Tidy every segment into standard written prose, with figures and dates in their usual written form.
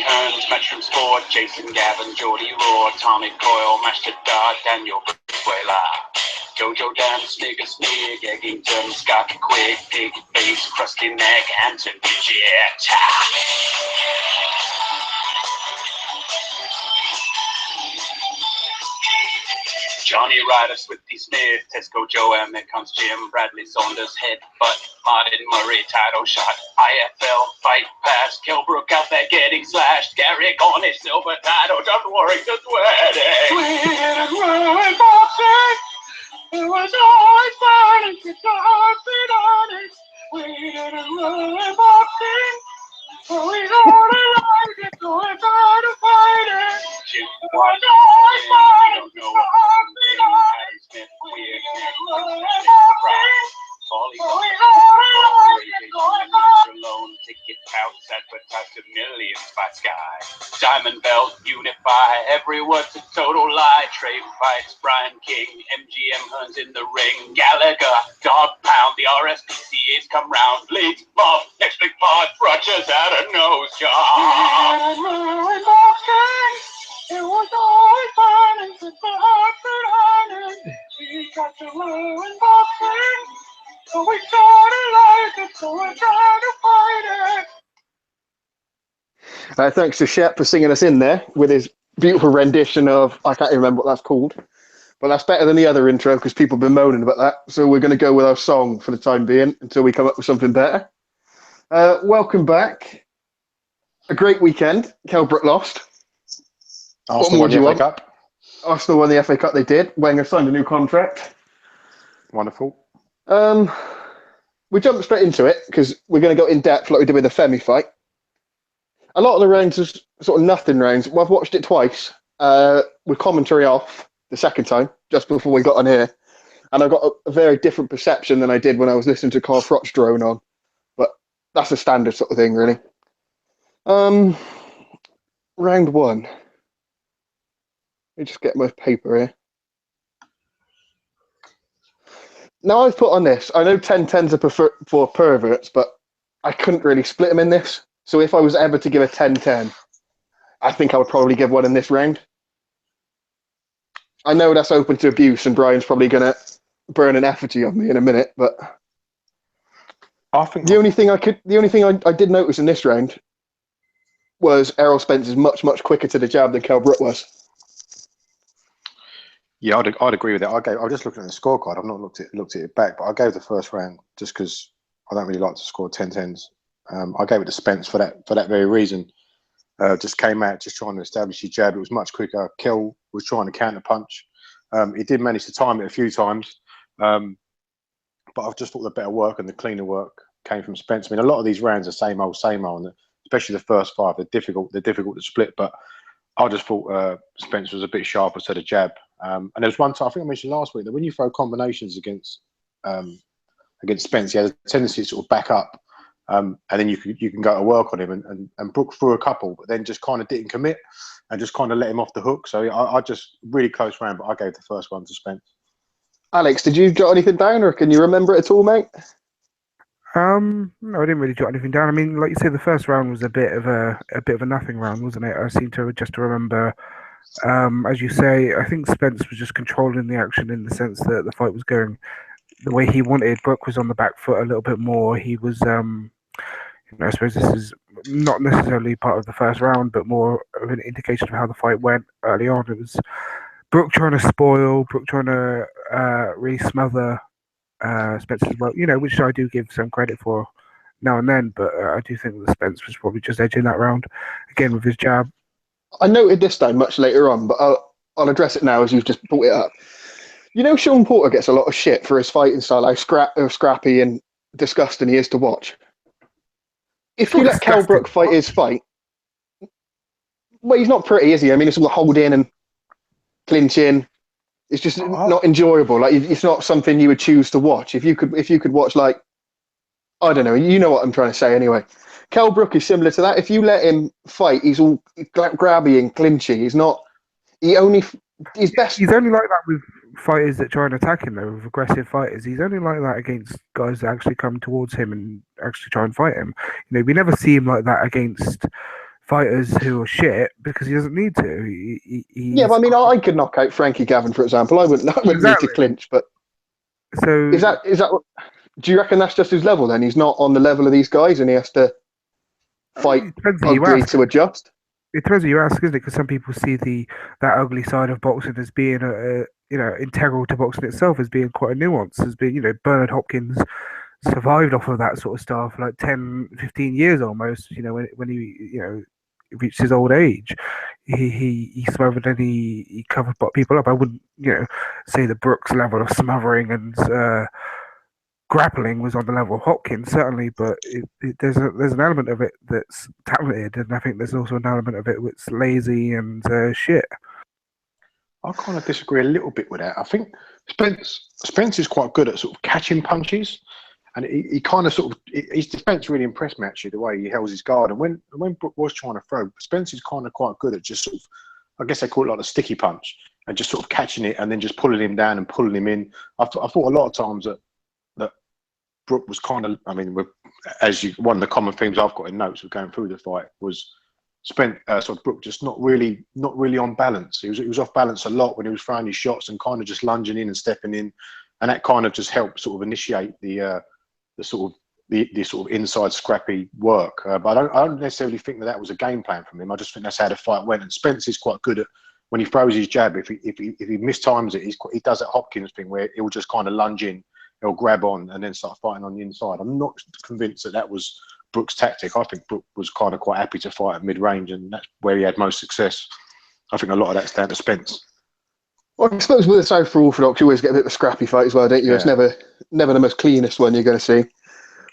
Hearns, Matchroom Sport, Jason Gavin, Geordie Roar, Tommy Coyle, Master Dart, Daniel Buela, Jojo Dan, Snigger Snig, Eggington, Scott Quig, Pig Face, Crusty Neck, Anton Jet. Johnny Ryder, Swifty Smith, Tesco Joe M, then comes Jim, Bradley Saunders, Headbutt, Martin Murray, title shot, IFL, fight pass, Kell Brook out there getting slashed, Garrick on his silver title, John Warrington's wedding. Sweet and ruined boxing, it was always fun, it's a heartbeat on it. Sweet and ruined boxing, so he's only like it, so I try to fight it. Jim was always fun, don't know what Smith, weird, alone, ticket pouts, advertised to millions by Sky. Diamond Belt, Unify, every word's a total lie. Trade fights, Brian King, MGM Hearns in the ring. Gallagher, Dog Pound, the RSPCA's come round. Leeds, Bob, next big part, Rogers out a nose job. It was always fun and such a heart behind it. We got to learn boxing, so we started like it, so we tried to fight it. Thanks to Shep for singing us in there with his beautiful rendition of, I can't even remember what that's called, but that's better than the other intro because people have been moaning about that. So we're going to go with our song for the time being until we come up with something better. Welcome back. A great weekend. Kell Brook lost. Arsenal won the FA Cup. Arsenal won the FA Cup, they did. Wenger signed a new contract. Wonderful. We jump straight into it because we're going to go in depth like we did with the Femi fight. A lot of the rounds are sort of nothing rounds. Well, I've watched it twice with commentary off the second time, just before we got on here. And I got a very different perception than I did when I was listening to Carl Froch's drone on. But that's a standard sort of thing, really. Round one. Let me just get my paper here. Now I've put on this, I know 10-10s are for perverts, but I couldn't really split them in this. So if I was ever to give a 10-10, I think I would probably give one in this round. I know that's open to abuse, and Brian's probably going to burn an effigy of me in a minute, but I think the only thing I did notice in this round was Errol Spence is much, much quicker to the jab than Kell Brook was. Yeah, I'd agree with that. I was just looking at the scorecard. I've not looked at it back, but I gave the first round just because I don't really like to score 10-10s. I gave it to Spence for that very reason. Just came out just trying to establish his jab. It was much quicker. Kell was trying to counter punch. He did manage to time it a few times, but I've just thought the better work and the cleaner work came from Spence. I mean, a lot of these rounds are same old, and especially the first five. They're difficult to split, but I just thought Spence was a bit sharper to the jab. And there was one time, I think I mentioned last week, that when you throw combinations against Spence, he has a tendency to sort of back up, and then you can go to work on him. And Brook threw a couple, but then just kind of didn't commit and just kind of let him off the hook. So I just really close round, but I gave the first one to Spence. Alex, did you jot anything down, or can you remember it at all, mate? No, I didn't really jot anything down. I mean, like you said, the first round was a bit of a nothing round, wasn't it? I seem to remember. As you say, I think Spence was just controlling the action in the sense that the fight was going the way he wanted. Brook was on the back foot a little bit more. He was, I suppose this is not necessarily part of the first round, but more of an indication of how the fight went early on. It was Brook trying to spoil, Brook trying to really smother Spence as well, which I do give some credit for now and then, but I do think that Spence was probably just edging that round again with his jab. I noted this down much later on, but I'll address it now as you've just brought it up. Sean Porter gets a lot of shit for his fighting style, how scrappy and disgusting he is to watch. If you let Kell Brook fight his fight, well, he's not pretty, is he? I mean, it's all holding and clinching. It's just not enjoyable. Like, it's not something you would choose to watch. If you could watch, like, I don't know, you know what I'm trying to say anyway. Kell Brook is similar to that. If you let him fight, he's all grabby and clinchy. He's best. He's only like that with fighters that try and attack him, though, with aggressive fighters. He's only like that against guys that actually come towards him and actually try and fight him. We never see him like that against fighters who are shit because he doesn't need to. Yeah, but I mean, I could knock out Frankie Gavin, for example. I wouldn't need to Exactly. clinch. But So is that? Do you reckon that's just his level? Then he's not on the level of these guys, and he has to fight it depends who you ugly ask. to adjust. It depends who you ask, isn't it? Because some people see that ugly side of boxing as being integral to boxing itself, as being quite a nuance, as being Bernard Hopkins survived off of that sort of stuff like 10, 15 years almost. When he reached his old age, he smothered and he covered people up. I wouldn't say the Brooks level of smothering and grappling was on the level of Hopkins, certainly, but there's an element of it that's talented, and I think there's also an element of it that's lazy and shit. I kind of disagree a little bit with that. I think Spence is quite good at sort of catching punches, and he kind of sort of his defense really impressed me actually, the way he held his guard. And when Brook was trying to throw, Spence is kind of quite good at just sort of, I guess they call it like a sticky punch, and just sort of catching it and then just pulling him down and pulling him in. I thought a lot of times that Brook was kind of, I mean, one of the common themes I've got in notes of going through the fight was Brook just not really on balance. He was off balance a lot when he was throwing his shots and kind of just lunging in and stepping in, and that kind of just helped sort of initiate the sort of inside scrappy work. But I don't necessarily think that was a game plan from him. I just think that's how the fight went. And Spence is quite good at when he throws his jab. If he mistimes it, he does that Hopkins thing where he'll just kind of lunge in. He'll grab on and then start fighting on the inside. I'm not convinced that was Brook's tactic. I think Brook was kind of quite happy to fight at mid-range, and that's where he had most success. I think a lot of that's down to Spence. Well, I suppose with the Southpaw Orthodox, you always get a bit of a scrappy fight as well, don't you? Yeah. It's never the most cleanest one you're going to see.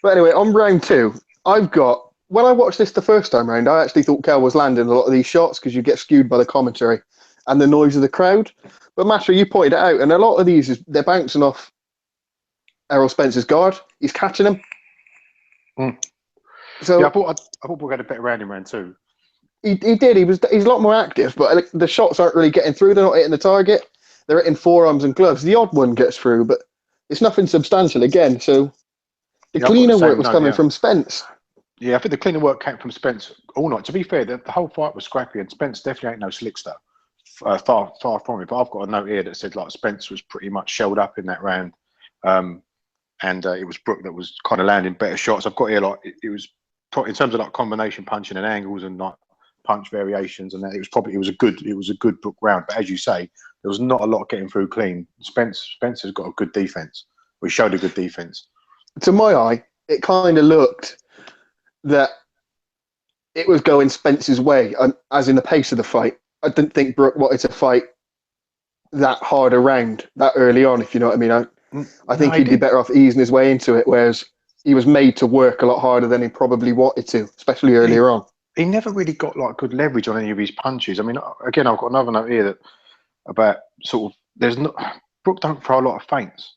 But anyway, on round 2, when I watched this the first time round, I actually thought Kell was landing a lot of these shots because you get skewed by the commentary and the noise of the crowd. But Master, you pointed it out, and a lot of these, they're bouncing off Errol Spence's guard. He's catching him. So yeah, I thought Brook had a better round in round 2. He did. He's a lot more active, but the shots aren't really getting through. They're not hitting the target. They're hitting forearms and gloves. The odd one gets through, but it's nothing substantial again. So the cleaner work was coming from Spence. Yeah, I think the cleaner work came from Spence all night. To be fair, the whole fight was scrappy, and Spence definitely ain't no slickster. Far from it. But I've got a note here that said like Spence was pretty much shelled up in that round. And it was Brook that was kind of landing better shots. I've got here like it was in terms of like combination punching and angles and like punch variations, and that it was a good Brook round. But as you say, there was not a lot getting through clean. Spencer's got a good defense. We showed a good defense. To my eye, it kind of looked that it was going Spence's way, as in the pace of the fight. I didn't think Brook wanted to fight that hard around that early on, if you know what I mean. I think he'd be better off easing his way into it, whereas he was made to work a lot harder than he probably wanted to, especially earlier on. He never really got like good leverage on any of his punches. I mean, again, I've got another note here that about sort of Brook don't throw a lot of feints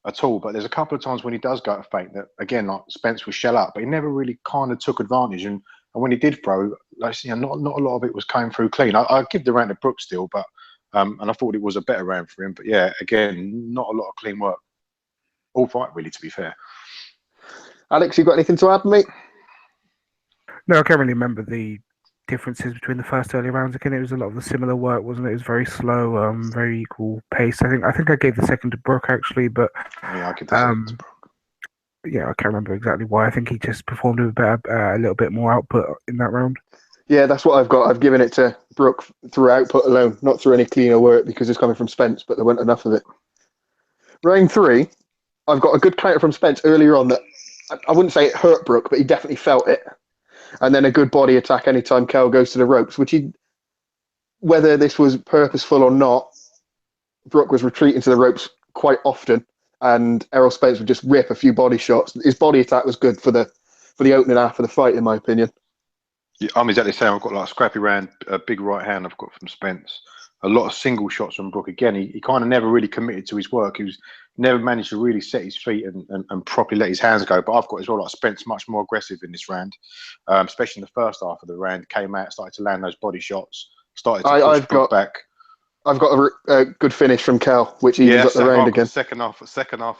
at all, but there's a couple of times when he does go to feint that again, like Spence was shell up, but he never really kind of took advantage. And when he did throw, like not a lot of it was coming through clean. I give the round to Brook still, but and I thought it was a better round for him. But yeah, again, not a lot of clean work. All fight, really, to be fair. Alex, you got anything to add, mate? No, I can't really remember the differences between the first early rounds. Again, it was a lot of the similar work, wasn't it? It was very slow, very equal pace. I think I gave the second to Brook actually, but yeah, I give the second to Brook. Yeah, I can't remember exactly why. I think he just performed with a little bit more output in that round. Yeah, that's what I've got. I've given it to Brook through output alone, not through any cleaner work because it's coming from Spence, but there weren't enough of it. Round 3. I've got a good counter from Spence earlier on that I wouldn't say it hurt Brook, but he definitely felt it. And then a good body attack anytime Kell goes to the ropes, which whether this was purposeful or not, Brook was retreating to the ropes quite often, and Errol Spence would just rip a few body shots. His body attack was good for the opening half of the fight, in my opinion. Yeah, I'm exactly the same. I've got like a scrappy round, a big right hand I've got from Spence. A lot of single shots from Brook. Again, he kind of never really committed to his work. He was never managed to really set his feet and properly let his hands go. But I've got as well like Spence much more aggressive in this round, especially in the first half of the round. Came out, started to land those body shots, started to push Brook back. I've got a good finish from Kell, which evens up the round I've got again. second half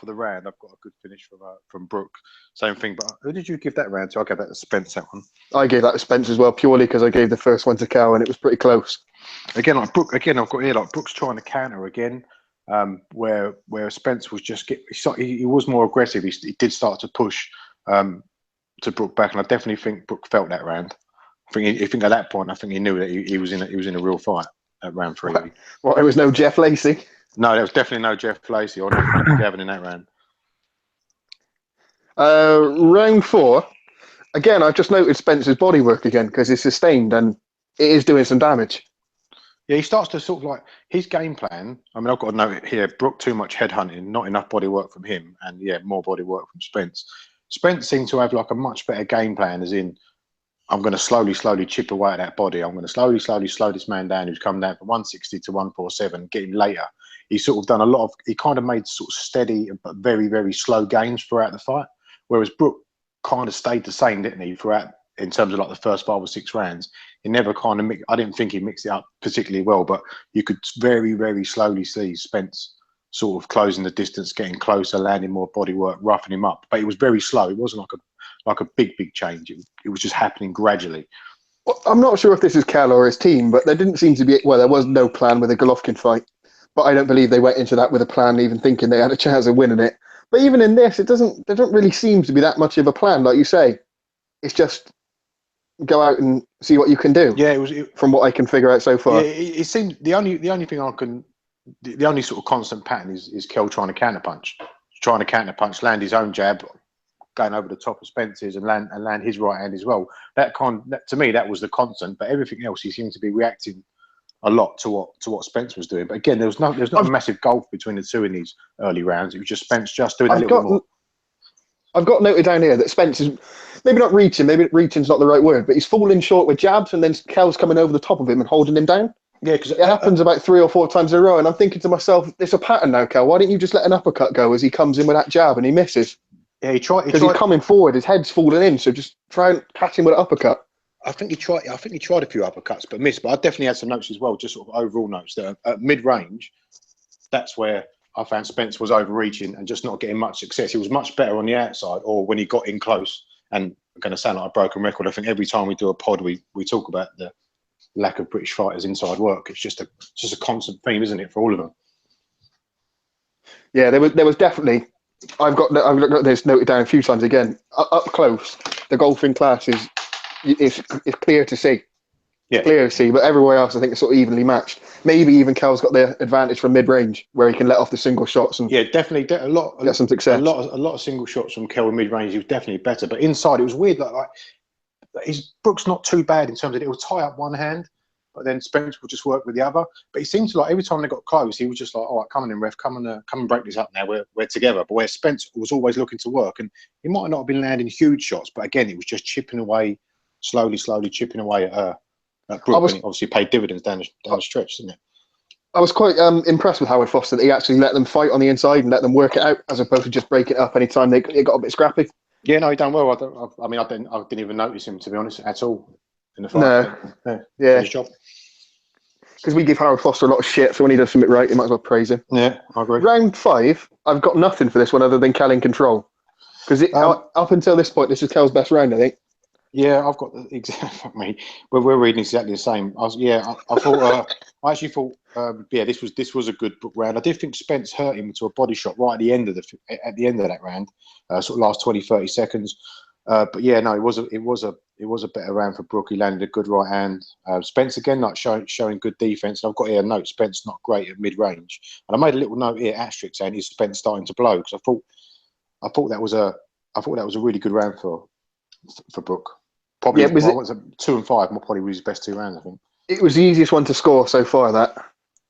of the round. I've got a good finish from Brook. Same thing. But who did you give that round to? I gave that to Spence. That one. I gave that to Spence as well, purely because I gave the first one to Kell, and it was pretty close. Again, like Brook. Again, I've got here like Brook's trying to counter again, where Spence was just he was more aggressive. He did start to push to Brook back, and I definitely think Brook felt that round. I think at that point, I think he knew that he was in a real fight at round 3. Well, there was no Jeff Lacey. No, there was definitely no Jeff Lacey or no Gavin in that round. Round 4, again, I've just noted Spence's bodywork again because it's sustained and it is doing some damage. Yeah, he starts to sort of like his game plan. I mean, I've got to note it here. Brook too much headhunting, not enough body work from him, and more body work from Spence. Spence seemed to have like a much better game plan, as in, I'm going to slowly chip away at that body. I'm going to slowly slow this man down who's come down from 160 to 147, get him later. He's sort of done he kind of made sort of steady but very, very slow gains throughout the fight. Whereas Brook kind of stayed the same, didn't he, throughout in terms of like the first 5 or 6 rounds. He never kind of I didn't think he mixed it up particularly well, but you could very, very slowly see Spence sort of closing the distance, getting closer, landing more body work, roughing him up. But it was very slow. It wasn't like a big change. It was just happening gradually. Well, I'm not sure if this is Kell or his team, but there didn't seem to be, well, there was no plan with the Golovkin fight. But I don't believe they went into that with a plan, even thinking they had a chance of winning it. But even in this, there doesn't really seem to be that much of a plan, like you say. It's just go out and see what you can do. Yeah, from what I can figure out so far. Yeah, it seemed the only thing the only sort of constant pattern is Kell trying to counterpunch, land his own jab, going over the top of Spence's and land his right hand as well. To me, that was the constant. But everything else, he seemed to be reacting a lot to what Spence was doing. But again, there's not a massive gulf between the two in these early rounds. It was just Spence just doing a little bit more. I've got noted down here that Spence is maybe not reaching, maybe reaching's not the right word, but he's falling short with jabs and then Kell's coming over the top of him and holding him down. Yeah, because it happens about 3 or 4 times in a row, and I'm thinking to myself, it's a pattern now, Kell. Why didn't you just let an uppercut go as he comes in with that jab and he misses? Yeah, he tried because he's coming forward, his head's falling in, so just try and catch him with an uppercut. I think he tried a few uppercuts but missed. But I definitely had some notes as well, just sort of overall notes that at mid-range, that's where I found Spence was overreaching and just not getting much success. He was much better on the outside or when he got in close. And I'm going to sound like a broken record. I think every time we do a pod, we talk about the lack of British fighters inside work. It's just a constant theme, isn't it, for all of them? Yeah, there was definitely. I've got this noted down a few times again. Up close, the golfing class is clear to see. Yeah, clear to see. But everywhere else, I think it's sort of evenly matched. Maybe even Kell's got the advantage from mid-range, where he can let off the single shots and definitely get some success. A lot of single shots from Kell in mid-range. He was definitely better. But inside, it was weird. Like his Brook's not too bad in terms of it will tie up one hand, but then Spence would just work with the other. But he seemed to every time they got close, he was just like, "All right, come on in, ref, come and break this up now. We're together." But where Spence was always looking to work, and he might not have been landing huge shots, but again, it was just chipping away, slowly chipping away at Brook, and it obviously paid dividends down the stretch, didn't it? I was quite impressed with Howard Foster that he actually let them fight on the inside and let them work it out, as opposed to just break it up anytime it got a bit scrappy. Yeah, no, he done well. I didn't even notice him, to be honest, at all in the fight. No, yeah, his job. Because we give Howard Foster a lot of shit, so when he does something right, you might as well praise him. Yeah, I agree. Round 5, I've got nothing for this one other than Kell in control. Because up until this point, this is Kell's best round, I think. Yeah, I've got the exact. We're reading exactly the same. I thought. I actually thought. This was a good Brook round. I did think Spence hurt him to a body shot right at the end of that round, sort of last 20-30 seconds. But yeah, no, it was a better round for Brook. He landed a good right hand. Spence again, like showing good defense. And I've got here a note: Spence not great at mid range. And I made a little note here, asterisk, saying is Spence starting to blow, because I thought that was a really good round for Brook. Probably, yeah, 2 and 5. Probably was his best 2 rounds, I think. It was the easiest one to score so far, that.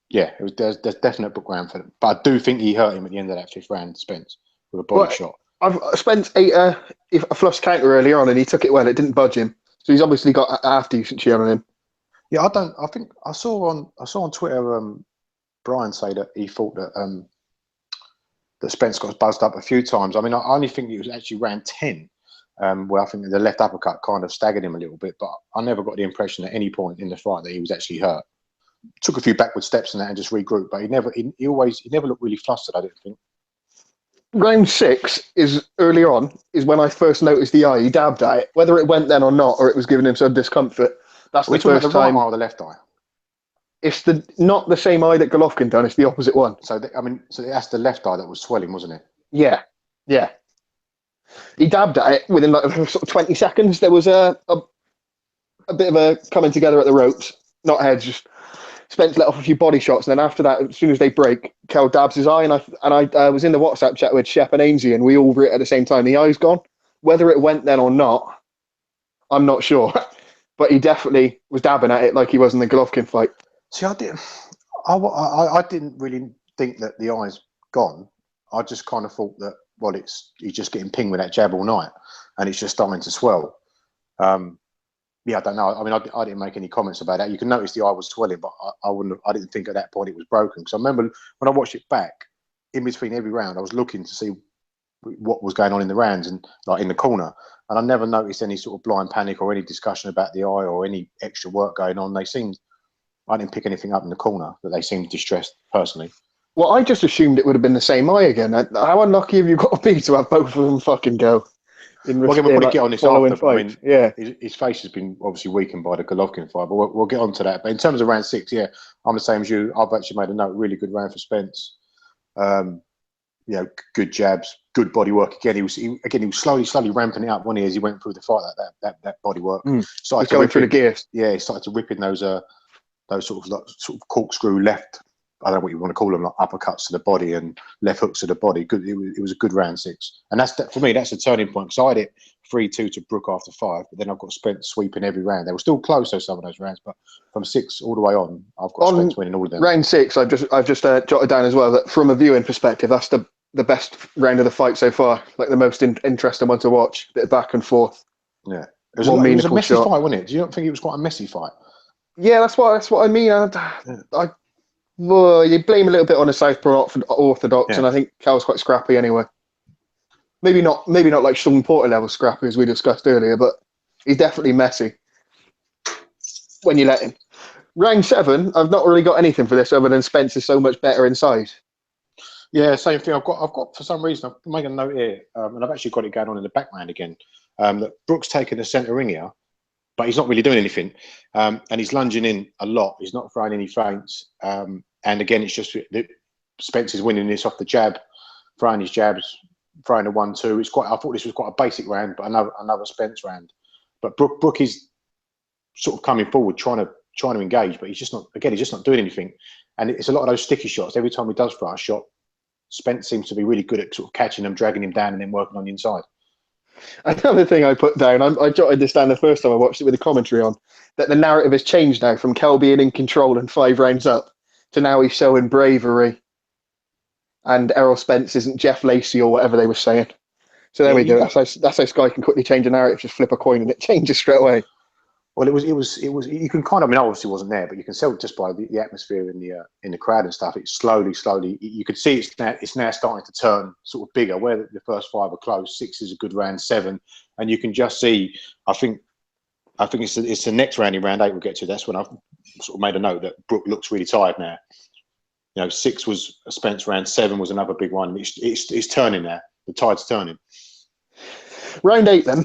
Yeah, it was. There's definite Brook round for him. But I do think he hurt him at the end of that 5th round, Spence, with a body shot. Spence ate a flush counter earlier on and he took it well. It didn't budge him. So he's obviously got a half decent share on him. Yeah, I think I saw on Twitter Brian say that he thought that that Spence got buzzed up a few times. I mean, I only think it was actually round 10. Where I think the left uppercut kind of staggered him a little bit, but I never got the impression at any point in the fight that he was actually hurt. took a few backward steps in that and just regrouped. But he never looked really flustered. I didn't think. Round 6 is early on, is when I first noticed the eye. He dabbed at it, whether it went then or not, or it was giving him some discomfort. That's Are we the talking about first the right time. eye or the left eye? It's not the same eye that Golovkin done. It's the opposite one. So that's the left eye that was swelling, wasn't it? Yeah. He dabbed at it within like sort of 20 seconds. There was a bit of a coming together at the ropes, not heads. Just Spence let off a few body shots, and then after that, as soon as they break, Kell dabs his eye, and I was in the WhatsApp chat with Shep and Ainsley, and we all read it at the same time. The eye's gone. Whether it went then or not, I'm not sure, but he definitely was dabbing at it like he was in the Golovkin fight. See, I didn't really think that the eye's gone. I just kind of thought that, well, he's just getting pinged with that jab all night, and it's just starting to swell. I don't know. I mean, I didn't make any comments about that. You can notice the eye was swelling, but I didn't think at that point it was broken. Because I remember when I watched it back, in between every round, I was looking to see what was going on in the rounds and like in the corner, and I never noticed any sort of blind panic or any discussion about the eye or any extra work going on. I didn't pick anything up in the corner, but they seemed distressed personally. Well, I just assumed it would have been the same eye again. How unlucky have you got to be to have both of them fucking go? We'll probably get on this after. Fight. I mean, his face has been obviously weakened by the Golovkin fight, but we'll get on to that. But in terms of round 6, I'm the same as you. I've actually made a note. Really good round for Spence. Good jabs, good body work. Again, he was slowly ramping it up, wasn't he, as he went through the fight. That body work. Started going through the gears. Yeah, he started to rip in those sort of corkscrew left. I don't know what you want to call them, like uppercuts to the body and left hooks to the body. Good. It was a good round 6, and for me, that's a turning point. Because I had it 3-2 to Brook after 5, but then I've got Spence sweeping every round. They were still close, though, some of those rounds, but from 6 all the way on, I've got Spence winning all of them. Round 6, I've just jotted down as well that from a viewing perspective, that's the best round of the fight so far. Like the most interesting one to watch. Bit of back and forth. Yeah, it was a messy fight, wasn't it? Do you not think it was quite a messy fight? Yeah, that's what I mean. Well, you blame a little bit on the Southpaw Orthodox, and I think Cal's quite scrappy anyway. Maybe not like Sean Porter level scrappy as we discussed earlier, but he's definitely messy when you let him. Round 7, I've not really got anything for this other than Spence is so much better inside. Yeah, same thing. I've got for some reason I've made a note here, and I've actually got it going on in the background again. That Brook's taken the centre ring here, but he's not really doing anything, and he's lunging in a lot. He's not throwing any feints. And again, it's just that Spence is winning this off the jab, throwing his jabs, throwing a 1-2. I thought this was quite a basic round, but another Spence round. But Brook is sort of coming forward, trying to engage, but he's just not doing anything. And it's a lot of those sticky shots. Every time he does throw a shot, Spence seems to be really good at sort of catching them, dragging him down, and then working on the inside. Another thing I put down, I jotted this down the first time I watched it with a commentary on, that the narrative has changed now from Kell being in control and 5 rounds up to now he's showing bravery, and Errol Spence isn't Jeff Lacey or whatever they were saying. So there we go. That's how Sky can quickly change a narrative. Just flip a coin and it changes straight away. Well, it was. You can kind of. I mean, I obviously wasn't there, but you can tell just by the atmosphere in the crowd and stuff. It's slowly. You could see it's now starting to turn sort of bigger. Where the first 5 are close, 6 is a good round, 7, and you can just see. I think it's the next round in round 8 we'll get to. That's when I've sort of made a note that Brook looks really tired now. 6 was a Spence round, 7 was another big one. It's turning now. The tide's turning. Round 8 then.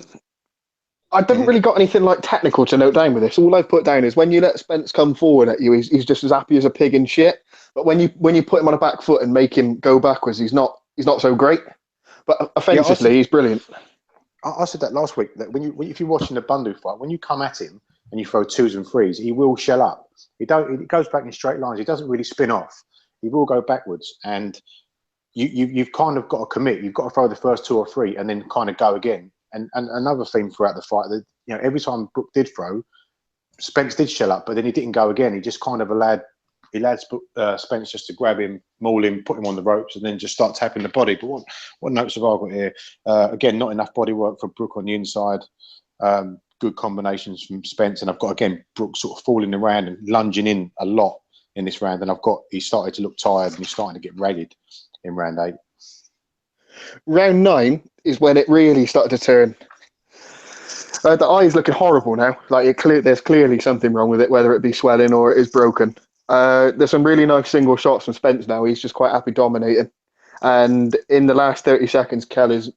I didn't really got anything like technical to note down with this. All I've put down is when you let Spence come forward at you, he's just as happy as a pig in shit. But when you put him on a back foot and make him go backwards, he's not so great. But offensively, he's brilliant. I said that last week that if you're watching the Bundu fight, when you come at him and you throw 2s and 3s, he will shell up. He goes back in straight lines. He doesn't really spin off. He will go backwards, and you've kind of got to commit. You've got to throw the first 2 or 3 and then kind of go again. And another theme throughout the fight that every time Brook did throw, Spence did shell up, but then he didn't go again. He just kind of allowed Spence just to grab him, maul him, put him on the ropes, and then just start tapping the body. But what notes have I got here? Again, not enough body work for Brook on the inside. Good combinations from Spence, and I've got again Brook sort of falling around and lunging in a lot in this round, and he started to look tired and he's starting to get ragged in round 8. Round 9 is when it really started to turn. The eye's looking horrible now. Like there's clearly something wrong with it, whether it be swelling or it is broken. There's some really nice single shots from Spence now. He's just quite happy dominating. And in the last 30 seconds, kell is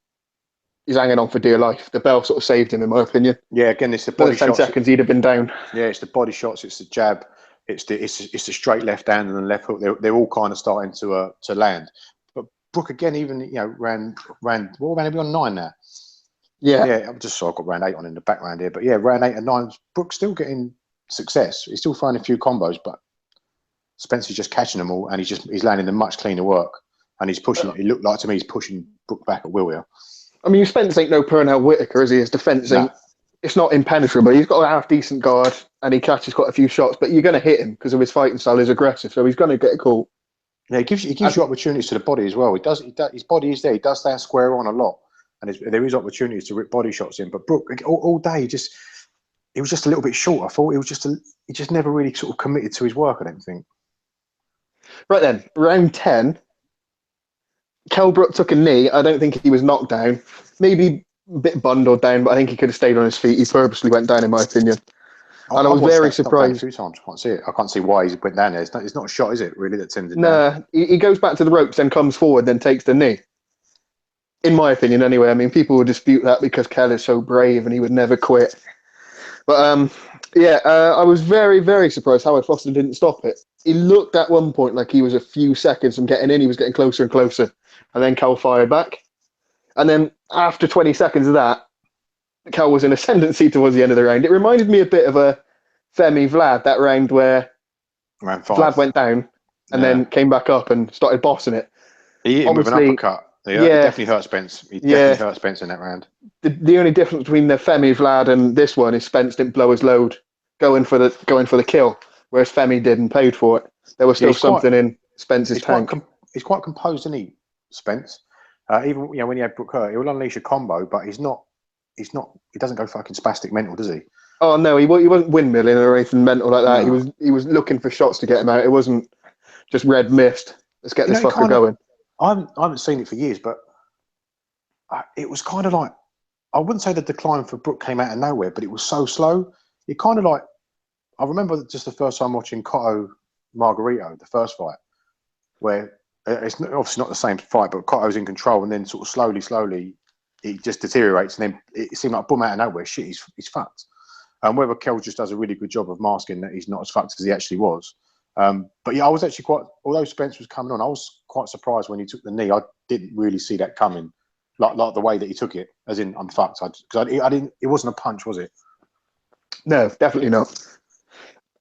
hanging on for dear life. The bell sort of saved him, in my opinion. Yeah, again, it's the Another body 10 shots. seconds, he'd have been down. Yeah, it's the body shots. It's the jab. It's the straight left hand and the left hook. They're all kind of starting to land. But Brook again, even ran. What ran he on 9 now? Yeah. I'm just sorry, I've got round 8 on in the background here. But yeah, round 8 and 9. Brook's still getting success. He's still throwing a few combos, but Spence is just catching them all, and he's landing them much cleaner work, and he's pushing. It looked like to me he's pushing Brook back at will here. I mean, Spence ain't no Pernell Whitaker, is he? His defence ain't. It's not impenetrable. He's got a half decent guard, and he catches quite a few shots. But you're going to hit him because of his fighting style. He's aggressive, so he's going to get a call. Yeah, he gives you opportunities to the body as well. He does. His body is there. He does stand square on a lot, and there is opportunities to rip body shots in. But Brook all day he was just a little bit short. I thought he just never really sort of committed to his work. I don't think. Right then, round 10. Kell Brook took a knee. I don't think he was knocked down. Maybe a bit bundled down, but I think he could have stayed on his feet. He purposely went down, in my opinion. And I was very surprised. A few times, I can't see it. I can't see why he went down there. It's not a shot, is it? Really, that sends it down. Nah, he goes back to the ropes, then comes forward, then takes the knee. In my opinion, anyway. I mean, people would dispute that because Kell is so brave and he would never quit. But I was very, very surprised Howard Foster didn't stop it. He looked at one point like he was a few seconds from getting in. He was getting closer and closer. And then Kell fired back. And then after 20 seconds of that, Kell was in ascendancy towards the end of the round. It reminded me a bit of a Femi Vlad, that round where Vlad went down and then came back up and started bossing it. He hit him with an uppercut. He definitely hurt Spence. He definitely hurt Spence in that round. The only difference between the Femi Vlad and this one is Spence didn't blow his load going for the kill, whereas Femi did and paid for it. There was still something in Spence's tank. He's quite composed, isn't he, Spence? Even when he had Brook hurt, he will unleash a combo, but he doesn't go fucking spastic mental, does he? Oh no, he wasn't windmilling or anything mental like that. No. He was looking for shots to get him out. It wasn't just red mist. Let's get this fucker going. I haven't seen it for years, but it was kind of like, I wouldn't say the decline for Brook came out of nowhere, but it was so slow. It kind of like, I remember just the first time watching Cotto Margarito, the first fight, where it's obviously not the same fight, but Cotto's in control, and then sort of slowly, he just deteriorates, and then it seemed like boom, out of nowhere, shit, he's fucked. And whether Kell just does a really good job of masking that he's not as fucked as he actually was. But yeah, I was actually although Spence was coming on, I was quite surprised when he took the knee. I didn't really see that coming, like the way that he took it, as in I'm fucked. Because I didn't. It wasn't a punch, was it? No, definitely not.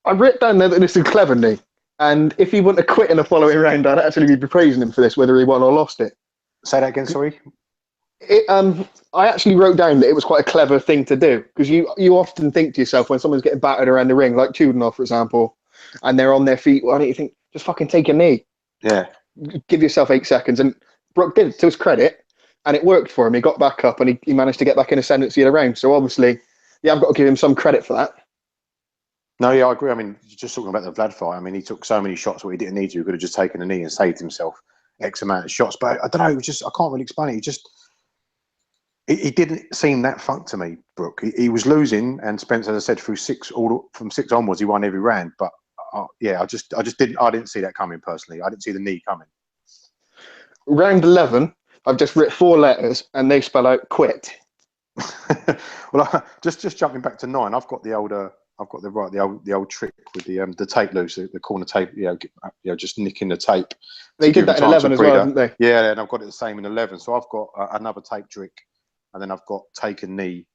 I wrote down there that this is a clever knee, and if he wouldn't have quit in the following round, I'd actually be praising him for this, whether he won or lost it. Say that again, sorry. I actually wrote down that it was quite a clever thing to do, because you often think to yourself when someone's getting battered around the ring, like Tudenov, for example, and they're on their feet, why don't you think, just fucking take a knee? Yeah. Give yourself 8 seconds. And Brook did, to his credit, and it worked for him. He got back up and he managed to get back in ascendancy of the round. So obviously, I've got to give him some credit for that. No, yeah, I agree. I mean, just talking about the Vlad fight, I mean, he took so many shots where he didn't need to. He could have just taken a knee and saved himself X amount of shots. But I don't know, it was just, I can't really explain it. He didn't seem that fucked to me, Brook. He was losing, and Spence, as I said, from 6 onwards, he won every round. But I didn't see that coming personally. I didn't see the knee coming. Round 11, I've just written 4 letters, and they spell out quit. Well, just jumping back to 9, I've got the old trick with the tape loose, the corner tape. Just nicking the tape. They did that in 11 as well, didn't they? Yeah, and I've got it the same in 11. So I've got another tape trick. And then I've got take a knee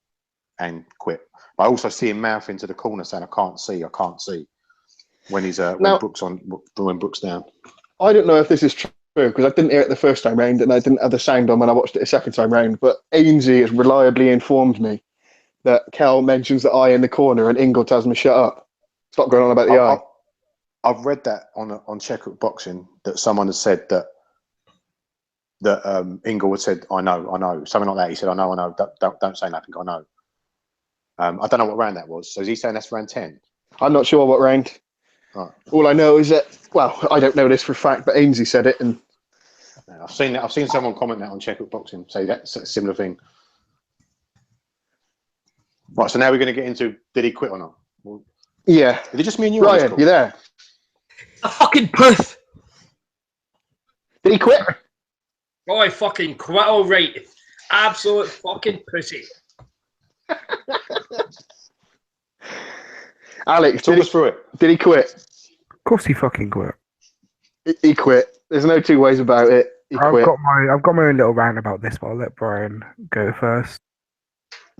and quit. I also see him mouth into the corner saying, I can't see. When he's when Brook's down. I don't know if this is true because I didn't hear it the first time round and I didn't have the sound on when I watched it a second time round. But Ainsley has reliably informed me that Kell mentions the eye in the corner and Ingle tells him to shut up. Stop going on about the eye. I've read that on Checkbook Boxing that someone has said that Ingle had said, I know, something like that. He said, I know, don't say nothing, I know. I don't know what round that was. So is he saying that's round 10? I'm not sure what round. Right. All I know is that, well, I don't know this for a fact, but Ainsley said it. And I've seen someone comment that on Checkbook Boxing, say that's a similar thing. Right, so now we're going to get into, did he quit or not? Well, yeah. Is it just me and you? Ryan, you there? A fucking puss. Did he quit? Oh, I fucking quit, all right. Absolute fucking pussy. Alex, Talk us through it. did he quit? Of course he fucking quit. He quit. There's no two ways about it. He quit. I've got my own little rant about this, but I'll let Brian go first.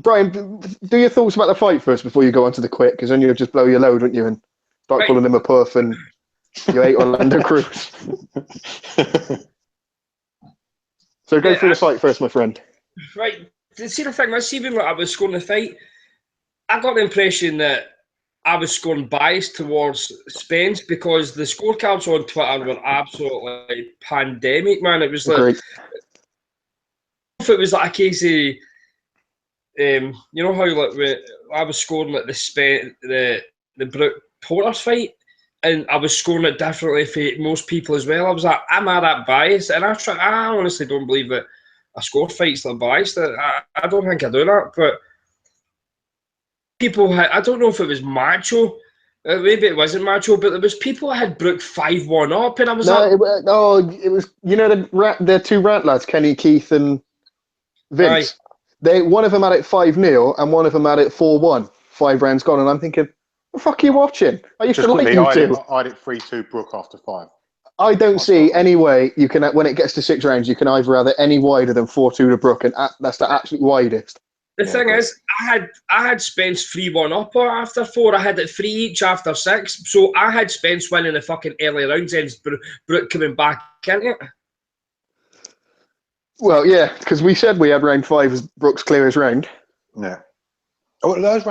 Brian, do your thoughts about the fight first before you go on to the quit, because then you'll just blow your load, wouldn't you? And start Right. calling him a puff and you hate Orlando Cruz. So go through the fight first, my friend. Right. See the thing, see when I was scoring the fight, I got the impression that I was scoring biased towards Spence because the scorecards on Twitter were absolutely pandemic, man. It was like, Agreed. if it was like a case of, you know how like I was scoring like the Brook Porter fight, and I was scoring it differently for most people as well. I was like, am I that biased? And I honestly don't believe that I score fights that are biased. I don't think I do that, but people had, I don't know if it was macho. Maybe it wasn't macho, but there was people that had Brook 5-1 up, and I was like, it was you know the two rant lads, Kenny, Keith, and Vince. One of them had it 5-0, and one of them had it 4-1. 5 rounds gone, and I'm thinking, what the fuck are you watching? I used to like you two. I had it 3-2 Brook after 5. I don't see any way you can, when it gets to 6 rounds, you can either have it any wider than 4-2 to Brook, and that's the absolute widest. The thing is, I had Spence 3-1 up after 4. I had it 3 each after 6. So I had Spence winning the fucking early rounds and Brook coming back into it. Well, yeah, because we said we had round 5 as Brook's clearest round. Yeah. A lot of those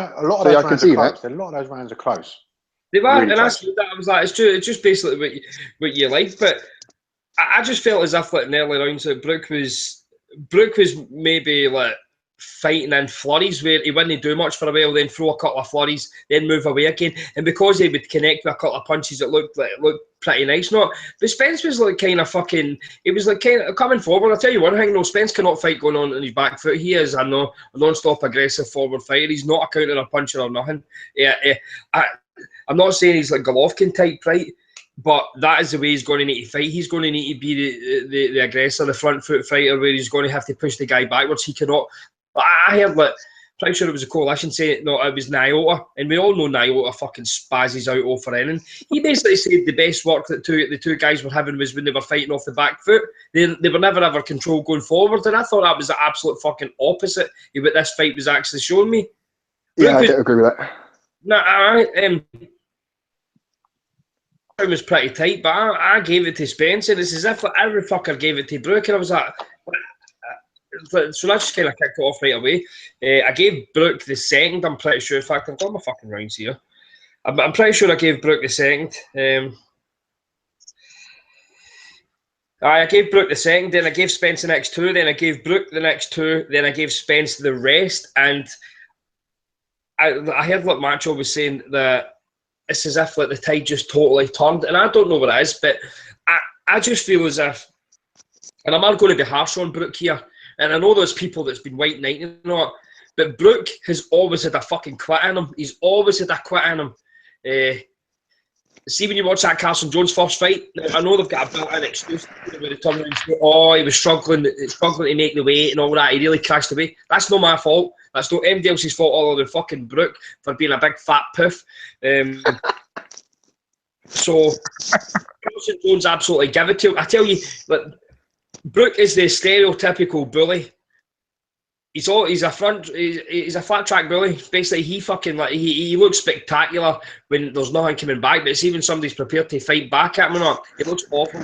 rounds are close. They were, Really and close. I was like, it's just basically what you like. But I just felt as if like in the early rounds that Brook was maybe like fighting in flurries where he wouldn't do much for a while, then throw a couple of flurries, then move away again. And because he would connect with a couple of punches, it looked pretty nice. Not, but Spence was like kind of fucking. He was like kind of coming forward. I'll tell you one thing: no, Spence cannot fight going on his back foot. He is a non-stop aggressive forward fighter. He's not a counter or puncher or nothing. I'm not saying he's like Golovkin type, right? But that is the way he's going to need to fight. He's going to need to be the aggressor, the front foot fighter, where he's going to have to push the guy backwards. He cannot. But I heard like, pretty sure it was a coalition saying no, it was Nyota, and we all know Nyota fucking spazzes out all for anything. He basically said the best work that the two guys were having was when they were fighting off the back foot. They were never ever control going forward, and I thought that was the absolute fucking opposite of what this fight was actually showing me. Yeah, I don't agree with that. No, it was pretty tight, but I gave it to Spence, and it's as if like, every fucker gave it to Brook, and I was like, so that just kind of kicked it off right away. I gave Brook the second, I'm pretty sure. In fact, I've got my fucking rounds here. I'm pretty sure I gave Brook the second. I gave Brook the second, then I gave Spence the next 2, then I gave Brook the next 2, then I gave Spence the rest, and I heard what Macho was saying that it's as if like the tide just totally turned, and I don't know what it is, but I just feel as if, and I'm not going to be harsh on Brook here, and I know there's people that's been white knighting and all, but Brook has always had a fucking quit in him. He's always had a quit in him. See, when you watch that Carson Jones first fight, I know they've got a built-in excuse where they turn around and say, oh, he was struggling to make the weight and all that. He really crashed away. That's not my fault. That's not anybody else's fault other than fucking Brook for being a big fat poof. So, Carson Jones absolutely give it to him. I tell you, like, Brook is the stereotypical bully. He's a flat track bully. Basically, he fucking like he looks spectacular when there's nothing coming back. But it's even somebody's prepared to fight back at him or not. It looks awful.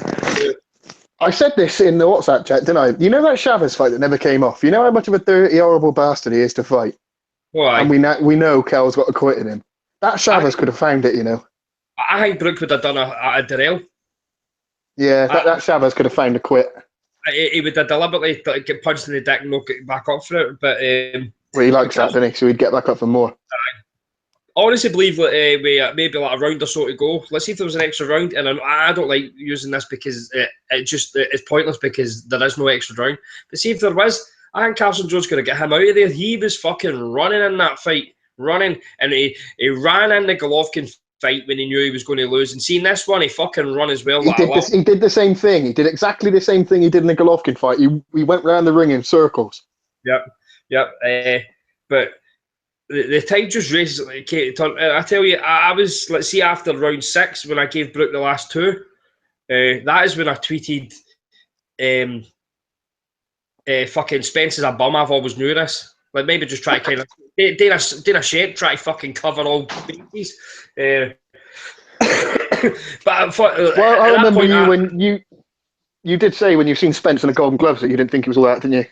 I said this in the WhatsApp chat, didn't I? You know that Chavez fight that never came off? You know how much of a dirty, horrible bastard he is to fight? Why? And we know Kell's got acquitted in him. That Chavez could have found it, you know. I think Brook would have done a Darrell. Yeah, that Chavez could have found a quit. He would have deliberately get punched in the dick and knock it back up for it. But well, he likes that, doesn't he? So he'd get back up for more. I honestly believe that we maybe like a round or so to go. Let's see if there was an extra round. And I don't like using this because it's pointless because there is no extra round. But see if there was, I think Carson Jones going to get him out of there. He was fucking running in that fight, and he ran in the Golovkin fight when he knew he was going to lose. And seeing this one, he fucking run as well. He did the same thing. He did exactly the same thing he did in the Golovkin fight. He went round the ring in circles. Yep. But the tide just races. I tell you, I was, let's see, after round 6, when I gave Brook the last 2, that is when I tweeted, fucking Spence is a bum. I've always knew this. Like, maybe just try to kind of do a shape, try to fucking cover all bases. But I remember when you did say when you've seen Spence in the Golden Gloves that you didn't think he was all that, didn't you?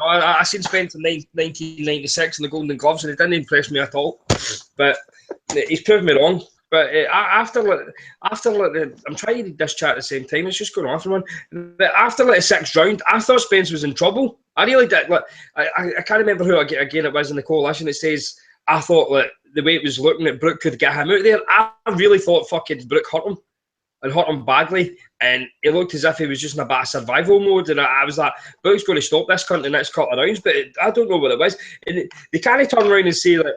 I seen Spence in 1996 in the Golden Gloves, and it didn't impress me at all. But he's proved me wrong. But after I'm trying to read this chat at the same time. It's just going off one. But after the 6th round, I thought Spence was in trouble. I really did. Like, I can't remember who again it was in the coalition. It says I thought that the way it was looking that Brook could get him out there. I really thought fucking Brook hurt him and hurt him badly, and it looked as if he was just in a bit of survival mode. And I was like, Brook's going to stop this cunt in the next couple of rounds, but I don't know what it was. And they can't turn around and say like.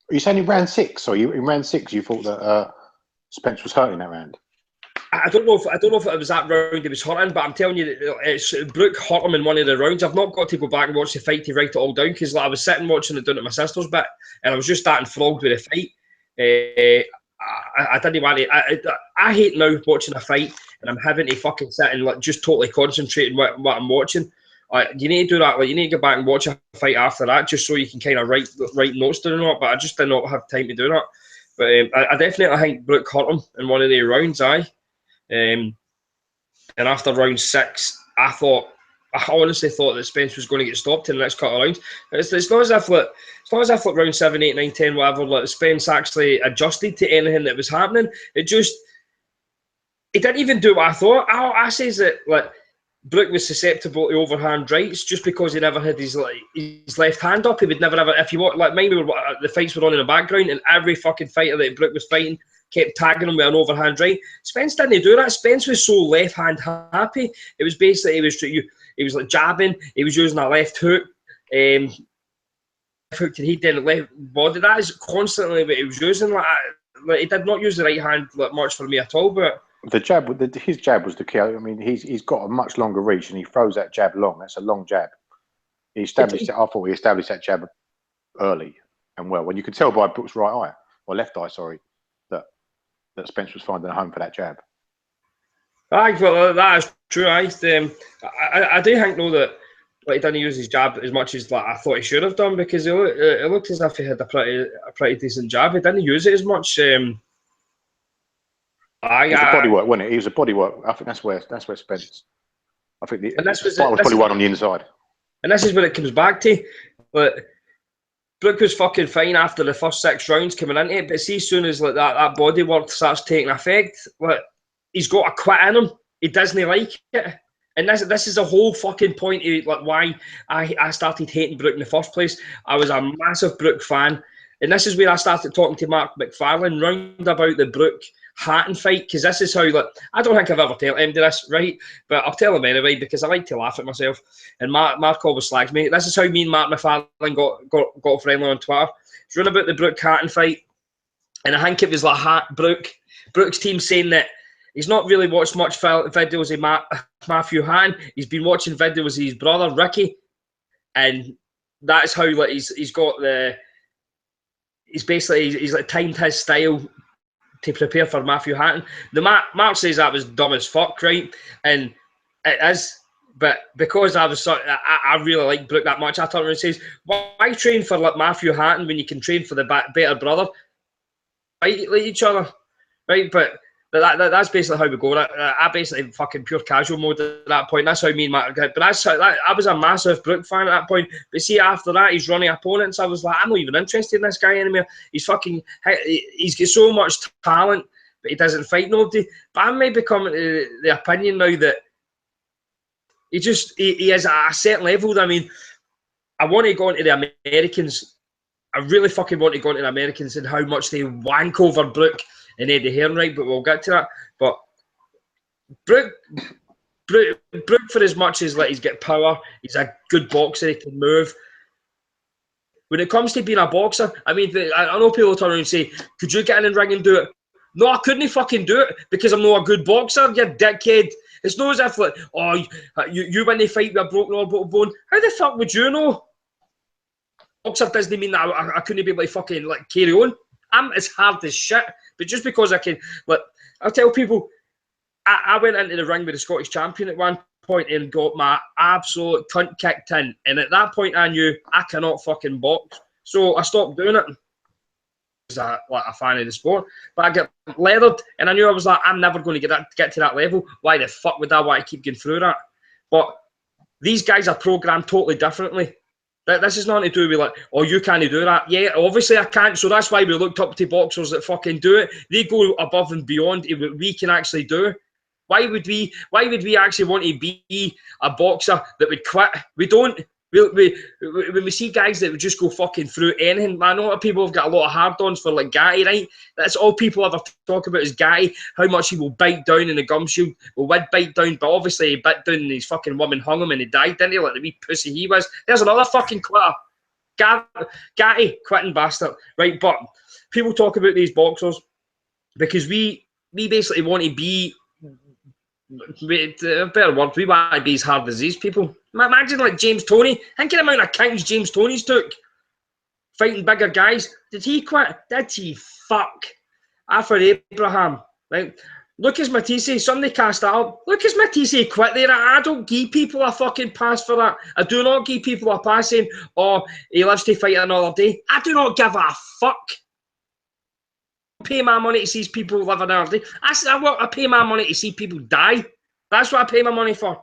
Are you saying in round 6? So in round 6, you thought that Spence was hurting that round? I don't know if it was that round he was hurting, but I'm telling you, it's Brook hurt him in one of the rounds. I've not got to go back and watch the fight to write it all down, because like, I was sitting watching it down at my sister's bit, and I was just starting flogged with the fight. I didn't want to. I hate now watching a fight and I'm having to fucking sit and like just totally concentrate on what I'm watching. You need to do that. Like, you need to go back and watch a fight after that, just so you can kind of write notes down on it. But I just did not have time to do that. But I definitely think Brook hurt him in one of the rounds. And after round 6, I honestly thought that Spence was going to get stopped in the next couple of rounds. It's not as if round 7, 8, 9, 10, whatever, like Spence actually adjusted to anything that was happening. He didn't even do what I thought. I says that like Brook was susceptible to overhand rights just because he never had his left hand up. He would never ever, if you want, like mine, the fights were on in the background, and every fucking fighter that Brook was fighting kept tagging him with an overhand right. Spence didn't do that. Spence was so left hand happy. It was basically he was like jabbing. He was using a left hook. Hook and he didn't left body. That is constantly what he was using. Like he did not use the right hand like much for me at all. But the jab, his jab was the key. I mean, he's got a much longer reach, and he throws that jab long. That's a long jab. He established it. I thought he established that jab early and well. When you could tell by Brook's right eye or left eye, sorry, that Spence was finding a home for that jab. Well, that is true. I do think though that he didn't use his jab as much as I thought he should have done, because it looked as if he had a pretty decent jab. He didn't use it as much. It was a body work, wasn't it? He was a body work. I think that's where Spence. I think the fight was probably one on the inside. And this is what it comes back to. But Brook was fucking fine after the first 6 rounds coming into it, but see, as soon as that body work starts taking effect, he's got a quit in him. He doesn't like it. And this is the whole fucking point of why I started hating Brook in the first place. I was a massive Brook fan. And this is where I started talking to Mark McFarlane round about the Brook Hatton fight, because this is how, I don't think I've ever told him this, right? But I'll tell him anyway, because I like to laugh at myself. And Mark always slags me. This is how me and Mark McFarlane got friendly on Twitter. It's round about the Brook Hatton fight. And I think it was Brook's team saying that he's not really watched much videos of Matthew Hatton. He's been watching videos of his brother, Ricky. And that's how he's got the... He's timed his style to prepare for Matthew Hatton. The Mark says that was dumb as fuck, right? And it is, but because I really like Brook that much, I turned around and says, why train for Matthew Hatton when you can train for the better brother? Fight like each other, right? But that's basically how we go. I basically fucking pure casual mode at that point. That's how me and Matt got. But I was a massive Brook fan at that point. But see, after that, he's running opponents. I was like, I'm not even interested in this guy anymore. He's got so much talent, but he doesn't fight nobody. But I may become the opinion now that he is at a certain level. I mean, I want to go into the Americans. I really fucking want to go into the Americans and how much they wank over Brook and Eddie Hearnright, but we'll get to that. But Brook, for as much as he's got power, he's a good boxer, he can move. When it comes to being a boxer, I mean, I know people turn around and say, could you get in the ring and do it? No, I couldn't fucking do it because I'm not a good boxer, you dickhead. It's not as if, like, oh, you win the fight with a broken orbital bone. How the fuck would you know? Boxer doesn't mean that I couldn't be able to fucking, like, carry on. I'm as hard as shit. But just because I can, like, I'll tell people, I went into the ring with the Scottish champion at one point and got my absolute cunt kicked in. And at that point, I knew I cannot fucking box. So I stopped doing it. I was like a fan of the sport. But I get leathered, and I knew I was like, I'm never going to get to that level. Why the fuck would I want to keep going through that? But these guys are programmed totally differently. This is nothing to do with, like, oh, you can't do that. Yeah, obviously I can't. So that's why we looked up to boxers that fucking do it. They go above and beyond what we can actually do. Why would we actually want to be a boxer that would quit? We don't. When we see guys that would just go fucking through anything, man, a lot of people have got a lot of hard-ons for, like, Gatti, right? That's all people ever talk about is Gatti, how much he will bite down in the gum shield. Well, would bite down, but obviously he bit down and his fucking woman hung him and he died, didn't he? Like the wee pussy he was. There's another fucking quitter. Gatti, quitting bastard. Right, but people talk about these boxers because we basically want to be, a better word, we want to be as hard as these people. Imagine, like, James Toney. Think of the amount of kings James Toney's took fighting bigger guys. Did he quit? Did he? Fuck. After Abraham. Right? Lucas Matisse, somebody cast that up. Lucas Matisse quit there. I don't give people a fucking pass for that. I do not give people a pass saying, oh, he lives to fight another day. I do not give a fuck. I pay my money to see people live another day. I pay my money to see people die. That's what I pay my money for.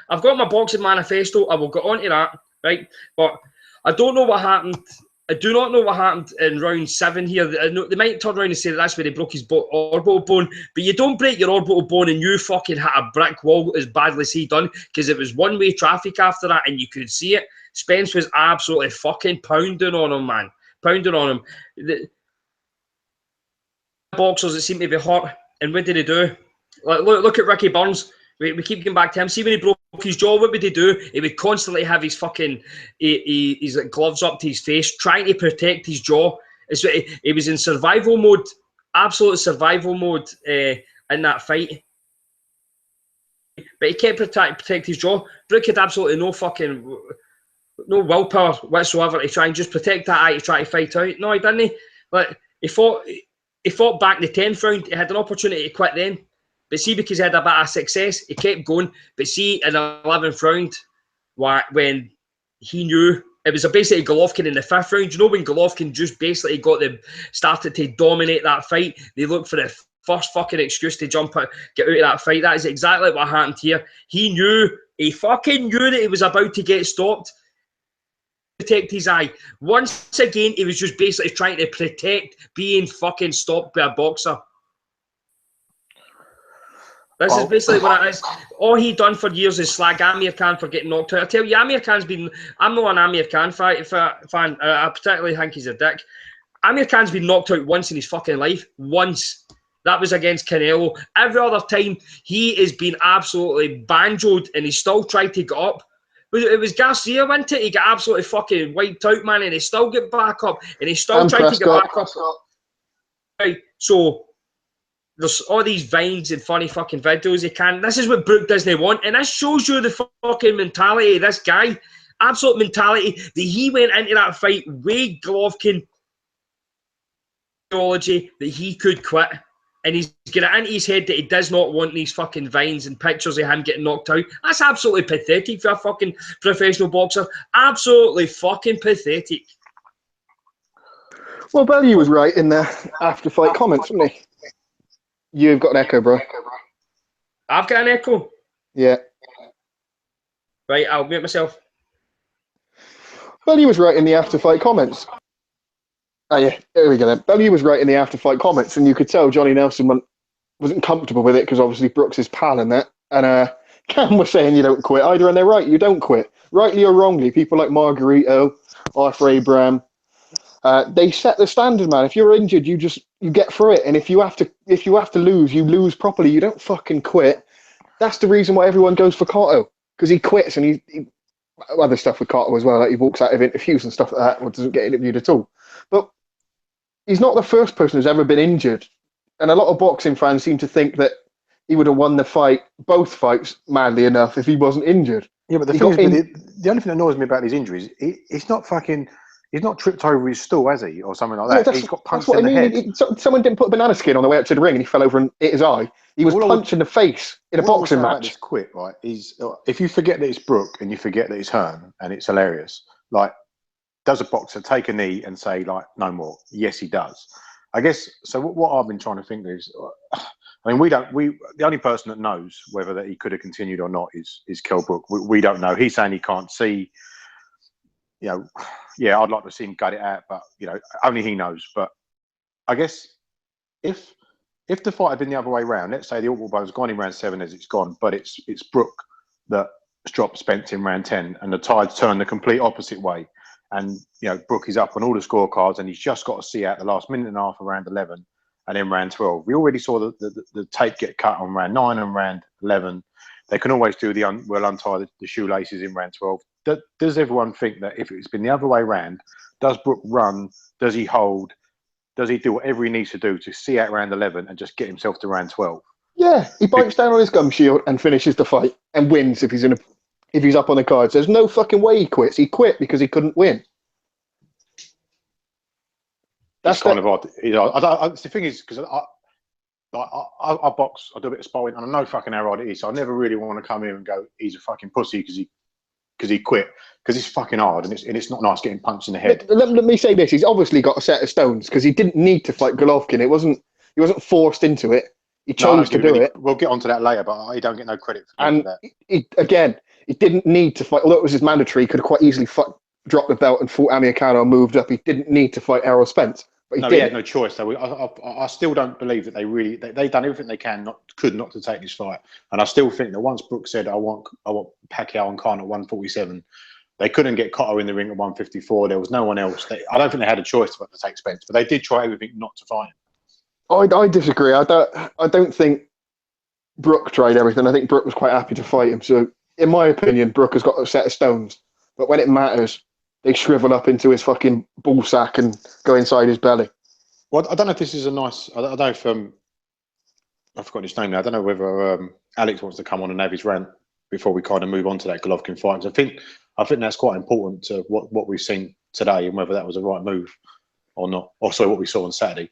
I've got my boxing manifesto. I will get onto that, right? But I don't know what happened. I do not know what happened in round 7 here. They might turn around and say that's where he broke his orbital bone, but you don't break your orbital bone and you fucking hit a brick wall as badly as he done, because it was one-way traffic after that and you could see it. Spence was absolutely fucking pounding on him, man. Pounding on him. The boxers that seem to be hurt, and what did he do? Like, look at Ricky Burns. We keep going back to him. See, when he broke his jaw, what would he do? He would constantly have his fucking his like, gloves up to his face, trying to protect his jaw. He was in survival mode, absolute survival mode in that fight. But he kept protect his jaw. Brook had absolutely no willpower whatsoever to try and just protect that eye to try to fight out. No, he didn't. Like, he fought back in the 10th round. He had an opportunity to quit then. But see, because he had a bit of success, he kept going. But see, in the 11th round, when he knew, it was basically Golovkin in the 5th round. You know, when Golovkin just basically started to dominate that fight, they looked for the first fucking excuse to get out of that fight. That is exactly what happened here. He fucking knew that he was about to get stopped. Protect his eye. Once again, he was just basically trying to protect being fucking stopped by a boxer. This is basically what it is. All he done for years is slag Amir Khan for getting knocked out. I tell you, Amir Khan's been... I'm not an Amir Khan fan. I particularly think he's a dick. Amir Khan's been knocked out once in his fucking life. Once. That was against Canelo. Every other time, he has been absolutely banjoed and he still tried to get up. It was Garcia, wasn't it? He got absolutely fucking wiped out, man, and he still get back up. And he still tried to get back up. Right, so... there's all these vines and funny fucking videos he can. This is what Brook doesn't want. And this shows you the fucking mentality of this guy. Absolute mentality that he went into that fight with Golovkin ideology that he could quit. And he's got it into his head that he does not want these fucking vines and pictures of him getting knocked out. That's absolutely pathetic for a fucking professional boxer. Absolutely fucking pathetic. Well, Bellew was right in the after-fight comments, wasn't he? You've got an echo, bro. I've got an echo? Yeah. Right, I'll mute myself. Bellew was right in the after-fight comments. Oh, yeah, there we go then. Bellew was right in the after-fight comments, and you could tell Johnny Nelson wasn't comfortable with it because obviously Brooks is pal in that. And Cam was saying you don't quit either, and they're right, you don't quit. Rightly or wrongly, people like Margarito, Arthur Abraham, they set the standard, man. If you're injured, you get through it. And if you have to lose, you lose properly. You don't fucking quit. That's the reason why everyone goes for Cotto, because he quits and other stuff with Carter as well. Like he walks out of interviews and stuff like that, or doesn't get interviewed at all. But he's not the first person who's ever been injured, and a lot of boxing fans seem to think that he would have won the fight, both fights, madly enough, if he wasn't injured. Yeah, but the thing is, the only thing that annoys me about these injuries, he's not tripped over his stool, has he, or something like that? He's got punched in the head. Someone didn't put a banana skin on the way up to the ring, and he fell over and hit his eye. He was punched in the face in a boxing match. This quit, right? If you forget that it's Brook and you forget that it's Hearn, and it's hilarious. Like, does a boxer take a knee and say like no more? Yes, he does. I guess so. What I've been trying to think is, I mean, the only person that knows whether that he could have continued or not is Kell Brook. We don't know. He's saying he can't see. You know, yeah, I'd like to see him gut it out, but you know, only he knows. But I guess if the fight had been the other way around, let's say the Auckland Bowl has gone in round 7 as it's gone, but it's Brook that dropped Spence in round 10, and the tide's turned the complete opposite way, and you know, Brook is up on all the scorecards, and he's just got to see out the last minute and a half of round 11. And then round 12, we already saw the tape get cut on round 9 and round 11. They can always do untie the shoelaces in round 12. Does everyone think that if it's been the other way round, does Brook run? Does he hold? Does he do whatever he needs to do to see out round 11 and just get himself to round 12? Yeah, he bites down on his gum shield and finishes the fight and wins if he's up on the cards. There's no fucking way he quits. He quit because he couldn't win. That's kind of odd. You know, the thing is, because I box, I do a bit of sparring, and I know fucking how odd it is. So I never really want to come here and go, he's a fucking pussy because he quit, because it's fucking hard, and it's not nice getting punched in the head. Let me say this: he's obviously got a set of stones because he didn't need to fight Golovkin. He wasn't forced into it. He chose to do it. We'll get onto that later, but he don't get no credit for that. And he didn't need to fight. Although it was his mandatory, he could have quite easily dropped the belt and fought Americano and moved up. He didn't need to fight Errol Spence. He had no choice. So I still don't believe that they've done everything they can not to take this fight. And I still think that once Brook said, I want Pacquiao and Khan at 147, they couldn't get Cotter in the ring at 154. There was no one else. I don't think they had a choice but to take Spence, but they did try everything not to fight him. I disagree. I don't think Brook tried everything. I think Brook was quite happy to fight him. So in my opinion, Brook has got a set of stones. But when it matters, they shrivel up into his fucking ball sack and go inside his belly. Well, I don't know if this is a nice. I don't know if I've forgotten his name now. I don't know whether Alex wants to come on and have his rant before we kind of move on to that Golovkin fight. I think that's quite important to what we've seen today and whether that was the right move or not. Also, what we saw on Saturday.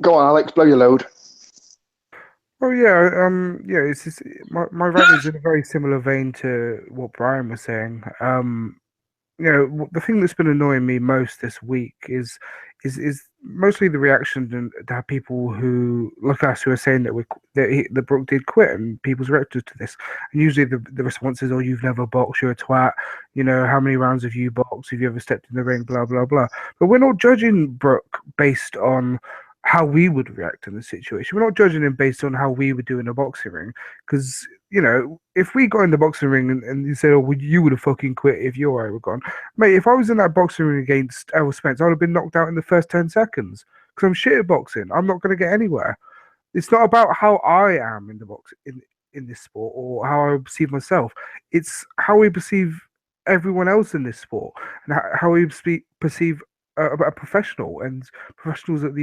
Go on, Alex, blow your load. Oh yeah, it's just, my rant is in a very similar vein to what Brian was saying. You know, the thing that's been annoying me most this week is mostly the reaction to have people who like us who are saying that Brook did quit, and people's reactions to this. And usually the response is, "Oh, you've never boxed, you're a twat. You know, how many rounds have you boxed? Have you ever stepped in the ring? Blah blah blah." But we're not judging Brook based on how we would react in the situation. We're not judging him based on how we would do in a boxing ring, because you know, if we got in the boxing ring and you said, "Oh, you would have fucking quit if your eye were gone," mate. If I was in that boxing ring against Errol Spence, I would have been knocked out in the first 10 seconds because I'm shit at boxing. I'm not going to get anywhere. It's not about how I am in the in this sport or how I perceive myself. It's how we perceive everyone else in this sport and how we perceive a professional and professionals at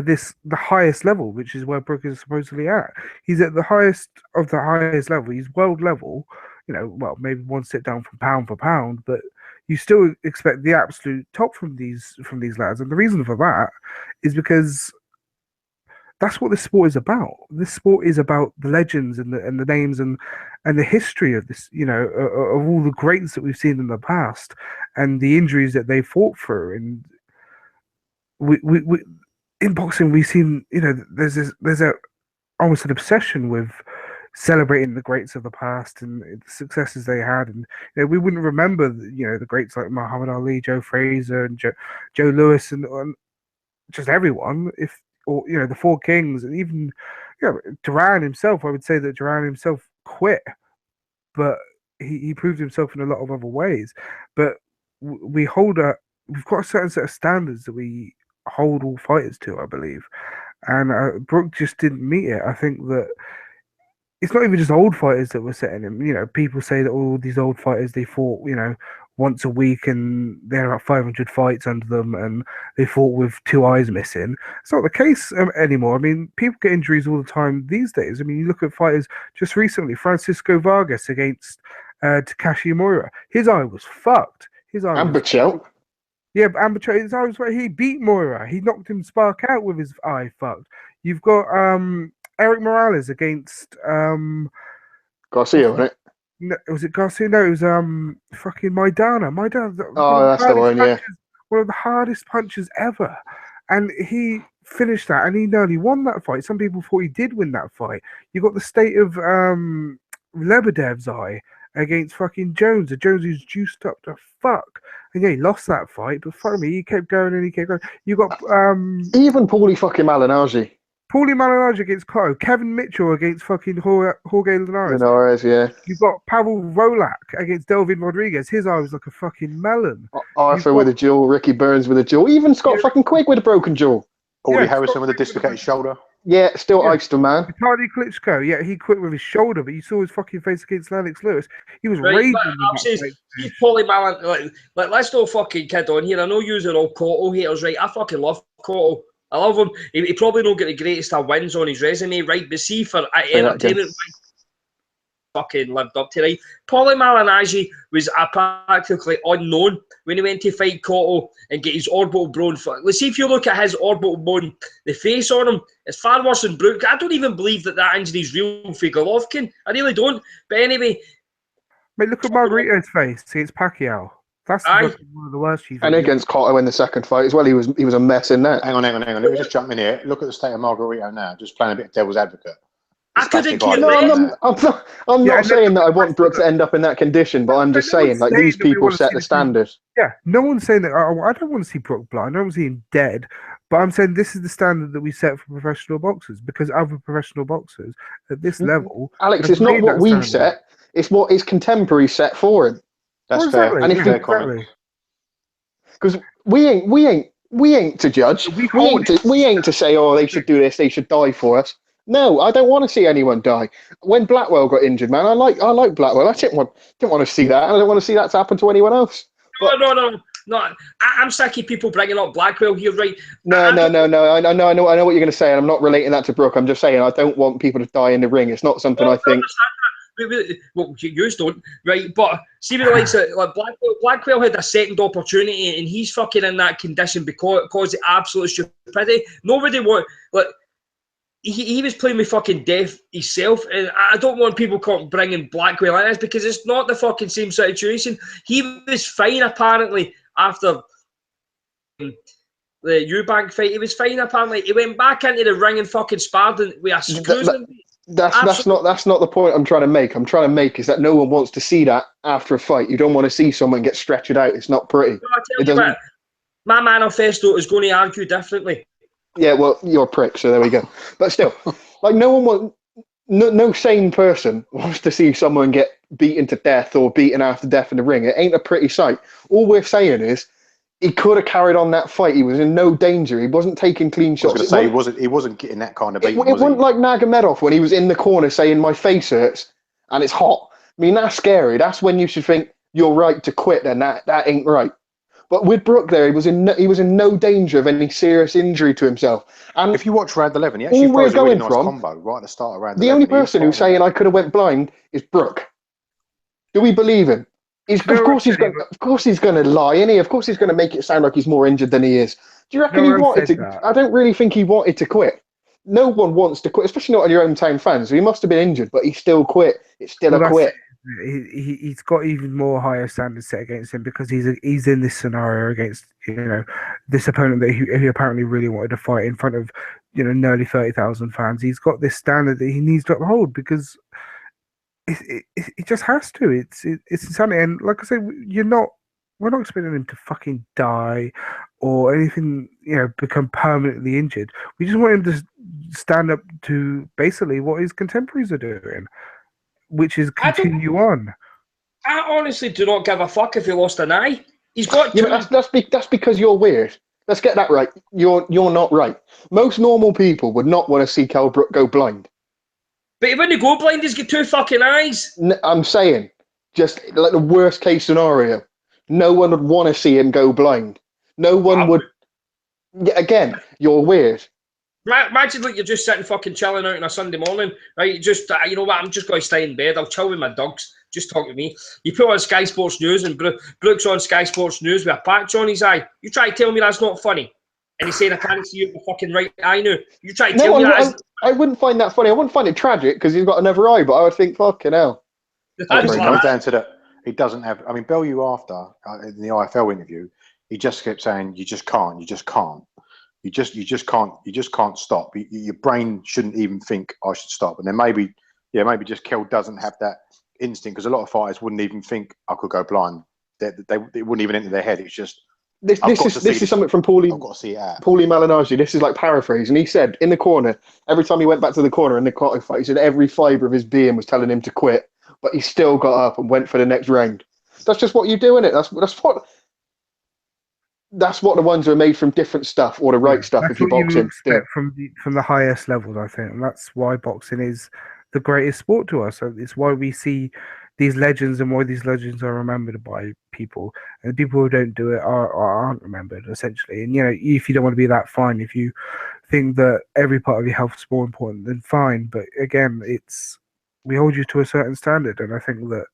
the highest level, which is where Brook is supposedly at. He's at the highest of the highest level. He's world level. You know, well, maybe one sit down from pound for pound, but you still expect the absolute top from these lads. And the reason for that is because that's what this sport is about. This sport is about the legends and the names and the history of this, you know, of all the greats that we've seen in the past and the injuries that they fought through. And we in boxing, we've seen, you know, there's almost an obsession with celebrating the greats of the past and the successes they had, and you know, we wouldn't remember, you know, the greats like Muhammad Ali, Joe Frazier, and Joe Lewis, and just everyone, or you know, the Four Kings, and even, you know, Duran himself. I would say that Duran himself quit, but he proved himself in a lot of other ways. But we've got a certain set of standards that we hold all fighters to, I believe, and Brook just didn't meet it. I think that it's not even just old fighters that were setting him. You know, people say that all these old fighters they fought, once a week and they had about 500 fights under them and they fought with two eyes missing. It's not the case anymore. I mean, people get injuries all the time these days. I mean, you look at fighters just recently, Francisco Vargas against Takashi Moira. His eye was fucked. His eye Amber was Chow. Yeah, but Amber his eye was right. He beat Moira. He knocked him spark out with his eye fucked. You've got Eric Morales against Garcia, wasn't it? no, was it Garcia? No, it was fucking Maidana. Maidana, Oh, that's the one, yeah. one of the hardest punches ever, and he finished that, and he nearly won that fight. Some people thought he did win that fight. You got the state of Lebedev's eye against fucking Jones. The Jones who's juiced up to fuck, and yeah, he lost that fight, but fuck me, he kept going and he kept going. You got even Paulie fucking Malignaggi. Paulie Malignaggi against Cotto, Kevin Mitchell against fucking Jorge Linares. Linares, yeah. You've got Pavel Volak against Delvin Rodriguez. His eye was like a fucking melon. Arthur with a jaw, Ricky Burns with a jaw, even Scott fucking Quigg with a broken jaw. Audie Harrison with a dislocated shoulder. Yeah, still iced him, man. Vitaly Klitschko, yeah, he quit with his shoulder, but you saw his fucking face against Lennox Lewis. He was Right, raging. but I'm saying, he's Paulie Malignaggi. Like, let's not fucking kid on here. I know you're all Cotto haters, right? I fucking love Cotto. I love him. He probably don't get the greatest of wins on his resume, right? But see, for entertainment, fucking lived up to, right? Paulie Malignaggi was practically unknown when he went to fight Cotto and get his orbital bone. Let's see if you look at his orbital bone, the face on him, it's far worse than Brook. I don't even believe that injury is real for Golovkin. I really don't. But anyway, mate, look at Margarito's face against Pacquiao. That's one of the worst. And against Cotto in the second fight as well, he was a mess in that. Hang on. Let me just jump in here. Look at the state of Margarito now. Just playing a bit of devil's advocate. I couldn't care No, I'm not saying that I want Brooks to end up in that condition, but I'm just saying, like, these people set the standard. Yeah, no one's saying that. I don't want to see Brook blind. I don't want to see him dead. But I'm saying this is the standard that we set for professional boxers because other professional boxers at this level. Alex, it's not what we set; it's what his contemporaries set for him. That's fair. And Exactly. Because we ain't to judge. We ain't to say, oh, they should do this, they should die for us. No, I don't want to see anyone die. When Blackwell got injured, man, I like Blackwell. I didn't want to see that. I don't want to see that to happen to anyone else. But, no. I'm sick of people bringing up Blackwell here, right? No. I know what you're going to say, and I'm not relating that to Brook. I'm just saying I don't want people to die in the ring. It's not something I think. Well, you don't, right? But see, with the likes of like Blackwell had a second opportunity, and he's fucking in that condition because of absolute stupidity. Nobody want like. He was playing with fucking death himself, and I don't want people bringing Blackwell in this because it's not the fucking same situation. He was fine apparently after the Eubank fight. He was fine apparently. He went back into the ring and fucking sparred with a screws. That's not the point I'm trying to make. I'm trying to make is that no one wants to see that after a fight. You don't want to see someone get stretched out. It's not pretty. My manifesto is going to argue differently. Yeah, well, you're a prick, so there we go. But still, like no sane person wants to see someone get beaten to death or beaten after death in the ring. It ain't a pretty sight. All we're saying is he could have carried on that fight. He was in no danger. He wasn't taking clean shots. I was going to say he wasn't getting that kind of beating. It wasn't like Nagomedov when he was in the corner saying my face hurts and it's hot. I mean, that's scary. That's when you should think you're right to quit. Then that ain't right. But with Brook there, he was in no danger of any serious injury to himself. And if you watch round 11, he actually throws a really nice combo right at the start of round 11. The only person who's saying I could have went blind is Brook. Do we believe him? Of course he's going to lie, isn't he? Of course he's going to make it sound like he's more injured than he is. Do you reckon he wanted to? I don't really think he wanted to quit. No one wants to quit, especially not on your hometown fans. So he must have been injured, but he still quit. It's still a quit. He's got even more higher standards set against him because he's in this scenario against this opponent that he apparently really wanted to fight in front of nearly 30,000 fans. He's got this standard that he needs to uphold because it just has to. It's insanity. And like I say, we're not expecting him to fucking die or anything, become permanently injured. We just want him to stand up to basically what his contemporaries are doing, which is continue on. I honestly do not give a fuck if he lost an eye. He's got. Yeah, that's because you're weird. Let's get that right. You're not right. Most normal people would not want to see Kell Brook go blind. But when they go blind, he's got two fucking eyes. I'm saying, just like the worst case scenario, no one would want to see him go blind. No one would. Yeah, again, you're weird. Imagine like you're just sitting fucking chilling out on a Sunday morning, right? Just you know what? I'm just going to stay in bed. I'll chill with my dogs. Just talk to me. You put on Sky Sports News, and Brook's on Sky Sports News with a patch on his eye. You try to tell me that's not funny, and he's saying I can't see you with the fucking right eye now. You try to tell me that. I wouldn't find that funny. I wouldn't find it tragic because he's got another eye, but I would think, fucking hell. It comes down to that. He doesn't have. I mean, Bellew after in the IFL interview, he just kept saying, "You just can't. You just can't. You just can't stop. Your brain shouldn't even think I should stop." And then maybe just Kell doesn't have that instinct because a lot of fighters wouldn't even think I could go blind. They wouldn't even enter their head. It's just this is something from Paulie. I've got to see it out. Paulie Malignaggi. This is like paraphrasing. He said in the corner every time he went back to the corner in the Cotto fight, he said every fibre of his being was telling him to quit, but he still got up and went for the next round. That's just what you do, innit? That's what the ones who are made from different stuff or the right stuff. If you're boxing, expect from the highest levels, I think, and that's why boxing is the greatest sport to us. So it's why we see these legends and why these legends are remembered by people, and the people who don't do it aren't remembered essentially. And if you don't want to be that, fine. If you think that every part of your health is more important, then fine. But again, we hold you to a certain standard, and I think that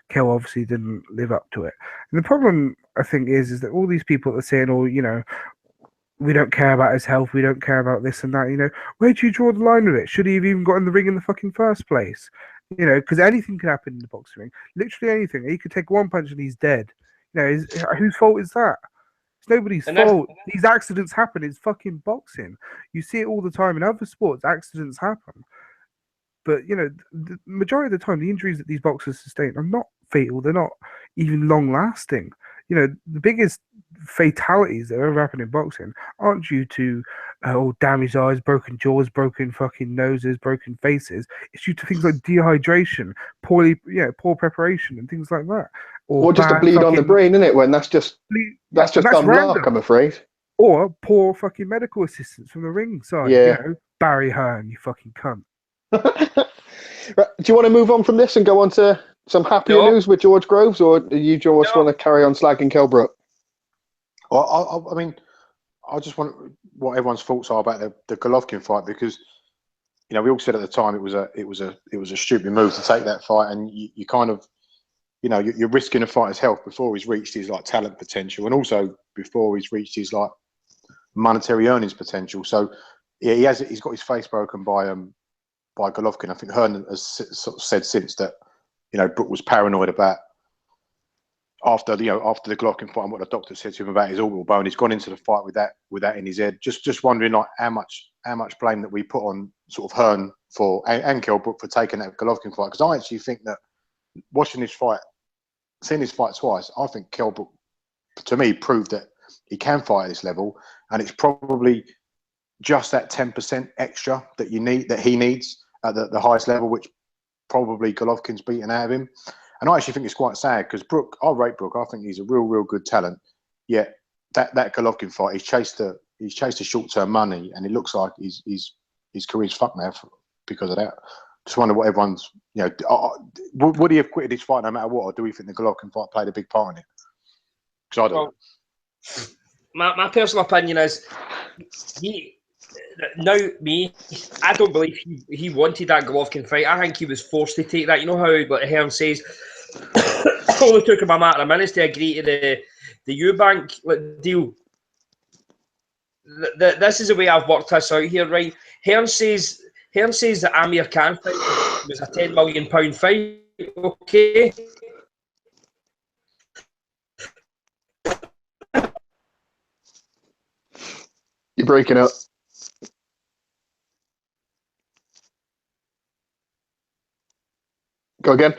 Kell obviously didn't live up to it. And the problem, I think, is that all these people are saying, "Oh, we don't care about his health, we don't care about this and that." Where do you draw the line with it? Should he have even got in the ring in the fucking first place? Because anything can happen in the boxing ring. Literally anything. He could take one punch and he's dead. Whose fault is that? It's nobody's fault. These accidents happen. It's fucking boxing. You see it all the time in other sports. Accidents happen. But, the majority of the time, the injuries that these boxers sustain are not fatal. They're not even long-lasting. The biggest fatalities that ever happen in boxing aren't due to damaged eyes, broken jaws, broken fucking noses, broken faces. It's due to things like dehydration, poor preparation, and things like that. Or just a bleed on the brain, isn't it? When that's just dumb luck, I'm afraid. Or poor fucking medical assistance from the ring side. Yeah. Barry Hearn, you fucking cunt. Right, do you want to move on from this and go on to some happier news with George Groves, or do you just want to carry on slagging Kell Brook? Well, I mean, I just want what everyone's thoughts are about the Golovkin fight, because we all said at the time it was a stupid move to take that fight, and you kind of you're risking a fighter's health before he's reached his like talent potential, and also before he's reached his like monetary earnings potential. So yeah, he's got his face broken by Golovkin. I think Hearn has sort of said since that Brook was paranoid about after the Golovkin fight and what the doctor said to him about his orbital bone. He's gone into the fight with that in his head. Just wondering like how much blame that we put on sort of Hearn and Kell Brook for taking that Golovkin fight, because I actually think that watching this fight, seeing this fight twice, I think Kell Brook to me proved that he can fight at this level, and it's probably just that 10% extra that he needs at the highest level, which probably Golovkin's beaten out of him. And I actually think it's quite sad because Brook, I rate Brook. I think he's a real good talent. Yet that Golovkin fight, he's chased the short-term money, and it looks like his career's fucked now because of that. Just wonder what everyone's would he have quitted his fight no matter what, or do we think the Golovkin fight played a big part in it? Because I don't. Well, my personal opinion is I don't believe he wanted that Golovkin fight. I think he was forced to take that. You know how Hearn says only took him a matter of minutes to agree to the Eubank deal. This is the way I've worked this out here, right? Hearn says the Amir Khan fight was a £10 million fight. Okay. You're breaking up. Go again.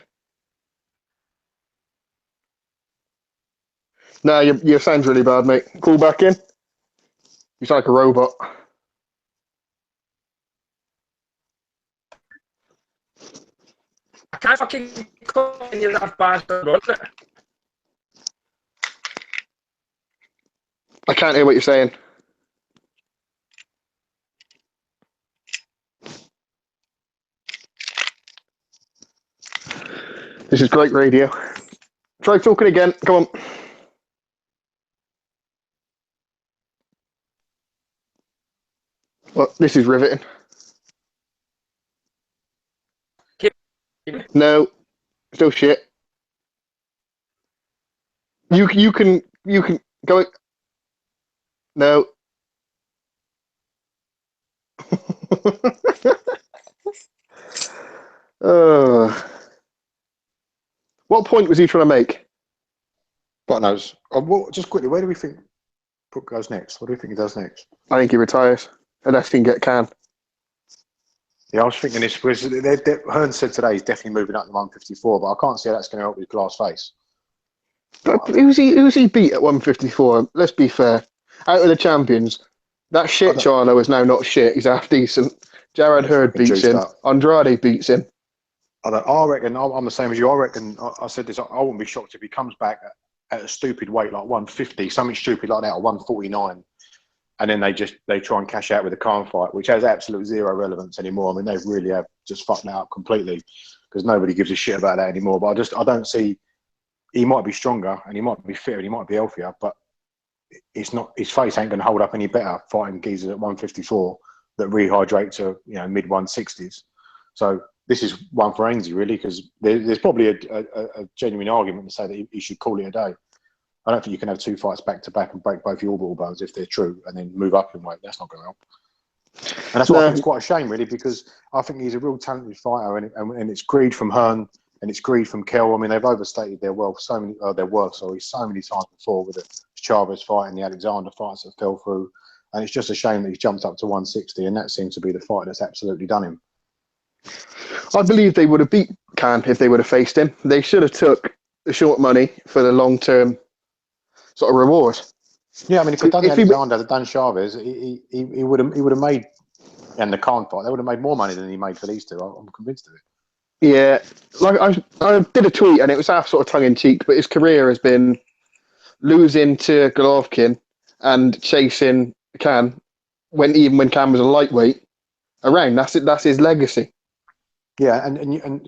No, your sound's really bad, mate. Call back in. You sound like a robot. I can't fucking call any of that bastard on it. I can't hear what you're saying. This is great radio. Try talking again. Come on. Well, this is riveting. No, still shit. You can go. No. What point was he trying to make? God knows. Just quickly, where do we think Brook goes next? What do we think he does next? I think he retires, unless he can get can. Yeah, I was thinking this because Hearn said today he's definitely moving up to 154, but I can't see how that's going to help with glass face. But who's he beat at 154? Let's be fair. Out of the champions, that shit Charlo is now not shit. He's half decent. Jared Hurd beats him. Andrade beats him. I reckon I'm the same as you. I reckon I said this. I wouldn't be shocked if he comes back at a stupid weight like 150, something stupid like that, or 149, and then they try and cash out with a Khan fight, which has absolute zero relevance anymore. I mean, they really have just fucked that up completely because nobody gives a shit about that anymore. But I don't see. He might be stronger and he might be fitter and he might be healthier, but it's not. His face ain't going to hold up any better fighting geezers at 154 that rehydrate to mid 160s. So this is one for Ainsley really, because there's probably a genuine argument to say that he should call it a day. I don't think you can have two fights back to back and break both your orbital bones if they're true, and then move up in weight. That's not going to help. And that's why I think it's quite a shame, really, because I think he's a real talented fighter, and it's greed from Hearn and it's greed from Kell. I mean, they've overstated their worth so many times before with the Chavez fight and the Alexander fights that fell through. And it's just a shame that he's jumped up to 160, and that seems to be the fight that's absolutely done him. I believe they would have beat Khan if they would have faced him. They should have took the short money for the long-term sort of reward. Yeah, I mean, if he'd done the Alexander, done Chavez, he would have made, and the Khan fight, they would have made more money than he made for these two. I'm convinced of it. Yeah, like I did a tweet, and it was half sort of tongue-in-cheek, but his career has been losing to Golovkin and chasing Khan when Khan was a lightweight around. That's his legacy. Yeah, and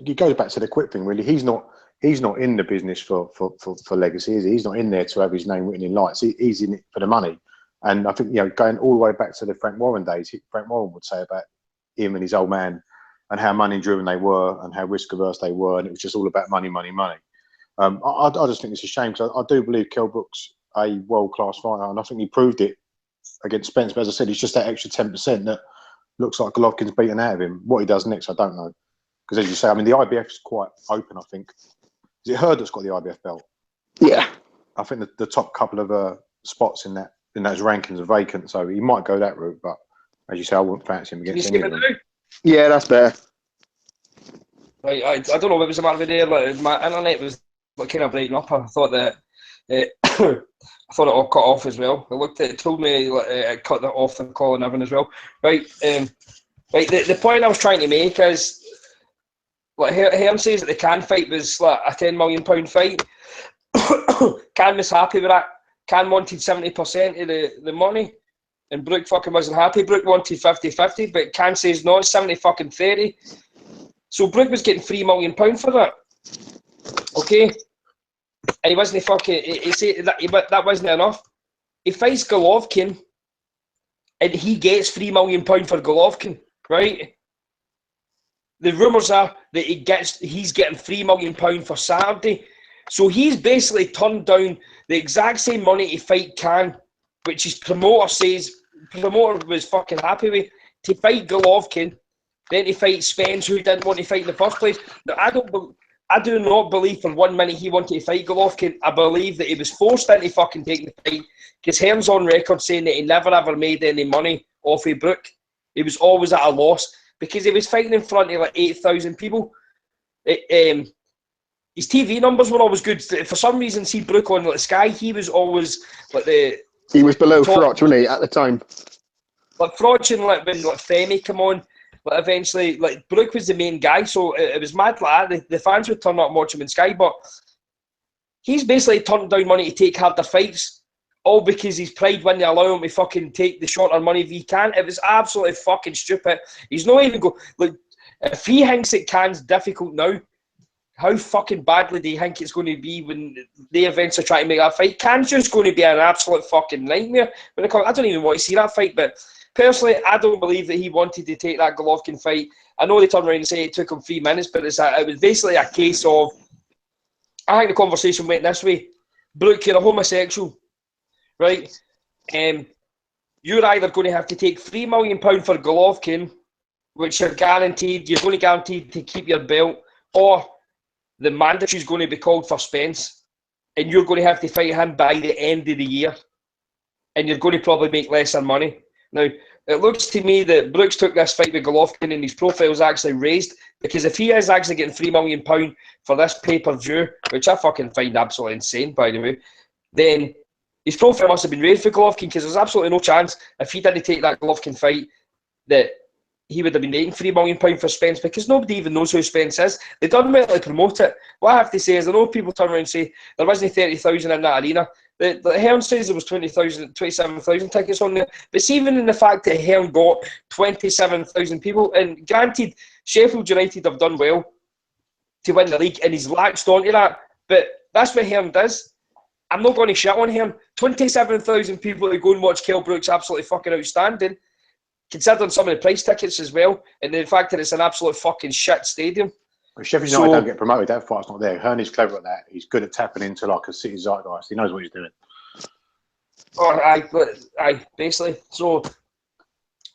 it goes back to the quit thing. Really, he's not in the business for legacy, is he? He's not in there to have his name written in lights. He's in it for the money. And I think going all the way back to the Frank Warren days, Frank Warren would say about him and his old man and how money driven they were and how risk averse they were, and it was just all about money, money, money. I just think it's a shame because I do believe Kell Brook's a world class fighter, and I think he proved it against Spence. But as I said, it's just that extra 10% that looks like Golovkin's beaten out of him. What he does next, I don't know. Because as you say, I mean, the IBF is quite open, I think. Is it Hurd that's got the IBF belt? Yeah. I think the top couple of spots in those rankings are vacant, so he might go that route. But as you say, I wouldn't fancy him against any of them. Yeah, that's better. I don't know what was the matter with there. Like, my internet was kind of breaking up. I thought that I thought it all cut off as well. It told me it cut off the call and everything as well. Right. Right. The point I was trying to make is, like Hearn says that the Khan fight was like a £10 million fight. Khan was happy with that. Khan wanted 70% of the money, and Brook fucking wasn't happy. Brook wanted 50-50, but Khan says no, it's 70-30. So Brook was getting £3 million for that. Okay, and he wasn't fucking. He said that wasn't enough. He fights Golovkin, and he gets £3 million for Golovkin, right? The rumours are that he's getting £3 million for Saturday. So he's basically turned down the exact same money to fight Khan, which his promoter was fucking happy with, to fight Golovkin, then to fight Spence, who didn't want to fight in the first place. Now, I do not believe for 1 minute he wanted to fight Golovkin. I believe that he was forced into fucking taking the fight, because Hearn's on record saying that he never ever made any money off of Brook. He was always at a loss, because he was fighting in front of like 8,000 people. His TV numbers were always good. For some reason, see Brook on like Sky, he was always like he was below Frotch, wasn't he, at the time? Like Frotch and like when Femi come on, like eventually, like Brook was the main guy, so it was mad like that. The fans would turn up and watch him in Sky, but he's basically turned down money to take harder fights, all because his pride wouldn't allow him to fucking take the shorter money if he can. It was absolutely fucking stupid. He's not even like, if he thinks that Khan's difficult now, how fucking badly do you think it's going to be when they eventually try to make that fight? Can's just going to be an absolute fucking nightmare. I don't even want to see that fight, but personally, I don't believe that he wanted to take that Golovkin fight. I know they turned around and say it took him 3 minutes, but it was basically a case of, I think the conversation went this way. Brook, you're a homosexual, right? You're either going to have to take £3 million for Golovkin, which you're going to guarantee to keep your belt, or the mandatory is going to be called for Spence, and you're going to have to fight him by the end of the year, and you're going to probably make lesser money. Now, it looks to me that Brooks took this fight with Golovkin and his profile is actually raised, because if he is actually getting £3 million for this pay-per-view, which I fucking find absolutely insane, by the way, then his profile must have been raised for Golovkin, because there's absolutely no chance if he didn't take that Golovkin fight that he would have been making £3 million for Spence, because nobody even knows who Spence is. They don't really promote it. What I have to say is, I know people turn around and say there wasn't 30,000 in that arena. The Hearn says there was 27,000 tickets on there. But see, even in the fact that Hearn got 27,000 people, and granted, Sheffield United have done well to win the league, and he's latched onto that. But that's what Hearn does. I'm not going to shit on him. 27,000 people to go and watch Kell Brook's absolutely fucking outstanding, considering some of the price tickets as well, and the fact that it's an absolute fucking shit stadium. If Sheffield United don't get promoted, that fight's not there. Hearn is clever at that. He's good at tapping into like a city zeitgeist. He knows what he's doing. I basically. So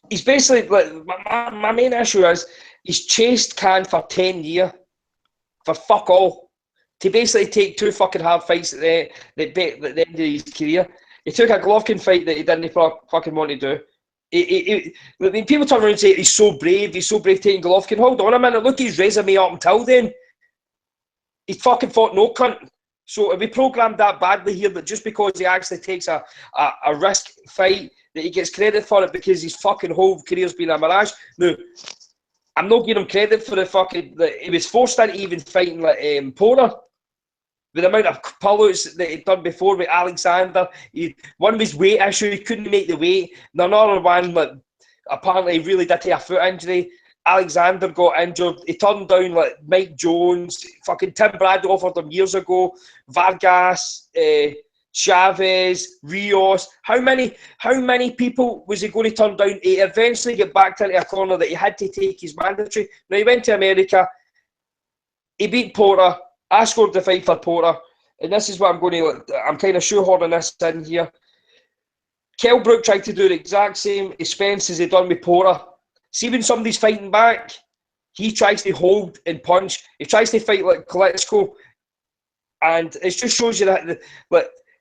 he's basically like, my main issue is he's chased Can for 10 years for fuck all, to basically take 2 fucking hard fights at the end of his career. He took a Golovkin fight that he didn't fucking want to do. I mean, people turn around and say he's so brave taking Golovkin. Hold on a minute, look at his resume up until then. He fucking fought no cunt. So if we programmed that badly here, that just because he actually takes a risk fight, that he gets credit for it because his fucking whole career's been a mirage. No, I'm not giving him credit for the fucking, he was forced into even fighting like Porter. With the amount of pullouts that he'd done before with Alexander, one of his weight issue, he couldn't make the weight. Another one, like, apparently he really did take a foot injury. Alexander got injured. He turned down like Mike Jones. Fucking Tim Bradley offered him years ago. Vargas, Chavez, Rios. How many people was he going to turn down? He eventually got backed into a corner that he had to take his mandatory. Now he went to America. He beat Porter. I scored the fight for Porter, and this is what I'm kind of shoehorning this in here. Kell Brook tried to do the exact same Spence as he done with Porter. See, when somebody's fighting back, he tries to hold and punch. He tries to fight like Klitschko, and it just shows you that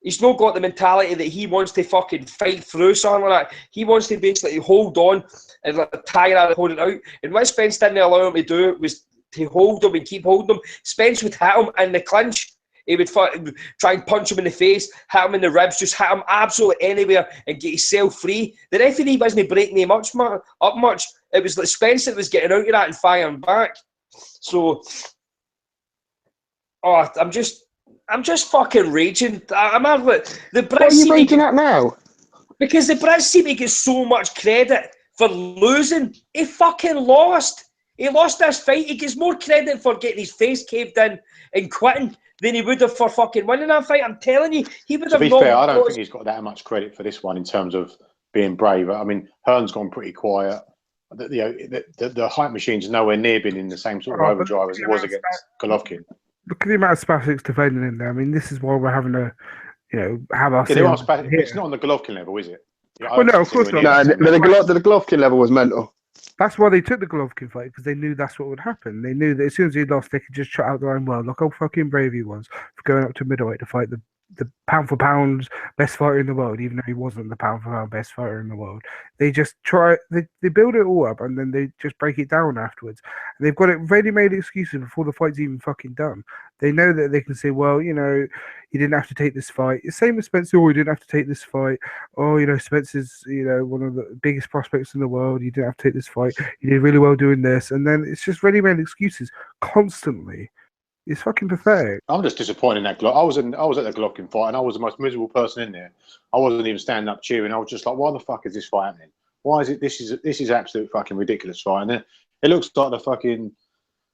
he's not got the mentality that he wants to fucking fight through something like that. He wants to basically hold on and like tire out and hold it out. And what Spence didn't allow him to do was to hold him and keep holding him. Spence would hit him in the clinch. He would try and punch him in the face, hit him in the ribs, just hit him absolutely anywhere and get himself free. The referee wasn't breaking him up much. It was like Spence that was getting out of that and firing back. So, I'm just fucking raging. I'm like, the Brits. What are you raging at now? Because the Brits seem to get so much credit for losing. He fucking lost. He lost this fight. He gets more credit for getting his face caved in and quitting than he would have for fucking winning that fight. I'm telling you, he would have. To be fair, I don't think he's got that much credit for this one in terms of being brave. I mean, Hearn's gone pretty quiet. The hype machine's nowhere near being in the same sort of overdrive as it was against Golovkin. Look at the amount of spasms defending in there. I mean, this is why we're having to, have our. Yeah, it's not on the Golovkin level, is it? Well, no, of course not. No, the Golovkin level was mental. That's why they took the Golovkin fight, because they knew that's what would happen. They knew that as soon as he lost, they could just shut out their own world. Look how fucking brave he was for going up to middleweight to fight the pound for pound best fighter in the world, even though he wasn't the pound for pound best fighter in the world. They just they build it all up and then they just break it down afterwards. And they've got it ready-made excuses before the fight's even fucking done. They know that they can say, well, you didn't have to take this fight. Same with Spence. Oh, you didn't have to take this fight. Oh, Spence is, one of the biggest prospects in the world. You didn't have to take this fight. You did really well doing this. And then it's just ready-made excuses constantly. It's fucking pathetic. I'm just disappointed in that. I was at the Golovkin fight, and I was the most miserable person in there. I wasn't even standing up cheering. I was just like, why the fuck is this fight happening? Why is it? This is absolute fucking ridiculous fight. And it looks like the fucking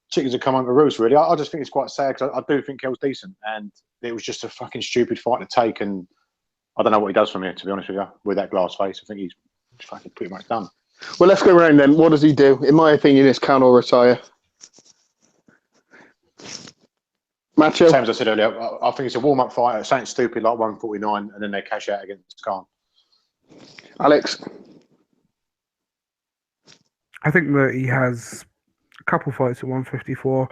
chickens have come under roost, really. I just think it's quite sad because I do think Kell's decent, and it was just a fucking stupid fight to take, and I don't know what he does from here, to be honest with you, with that glass face. I think he's fucking pretty much done. Well, let's go around then. What does he do? In my opinion, it's can or retire. Macho? Same as I said earlier, I think it's a warm-up fight, something stupid like 149, and then they cash out against Khan. Alex? I think that he has a couple fights at 154.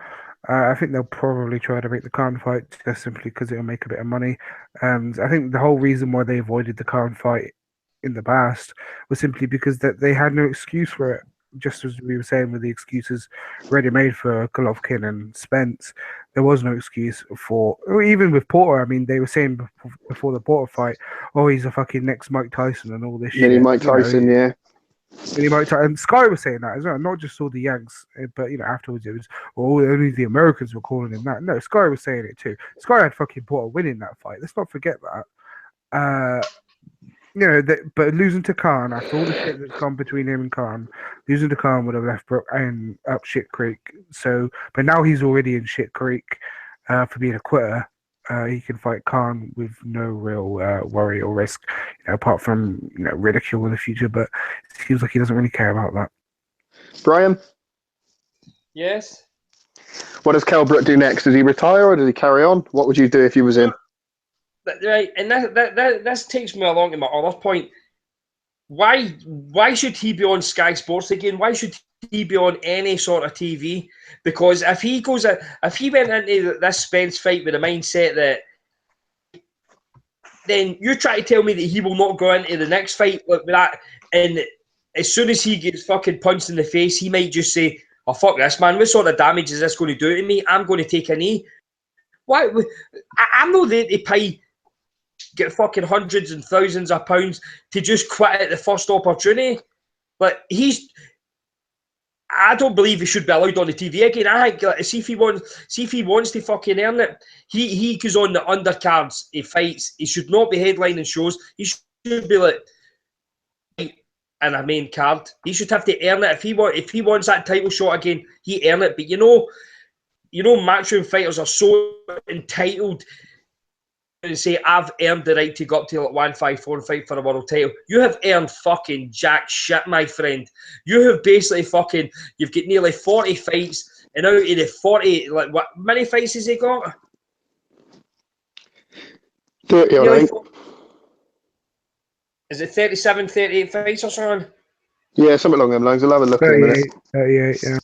I think they'll probably try to make the Khan fight just simply because it'll make a bit of money. And I think the whole reason why they avoided the Khan fight in the past was simply because that they had no excuse for it. Just as we were saying with the excuses ready-made for Golovkin and Spence, there was no excuse for, or even with Porter. I mean, they were saying before the Porter fight, oh, he's a fucking next Mike Tyson and all this shit. Mini Mike Tyson, yeah. And Sky was saying that as well, not just all the Yanks, but afterwards it was only the Americans were calling him that. No, Sky was saying it too. Sky had fucking Porter winning that fight. Let's not forget that. But losing to Khan after all the shit that's gone between him and Khan, losing to Khan would have left Brook and up shit creek. So, but now he's already in shit creek for being a quitter. He can fight Khan with no real worry or risk, apart from ridicule in the future. But it seems like he doesn't really care about that. Brian? Yes. What does Kell Brook do next? Does he retire or does he carry on? What would you do if he was in? Right, and that takes me along to my other point. Why should he be on Sky Sports again? Why should he be on any sort of TV? Because if he went into this Spence fight with the mindset that, then you try to tell me that he will not go into the next fight with that, and as soon as he gets fucking punched in the face, he might just say, "Oh fuck this, man! What sort of damage is this going to do to me? I'm going to take a knee." Why? I'm not there to pay. Get fucking hundreds and thousands of pounds to just quit at the first opportunity. But I don't believe he should be allowed on the TV again. I think see if he wants to fucking earn it. He goes on the undercards. He fights. He should not be headlining shows. He should be like in a main card. He should have to earn it. If he wants that title shot again, he earn it. But matchroom fighters are so entitled and say, I've earned the right to go up to like 154 and fight for a world title. You have earned fucking jack shit, my friend. You have basically you've got nearly 40 fights, and out of the 40, like, what many fights has he got? 30, I think. Is it 37, 38 fights or something? Yeah, something along them lines. I'll have a look in a minute. 38, yeah.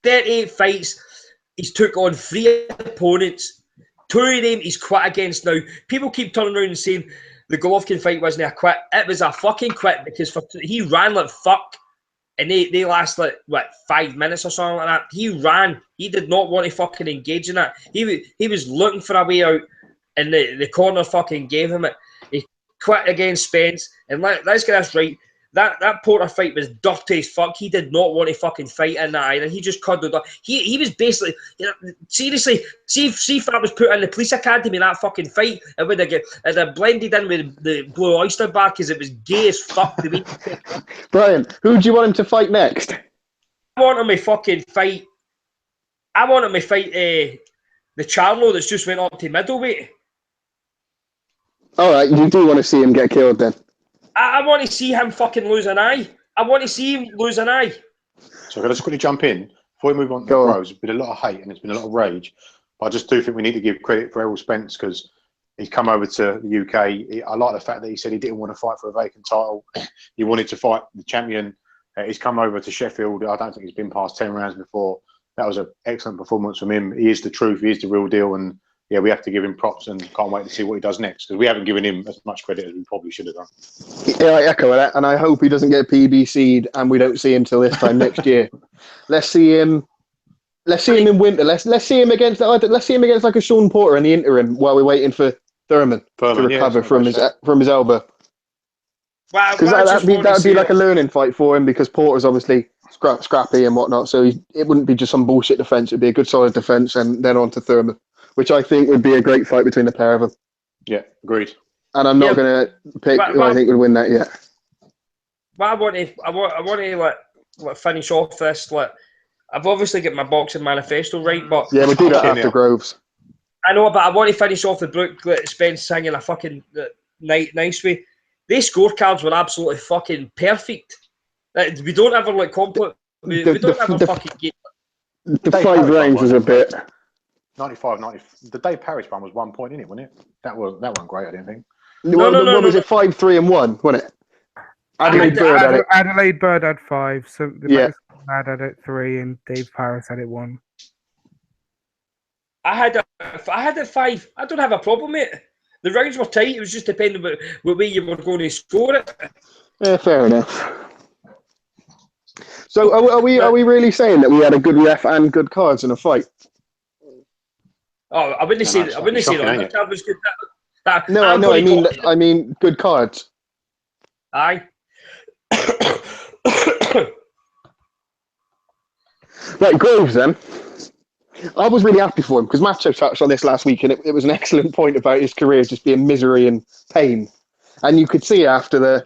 38 fights. He's took on 3 opponents. 2 of them he's quit against now. People keep turning around and saying the Golovkin fight wasn't a quit. It was a fucking quit because he ran like fuck. And they last like, 5 minutes or something like that. He ran. He did not want to fucking engage in that. He was looking for a way out, and the corner fucking gave him it. He quit against Spence. And let's get this right. That Porter fight was dirty as fuck. He did not want to fucking fight in that either. He just cuddled up. He was basically, seriously, see if that was put in the police academy, that fucking fight, it would have blended in with the Blue Oyster Bar because it was gay as fuck. Brian, who do you want him to fight next? I want him to fight the Charlo that's just went up to middleweight. All right, you do want to see him get killed then? I want to see him fucking lose an eye. I want to see him lose an eye. So can I just quickly jump in? Before we move on to the pros, there's been a lot of hate and there's been a lot of rage. But I just do think we need to give credit for Errol Spence because he's come over to the UK. I like the fact that he said he didn't want to fight for a vacant title. He wanted to fight the champion. He's come over to Sheffield. I don't think he's been past 10 rounds before. That was an excellent performance from him. He is the truth. He is the real deal. And yeah, we have to give him props and can't wait to see what he does next because we haven't given him as much credit as we probably should have done. Yeah, I echo that, and I hope he doesn't get PBC'd and we don't see him till this time next year. Let's see him in winter. Let's see him against like a Sean Porter in the interim while we're waiting for Thurman to recover from his elbow. Because that would be like a learning fight for him because Porter's obviously scrappy and whatnot, so it wouldn't be just some bullshit defence. It'd be a good solid defence and then on to Thurman, which I think would be a great fight between the pair of them. Yeah, agreed. And I'm not going to pick who I think would win that yet. But I want to like finish off this. Like, I've obviously got my boxing manifesto right, but Yeah, we'll do that after Yeah. Groves. I know, but I want to finish off with Brook, Spence singing a fucking nice way. These scorecards were absolutely fucking perfect. We don't ever like compliment. We don't ever fucking get. The Dave 5 Harris one rounds was a wasn't bit. 95, 90. The Dave Paris one was 1 point in it, wasn't it? That wasn't great. I didn't think. What was it? 5, 3, and 1, wasn't it? Adelaide Bird had it. Adelaide Bird had 5. So the Yeah. lad had it 3, and Dave Paris had it 1. I had it 5. I don't have a problem, mate. The rounds were tight. It was just depending on what way you were going to score it. Yeah, fair enough. So are we really saying that we had a good ref and good cards in a fight? Oh, I wouldn't say the undercard was good. I mean good cards. Aye. Right, Groves then. I was really happy for him because Macho touched on this last week, and it was an excellent point about his career just being misery and pain. And you could see after the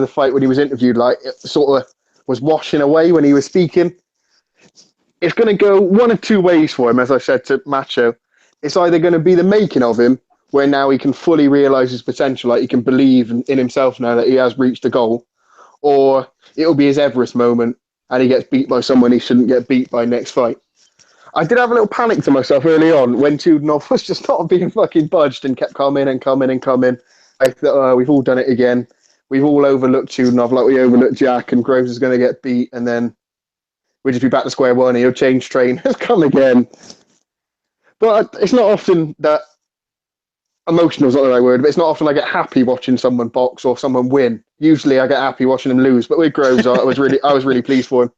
fight when he was interviewed, like it sort of was washing away when he was speaking. It's going to go one of two ways for him, as I said to Macho. It's either going to be the making of him, where now he can fully realise his potential, like he can believe in himself now that he has reached a goal, or it'll be his Everest moment, and he gets beat by someone he shouldn't get beat by next fight. I did have a little panic to myself early on when Tudorov was just not being fucking budged and kept coming and coming and coming. I thought, oh, we've all done it again. We've all overlooked Tudorov like we overlooked Jack, and Groves is going to get beat, and then we'll just be back to square one, and he'll change train. He'll come again. But it's not often that emotional is not the right word, but it's not often I get happy watching someone box or someone win. Usually I get happy watching them lose, but with Groves, I was really pleased for him.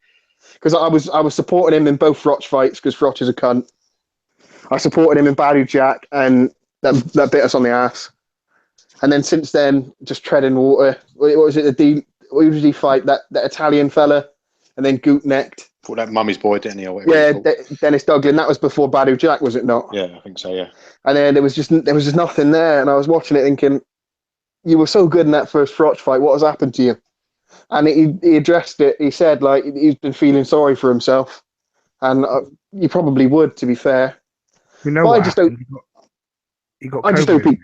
Because I was supporting him in both Roch fights because Roch is a cunt. I supported him in Barry Jack, and that bit us on the ass. And then since then, just treading water. What was it? What did he fight? That Italian fella, and then Goot necked. Thought that mummy's boy, didn't he? Yeah, Dennis Douglin. That was before Barry Jack, was it not? Yeah, I think so. Yeah. And then there was just nothing there, and I was watching it thinking, you were so good in that first Roch fight. What has happened to you? And he addressed it. He said, like, he's been feeling sorry for himself. And you probably would, to be fair. We know what happened. He got COVID.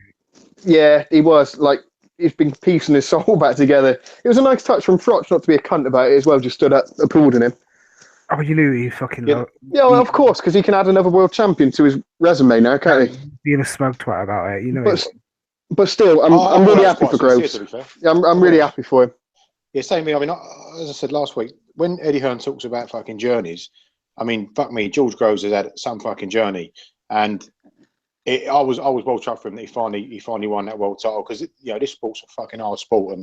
Yeah, he was. Like, he's been piecing his soul back together. It was a nice touch from Froch not to be a cunt about it as well, just stood up, applauding him. Oh, you knew he fucking... Yeah, well, of course, because he can add another world champion to his resume now, can't he? Being a smug twat about it, you know. But still, I'm really happy for Groves. Yeah, I'm really happy for him. Yeah, same me. I mean, as I said last week, when Eddie Hearn talks about fucking journeys, I mean, fuck me, George Groves has had some fucking journey, and I was well chuffed for him that he finally won that world title, because this sport's a fucking hard sport,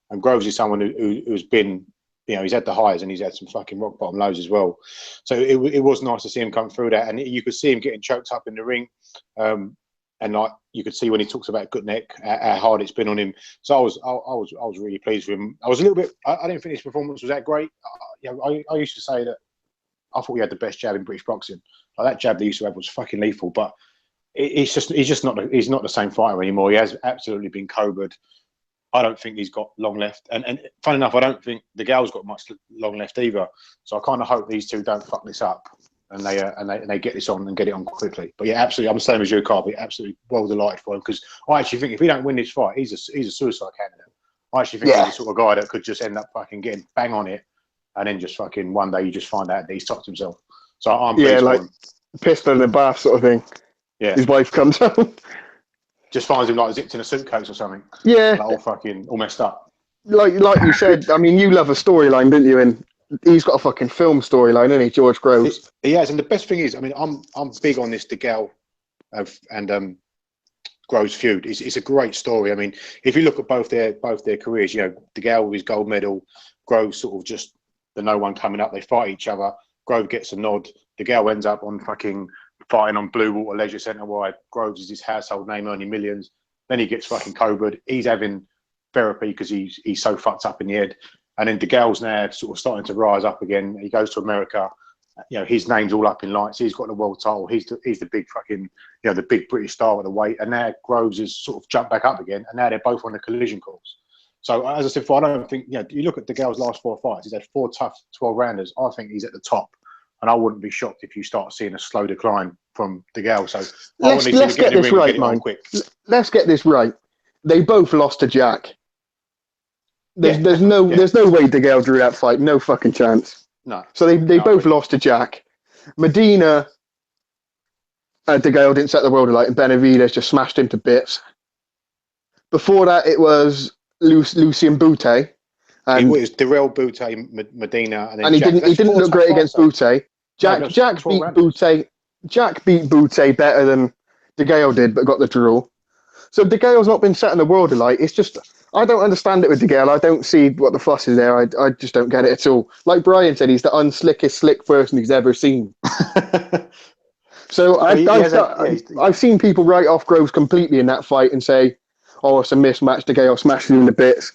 and Groves is someone who's been, he's had the highs and he's had some fucking rock bottom lows as well. So it was nice to see him come through that, and you could see him getting choked up in the ring. And like you could see when he talks about Gutneck, how hard it's been on him. So I was really pleased with him. I was a little bit. I didn't think his performance was that great. I used to say that I thought he had the best jab in British boxing. Like that jab that he used to have was fucking lethal. But he's not the same fighter anymore. He has absolutely been covered. I don't think he's got long left. And fun enough, I don't think the gal's got much long left either. So I kind of hope these two don't fuck this up. And they get this on and get it on quickly. But yeah, absolutely, I'm the same as you, Carl. Absolutely well delighted for him, because I actually think if he don't win this fight, he's a suicide candidate. I actually think he's the sort of guy that could just end up fucking getting bang on it, and then just fucking one day you just find out that he's topped himself. So I'm pleased for him. Pistol in the bath sort of thing. Yeah, his wife comes home, just finds him like zipped in a suitcase or something. Yeah, like all messed up. Like you said, I mean, you love a storyline, didn't you? And he's got a fucking film storyline, isn't he, George Groves? He has, and the best thing is, I mean, I'm big on this DeGale and Groves feud. It's a great story. I mean, if you look at both their careers, DeGale with his gold medal, Groves sort of just the no one coming up. They fight each other. Groves gets a nod. DeGale ends up on fucking fighting on Blue Water Leisure Centre wide. Groves is his household name, earning millions. Then he gets fucking covered. He's having therapy because he's so fucked up in the head. And then DeGale's now sort of starting to rise up again. He goes to America. His name's all up in lights. He's got the world title. He's the big fucking, the big British star at the weight. And now Groves has sort of jumped back up again. And now they're both on the collision course. So as I said before, I don't think, you look at DeGale's last 4 fights. He's had 4 tough 12-rounders. I think he's at the top and I wouldn't be shocked if you start seeing a slow decline from DeGale. So let's get this right, man. Let's get this right. They both lost to Jack. There's no way DeGale drew that fight. No fucking chance. No. So they both lost to Jack. Medina, DeGale didn't set the world alight, and Benavidez just smashed him to bits. Before that, it was Lucien Boutte. It was Errol, Boutte, Medina, and then he Jack. didn't look great against Boutte. Jack beat Boutte. Jack beat Boutte better than DeGale did, but got the draw. So DeGale's not been setting the world alight. It's just I don't understand it with DeGale. I don't see what the fuss is there. I just don't get it at all. Like Brian said, he's the unslickest slick person he's ever seen. So I've seen people write off Groves completely in that fight and say, "Oh, it's a mismatch. DeGale smashing him to bits."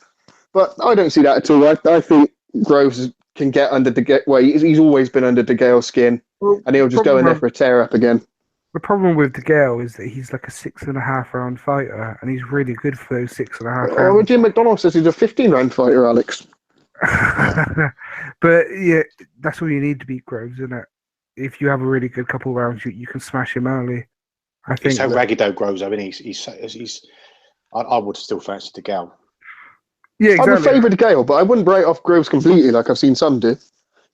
But I don't see that at all. I think Groves can get under DeGale. Well, he's always been under DeGale's skin, and he'll just go in there for a tear up again. The problem with DeGale is that he's like a 6.5 round fighter, and he's really good for those 6.5 rounds. Well, Jim McDonald says he's a 15-round fighter, Alex. But yeah, that's all you need to beat Groves, isn't it? If you have a really good couple of rounds, you can smash him early. I think he's so ragged though, Groves. I mean, I would still fancy DeGale. Yeah, exactly. I would favour DeGale, but I wouldn't write off Groves completely like I've seen some do.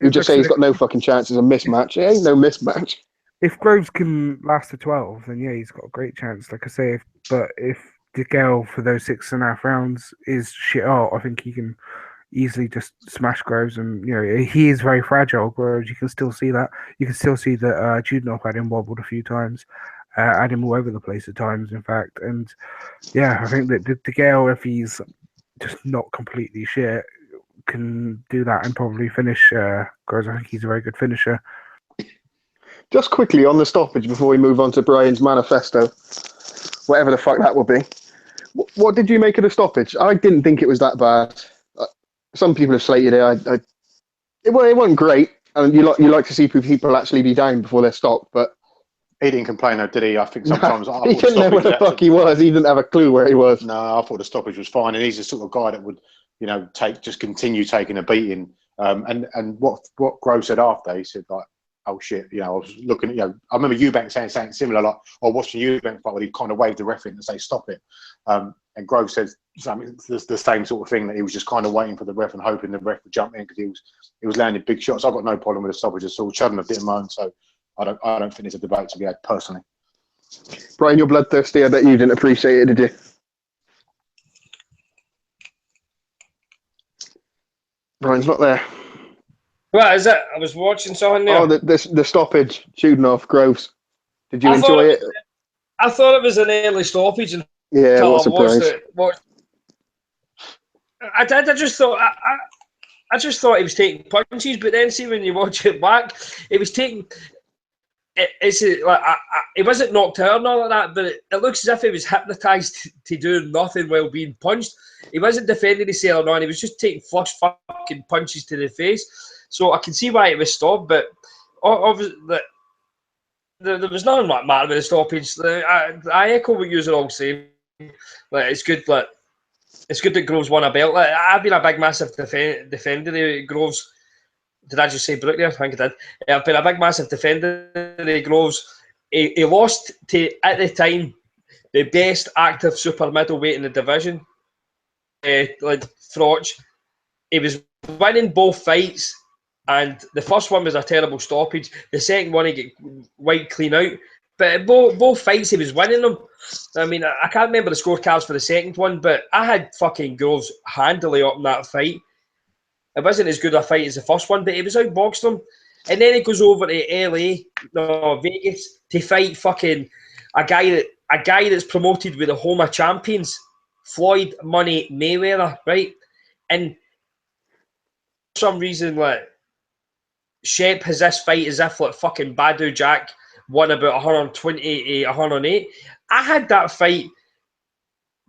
Who just say he's got no fucking chance. It's a mismatch. It ain't no mismatch. If Groves can last to 12, then yeah, he's got a great chance. Like I say, if DeGale for those 6.5 rounds is shit out, I think he can easily just smash Groves. And he is very fragile. Groves, you can still see that. You can still see that Judenov had him wobbled a few times, had him all over the place at times, in fact. And yeah, I think that DeGale, if he's just not completely shit, can do that and probably finish Groves. I think he's a very good finisher. Just quickly on the stoppage before we move on to Brian's manifesto, whatever the fuck that will be. What did you make of the stoppage? I didn't think it was that bad. Some people have slated it. It wasn't great, and you like to see people actually be down before they're stopped. But he didn't complain, though, did he? I think sometimes he didn't know where the fuck he was. He didn't have a clue where he was. No, I thought the stoppage was fine, and he's the sort of guy that would, continue taking a beating. And what Groves said after, he said like, "Oh shit," I was looking at, I remember Eubank saying something similar, like, "I watched the Eubank fight where he kind of waved the ref in and say stop it." And Groves said something the same sort of thing, that he was just kind of waiting for the ref and hoping the ref would jump in because he was landing big shots. I've got no problem with the stoppage at all. Chudden didn't moan, so I don't think there's a debate to be had personally. Brian, you're bloodthirsty. I bet you didn't appreciate it, did you? Brian's not there. What is it? I was watching something there. Oh, the stoppage, Judenov, Groves. Did you enjoy it? I thought it was an early stoppage. And yeah, what a surprise. I did. I just thought he was taking punches, but then see when you watch it back, it was taking. He wasn't knocked out and all of that, but it looks as if he was hypnotised to do nothing while being punched. He wasn't defending himself or not. He was just taking flush fucking punches to the face. So I can see why it was stopped, but obviously there was nothing like matter with the stoppage. I echo what you're all saying. It's good. It's good that Groves won a belt. I've been a big, massive defender of Groves. Did I just say Brook there? I think I did. I've been a big, massive defender of Groves. He lost to, at the time, the best active super middleweight in the division, Froch. He was winning both fights, and the first one was a terrible stoppage. The second one, he got wiped clean out. But both fights, he was winning them. I mean, I can't remember the scorecards for the second one, but I had fucking Groves handily up in that fight. It wasn't as good a fight as the first one, but he was outboxed him. And then he goes over to Vegas, to fight fucking a guy that's promoted with the Home of Champions, Floyd Money Mayweather, right? And for some reason, Shep has this fight as if fucking Badu Jack won about 120 to 108. I had that fight,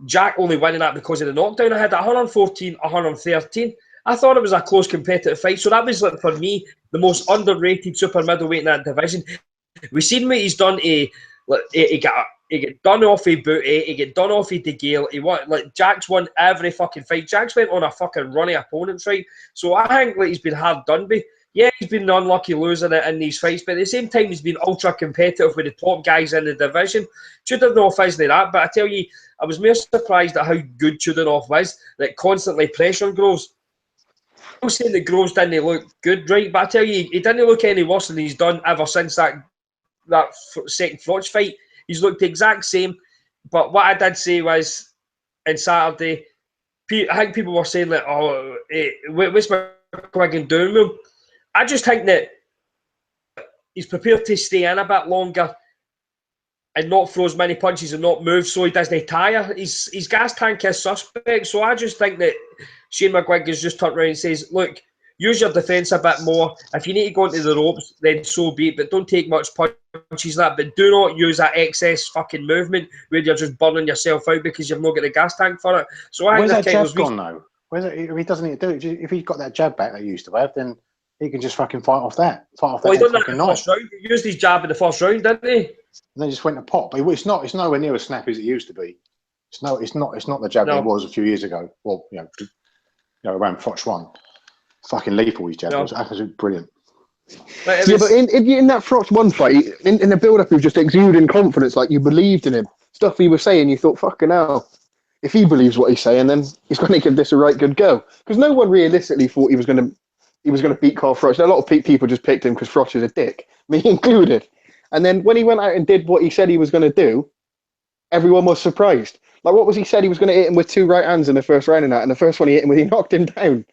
Jack only winning that because of the knockdown. I had that 114, 113. I thought it was a close competitive fight. So that was, for me, the most underrated super middleweight in that division. We've seen what he's done. He got done off of Booty. He got done off of DeGale. Jack's won every fucking fight. Jack's went on a fucking runny opponents, right? So I think he's been hard done by. Yeah, he's been an unlucky loser in these fights, but at the same time, he's been ultra competitive with the top guys in the division. Chudinov isn't that, but I tell you, I was more surprised at how good Chudinov was, like constantly pressuring Groves. I'm not saying that Groves didn't look good, right? But I tell you, he didn't look any worse than he's done ever since that second Froch fight. He's looked the exact same. But what I did say was, on Saturday, I think people were saying that, what's McGuigan doing with him? I just think that he's prepared to stay in a bit longer and not throw as many punches and not move so he doesn't tire. His gas tank is suspect. So I just think that Shane McGuigan's just turned around and says, look, use your defence a bit more. If you need to go into the ropes, then so be it. But don't take much punches that. But do not use that excess fucking movement where you're just burning yourself out because you've not got the gas tank for it. So I Where's think that jab gone, though? If he doesn't need to do it, if he's got that jab back that he used to have, then he can just fucking fight off that. Well, he done that in the first round. He used his jab in the first round, didn't he? And then just went to pop. But it's nowhere near as snappy as it used to be. It's not the jab that it was a few years ago. Well, around Froch 1. Fucking lethal, his jab was absolutely brilliant. But in that Froch 1 fight, in the build-up, he was just exuding confidence, like you believed in him. Stuff he was saying, you thought, fucking hell. If he believes what he's saying, then he's going to give this a right good go. Because no one realistically thought he was going to beat Carl Froch. A lot of people just picked him because Froch is a dick, me included. And then when he went out and did what he said he was going to do, everyone was surprised. Like, what was he said? He was going to hit him with 2 right hands in the first round and that. And the first one he hit him with, he knocked him down.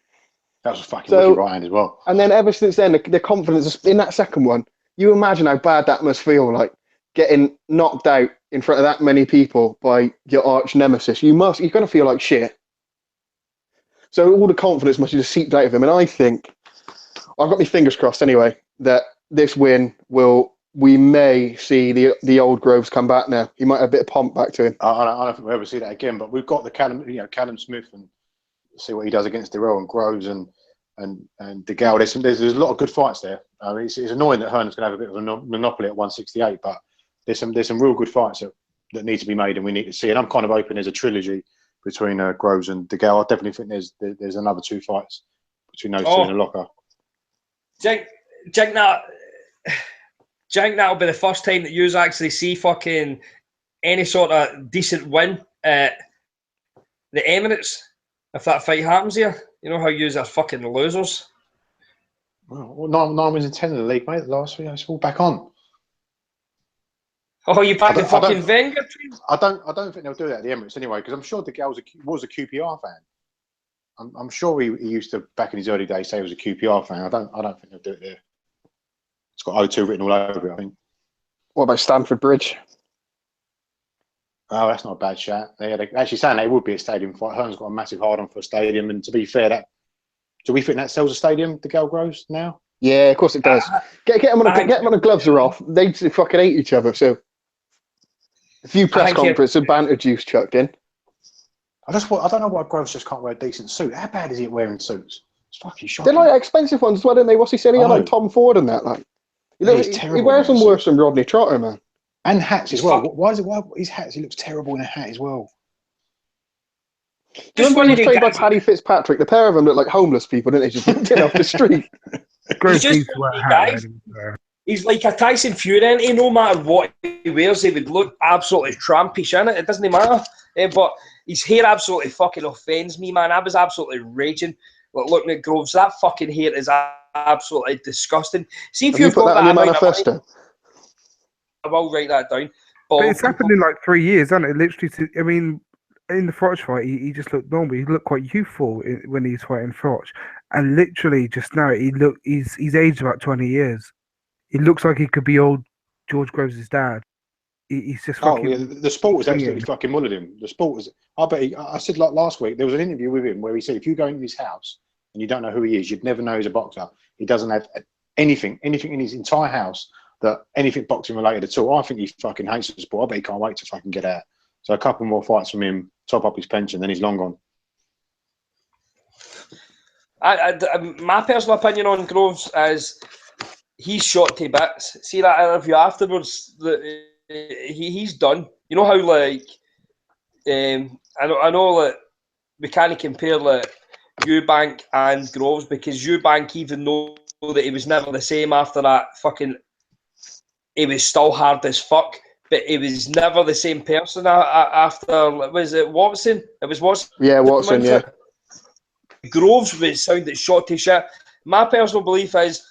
That was a fucking wicked right hand as well. And then ever since then, the confidence in that second one, you imagine how bad that must feel, like getting knocked out in front of that many people by your arch nemesis. You're going to feel like shit. So all the confidence must have just seeped out of him. And I think, I've got my fingers crossed anyway, that this win we may see the old Groves come back now. He might have a bit of pomp back to him. I don't think we'll ever see that again, but we've got the Callum Smith, and see what he does against Errol and Groves and DeGale. There's a lot of good fights there. I mean, it's annoying that Hearn's going to have a bit of a monopoly at 168, but there's some real good fights that need to be made and we need to see. And I'm kind of hoping there's a trilogy between Groves and DeGale. I definitely think there's another 2 fights between those 2 in the locker. Jink, that'll be the first time that you actually see fucking any sort of decent win at the Emirates if that fight happens here. You know how you are fucking losers. Well, 9 wins in 10 in the league, mate. The last 3, it's all back on. Oh, you back in fucking Wenger? I don't think they'll do that at the Emirates anyway, because I'm sure DeGale was a QPR fan. I'm sure he used to, back in his early days, say he was a QPR fan. I don't think they'll do it there. It's got O2 written all over it, I think. What about Stamford Bridge? Oh, that's not a bad shot. They're actually saying they would be a stadium fight. Hearn's got a massive hard-on for a stadium, and to be fair, do we think that sells a stadium, DeGale Groves, now? Yeah, of course it does. Get them on the gloves are off. They fucking hate each other, so a few press conferences and banter juice chucked in. I don't know why Groves just can't wear a decent suit. How bad is he at wearing suits? It's fucking shocking. They're like expensive ones as well, don't they? What's he saying? He had like Tom Ford and that. Like, he wears them worse than Rodney Trotter, man. And hats as well. Why his hats? He looks terrible in a hat as well. Do you remember when he was played by Paddy Fitzpatrick? The pair of them look like homeless people, didn't they? Just walking off the street. He's like a Tyson Fury, and no matter what he wears, he would look absolutely trampish in it. It doesn't matter. But his hair absolutely fucking offends me, man. I was absolutely raging looking at Groves. That fucking hair is absolutely disgusting. See if you've got that on your manifesto. I will write that down. But it's happened in like 3 years, hasn't it? Literally, I mean, in the Froch fight, he just looked normal. He looked quite youthful when he was fighting Froch, and literally just now, he's aged about 20 years. He looks like he could be old George Groves' dad. He's just fucking... the sport was absolutely fucking mullered him. The sport was... I said like last week, there was an interview with him where he said, if you go into his house and you don't know who he is, you'd never know he's a boxer. He doesn't have anything in his entire house that anything boxing related at all. I think he fucking hates the sport. I bet he can't wait to fucking get out. So a couple more fights from him, top up his pension, then he's long gone. My personal opinion on Groves is he's shot to bits. See that interview afterwards? He's done. You know how like I know that we can't compare like Eubank and Groves because Eubank, even though that he was never the same after that fucking. He was still hard as fuck, but he was never the same person after. Was it Watson? It was Watson. Yeah, Watson. Yeah. Groves was sounded shot to shit. My personal belief is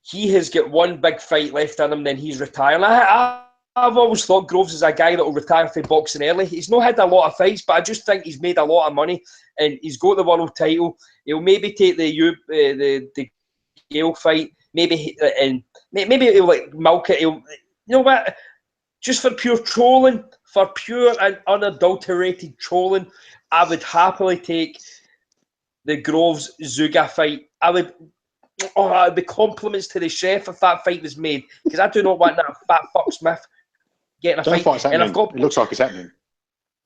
he has got one big fight left in him, then he's retiring. I've always thought Groves is a guy that will retire from boxing early. He's not had a lot of fights, but I just think he's made a lot of money and he's got the world title. He'll maybe take the Gale fight, maybe he'll like milk it. You know what? Just for pure trolling, for pure and unadulterated trolling, I would happily take the Groves Zuga fight. It'd be compliments to the chef if that fight was made, because I do not want that fat fuck Smith getting a fight. And it looks like it's happening.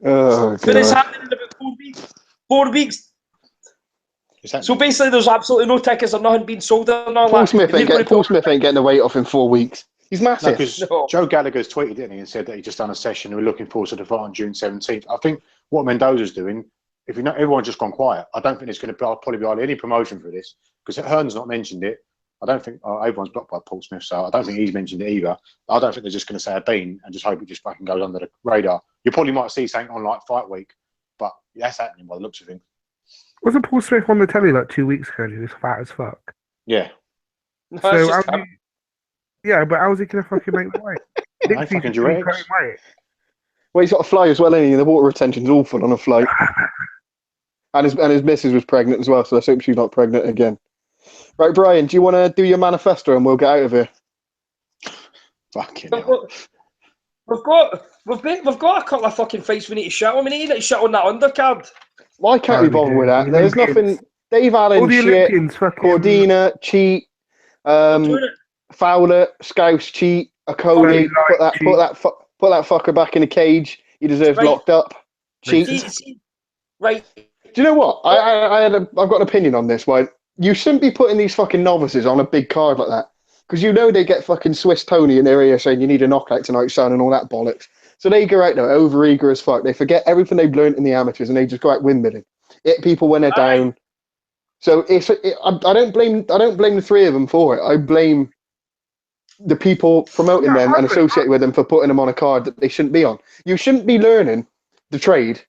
Oh, but it's happening in about 4 weeks. 4 weeks. So basically, there's absolutely no tickets or nothing being sold. Paul Smith ain't getting the weight off in 4 weeks. He's massive. Because Joe Gallagher's tweeted, didn't he, and said that he just done a session and we're looking forward to the fight on June 17th. I think what Mendoza's doing, if you know, everyone's just gone quiet. I don't think there's going to probably be hardly any promotion for this, because Hearn's not mentioned it. I don't think everyone's blocked by Paul Smith, so I don't think he's mentioned it either. I don't think they're just going to say a bean and just hope it just fucking goes under the radar. You probably might see something on like Fight Week, but that's happening by the looks of things. Wasn't Paul Smith on the telly like 2 weeks ago and he was fat as fuck? Yeah. No, So yeah, but how was he going to fucking make the weight? Fucking direct. Well, he's got a fly as well, ain't he? The water retention's awful on a flight. and his missus was pregnant as well, so let's hope she's not pregnant again. Right, Brian, do you want to do your manifesto and we'll get out of here? Fucking hell. We've got a couple of fucking fights we need to shut on. We need to shut on that undercard. Why can't we bother with that? There's nothing. Dave Allen, shit. Cordina, cheat. Fowler, Scouse, cheat. Akoli, put that fucker back in the cage. He deserves locked up. Cheat. Right. Do you know what? I've got an opinion on this. Why you shouldn't be putting these fucking novices on a big card like that, because you know they get fucking Swiss Tony in their ear saying you need a knockout tonight, son, and all that bollocks. So they go out there over eager as fuck. They forget everything they've learned in the amateurs and they just go out windmilling. Hit people when they're down. So I don't blame the three of them for it. I blame the people promoting them and associated with them for putting them on a card that they shouldn't be on. You shouldn't be learning the trade.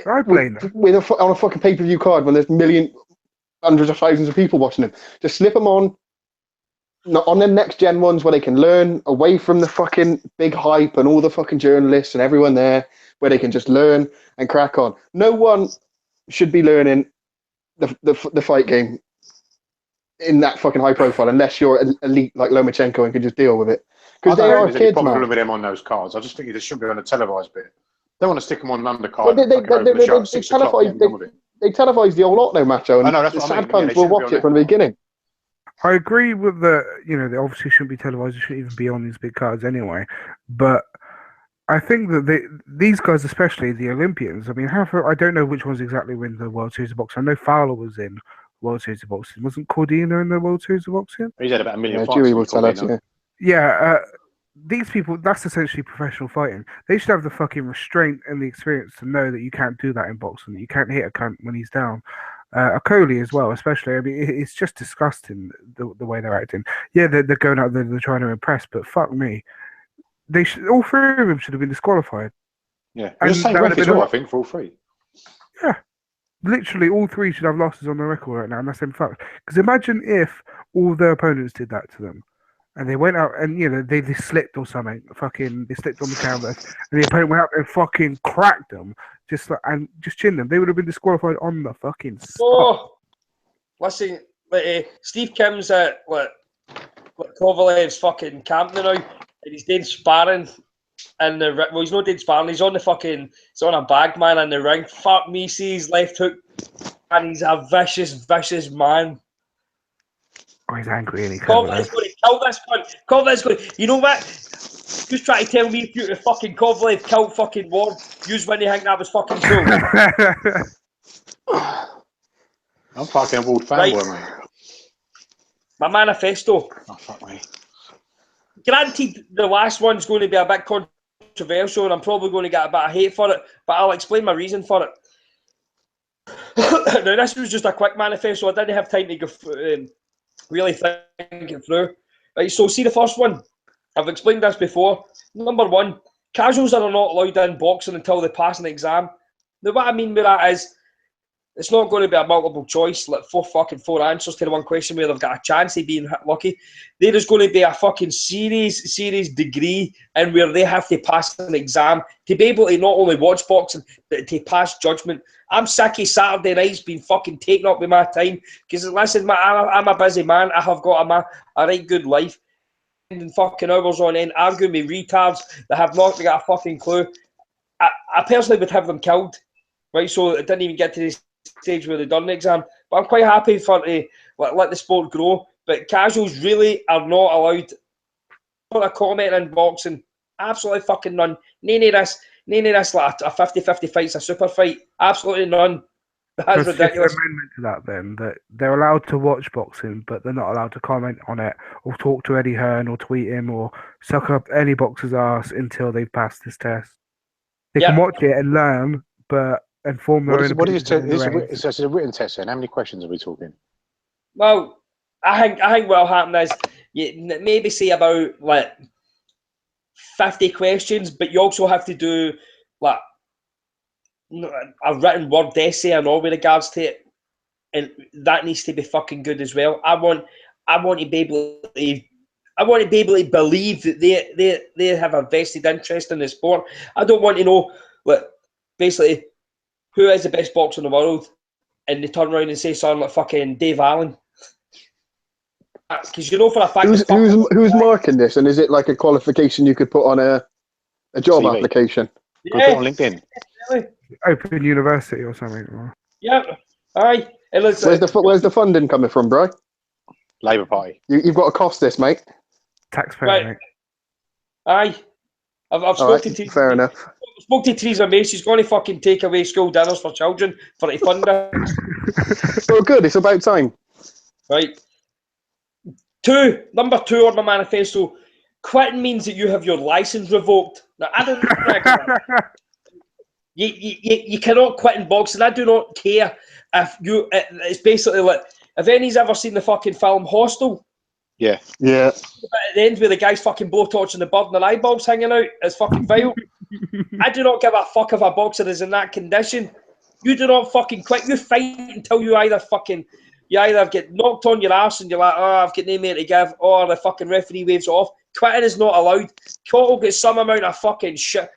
I blame them on a fucking pay-per-view card when there's hundreds of thousands of people watching them. Just slip them on the next gen ones where they can learn away from the fucking big hype and all the fucking journalists and everyone there, where they can just learn and crack on. No one should be learning the fight game in that fucking high profile unless you're elite like Lomachenko and can just deal with it. Because they are kids, man. With them on those cards. I just think they shouldn't be on a televised bit. They want to stick them on an undercard. Well, they televise the whole lot now, Macho. And the sad cunts will watch it from the beginning. I agree with they obviously shouldn't be televised. They shouldn't even be on these big cards anyway. But I think that these guys, especially the Olympians, I mean, I don't know which ones exactly win the World Series of Boxing. I know Fowler was in World Series of Boxing. Wasn't Cordina in the World Series of Boxing? He's had about 1 million fights. Jury will tell us, yeah. These people, that's essentially professional fighting. They should have the fucking restraint and the experience to know that you can't do that in boxing. You can't hit a cunt when he's down. Akoli as well, especially. I mean, it's just disgusting the way they're acting. Yeah, they're going out there, they're trying to impress, but fuck me. All three of them should have been disqualified. Yeah, and the same ref as well, I think, for all three. Yeah. Literally, all three should have losses on the record right now, and that's in fact. Because imagine if all their opponents did that to them. And they went out and, they slipped or something. They slipped on the canvas. And the opponent went out and fucking cracked them. Just chinned them. They would have been disqualified on the fucking spot. Oh, listen, Steve Kim's at Kovalev's fucking camp now. And he's doing sparring. He's not doing sparring. He's on he's on a bag man in the ring. Fuck me, see his left hook. And he's a vicious, vicious man. Oh, he's angry and he Kovalev's going to kill this one. Kovalev's going to... You know what? Just try to tell me if you fucking Kovalev killed fucking Ward. Use when you think that was fucking cool. I'm fucking a Ward fanboy, mate. My manifesto. Oh, fuck me. Granted, the last one's going to be a bit controversial and I'm probably going to get a bit of hate for it, but I'll explain my reason for it. Now, this was just a quick manifesto. I didn't have time to go really think it through. Right, so see the first one. I've explained this before. Number one, casuals are not allowed in boxing until they pass an exam. Now, what I mean by that is, it's not going to be a multiple choice, like four answers to the one question where they've got a chance of being lucky. There is going to be a fucking serious degree and where they have to pass an exam to be able to not only watch boxing, but to pass judgment. I'm sick of Saturday nights being fucking taken up with my time because, listen, I'm a busy man. I have got a right good life. And fucking hours on end arguing with retards that have not got a fucking clue. I personally would have them killed, right? So it didn't even get to this stage where they done the exam. But I'm quite happy for to let the sport grow. But casuals really are not allowed to comment in boxing. Absolutely fucking none. None of this like a 50-50 fight's a super fight. Absolutely none. That's ridiculous. An amendment to that then, that they're allowed to watch boxing, but they're not allowed to comment on it or talk to Eddie Hearn or tweet him or suck up any boxer's ass until they've passed this test. They can watch it and learn, but inform their own opinion. It's a written test then. How many questions are we talking? Well, I think what'll happen is you maybe say about like 50 questions, but you also have to do like a written word essay and all with regards to it, and that needs to be fucking good as well. I want to be able to believe that they have a vested interest in the sport. I don't want to know, like, basically, who is the best boxer in the world, and they turn around and say something like fucking Dave Allen. Because you know for a fact... Who's marking this, and is it like a qualification you could put on a job CV application? Yeah. Put it on LinkedIn. Really? Open university or something. Or... Yeah, aye. Where's the funding coming from, bro? Labour Party. You've got to cost this, mate. Taxpayer, right. mate. Aye. I've spoken to fair enough. Spoke to Theresa May. She's going to fucking take away school dinners for children for to fund it. Well, good. It's about time. Right. Number two on my manifesto. Quitting means that you have your license revoked. Now, I don't know. You cannot quit in boxing. I do not care if you. It's basically like, have any's ever seen the fucking film Hostel? Yeah. Yeah. At the end where the guy's fucking blowtorching the bird and their eyeballs hanging out, it's fucking vile. I do not give a fuck if a boxer is in that condition. You do not fucking quit. You fight until you either get knocked on your ass and you're like, oh, I've got no more to give, or the fucking referee waves off. Quitting is not allowed. Cotto gets some amount of fucking shit.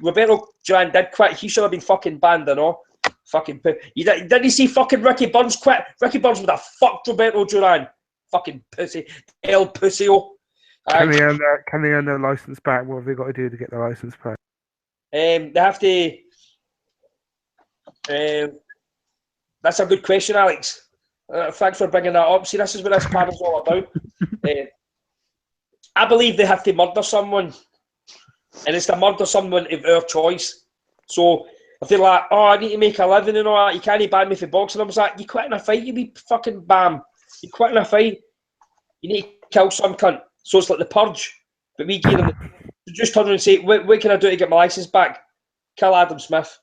Roberto Duran did quit. He should have been fucking banned and all. Fucking didn't you see fucking Ricky Burns quit? Ricky Burns would have fucked Roberto Duran. Fucking pussy. El Pussio. Can they earn their license back? What have they got to do to get their license back? They have to... that's a good question, Alex. Thanks for bringing that up. See, this is what this panel's all about. I believe they have to murder someone. And it's to murder someone of our choice. So if they're like, oh, I need to make a living and all that, you can't ban me for boxing. I was like, you quit in a fight, you be fucking bam. You quit in a fight, you need to kill some cunt. So it's like the purge. But we give them, just turn around and say, what can I do to get my license back? Kill Adam Smith.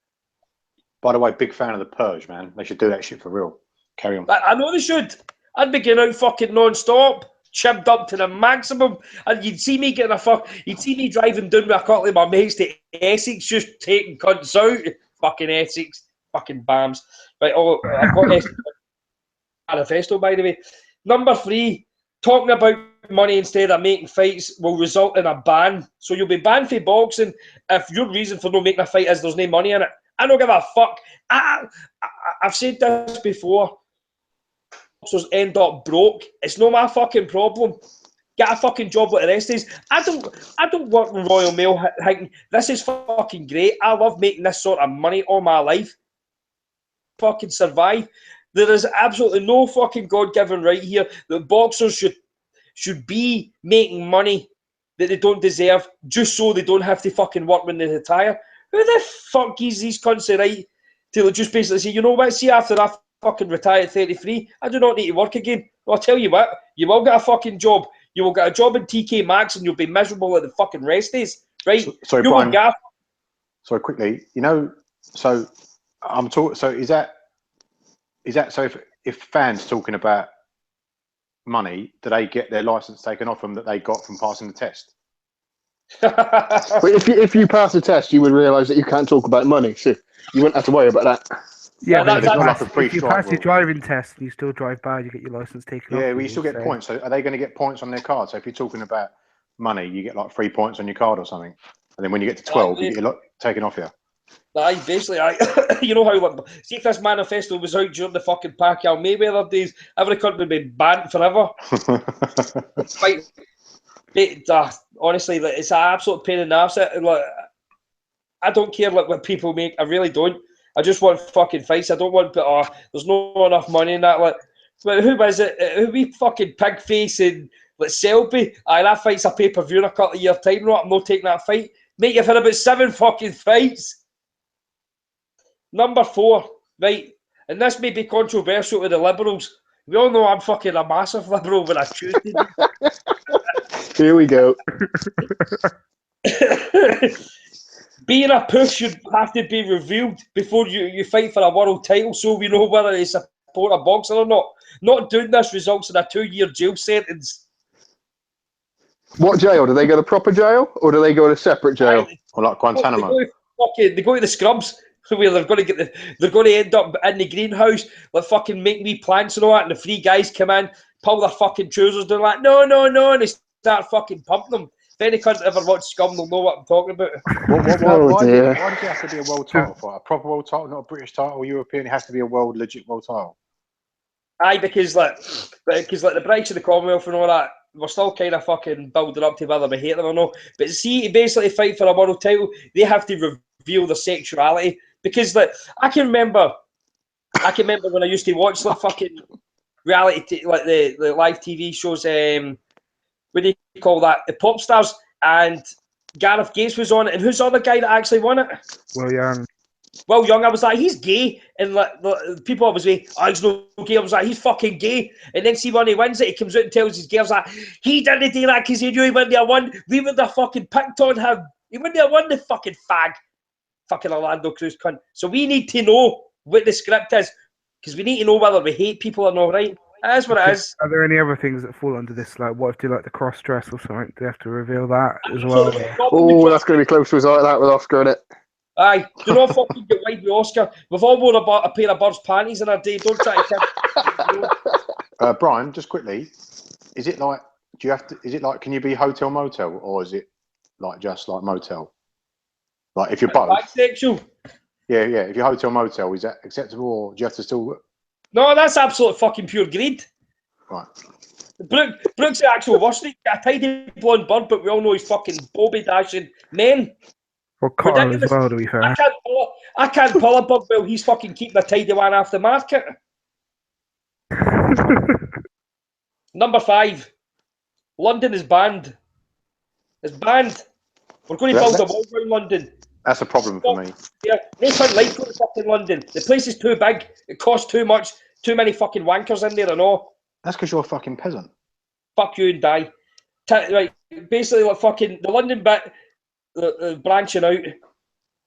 By the way, big fan of the purge, man. They should do that shit for real. Carry on. I know they should. I'd be getting out fucking non-stop, chipped up to the maximum, and you'd see me driving down with a couple of my mates to Essex, just taking cunts out. Fucking Essex, fucking bams. Right, I've got Essex manifesto, by the way. Number 3, talking about money instead of making fights will result in a ban. So you'll be banned for boxing if your reason for not making a fight is there's no money in it. I don't give a fuck. I've said this before. Boxers end up broke. It's not my fucking problem. Get a fucking job like the rest is. I don't work with Royal Mail thinking this is fucking great. I love making this sort of money all my life. Fucking survive. There is absolutely no fucking God-given right here that boxers should be making money that they don't deserve just so they don't have to fucking work when they retire. Who the fuck gives these cunts the right to just basically say, you know what, see, after I fucking retire at 33, I do not need to work again. Well, I'll tell you what, you will get a fucking job. You will get a job in TK Maxx and you'll be miserable like the fucking rest is, right? Sorry, Brian. Sorry, quickly. You know, so I'm talking. So is that Is that so? If fans talking about money, do they get their license taken off them that they got from passing the test? But if you pass the test, you would realise that you can't talk about money, so you wouldn't have to worry about that. Yeah, that- but there's not like a free if you strike pass your rule. driving test and you still drive bad, you get your license taken off. Yeah, well, you still get points. So are they going to get points on their card? So if you're talking about money, you get like 3 points on your card or something, and then when you get to 12, you get your lot taken off you. Basically, you know how, like, see if this manifesto was out during the fucking Pacquiao Mayweather days, every country would be banned forever. Like, honestly, like, it's an absolute pain in the arse. Like, I don't care like what people make. I really don't. I just want fucking fights. I don't want. There's not enough money in that. Like, but who is it? Who we fucking pig face and like Selby? Aye, that fight's a pay per view in a couple of years' time. No, I'm not taking that fight. Mate, you've had about 7 fucking fights. Number 4, right? And this may be controversial to the Liberals. We all know I'm fucking a massive Liberal when I choose to be. Here we go. Being a push should have to be revealed before you fight for a world title, so we know whether they support a boxer or not. Not doing this results in a 2-year jail sentence. What jail? Do they go to proper jail, or do they go to separate jail? Or like Guantanamo. They go to the scrubs where they're going to they're going to end up in the greenhouse, like fucking make me plants and all that, and the 3 guys come in, pull their fucking trousers down like no, and they start fucking pumping them. If any cunt ever watched Scum, they'll know what I'm talking about. Why does it have to be a world title fight? A proper world title, not a British title, European? It has to be a legit world title. Aye, because the British of the Commonwealth and all that, we're still kind of fucking building up to whether we hate them or not. But see, to basically fight for a world title, they have to reveal their sexuality. Because like I can remember when I used to watch like fucking reality, like the live TV shows. What do you call that? The Pop Stars, and Gareth Gates was on it. And who's the other guy that actually won it? Will Young. I was like, he's gay, and like people always say, oh, he's no gay. I was like, he's fucking gay. And then see when he wins it, he comes out and tells he's gay. I was like, he didn't do that because he knew he wouldn't have won. We would have fucking picked on him. He wouldn't have won, the fucking fag. Fucking Orlando Cruz cunt. So we need to know what the script is, because we need to know whether we hate people or not, right? That's what it is. Are there any other things that fall under this? Like, what if they like the cross dress or something? Do they have to reveal that as well? Oh, that's going to be close to that with Oscar in it. Aye, do not fucking get wide with Oscar. We've all worn a pair of birds' panties in our day. Don't try to Brian, just quickly, is it like can you be hotel motel, or is it like just like motel? Like if you're both bisexual. Yeah. If you're hotel motel, is that acceptable, or do you have to still? No, that's absolute fucking pure greed. Right. Brook's the actual worst. He's got a tidy blonde bird, but we all know he's fucking Bobby dashing men. Or Cotter as well, to be fair. I can't pull a bird while he's fucking keeping a tidy one off the market. Number 5. London is banned. It's banned. We're going to build a wall around London. That's a problem for me. Yeah, no fun like going to fucking London. The place is too big. It costs too much. Too many fucking wankers in there and all. That's because you're a fucking peasant. Fuck you and die. Right, basically, like fucking the London bit, branching out.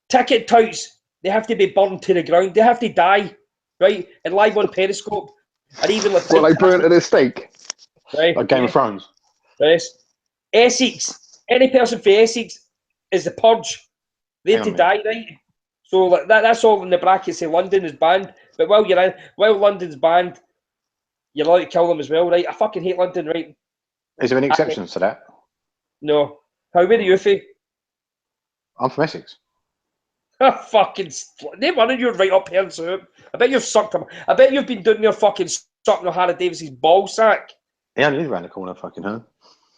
Ticket touts, they have to be burned to the ground. They have to die, right? And live on Periscope. And even like burnt at a stake. Right? Like Game of Thrones. Yes. Essex. Any person for Essex is the purge. They have to die, right? So like that's all in the brackets. Say London is banned, but while London's banned, you're allowed to kill them as well, right? I fucking hate London, right? Is there any exceptions to that? No. Where are you from? I'm from Essex. Fucking name one of you right up here and so I bet you've sucked them. I bet you've been doing your fucking sucking Harry Davis's ball sack. He only lives around the corner, fucking huh?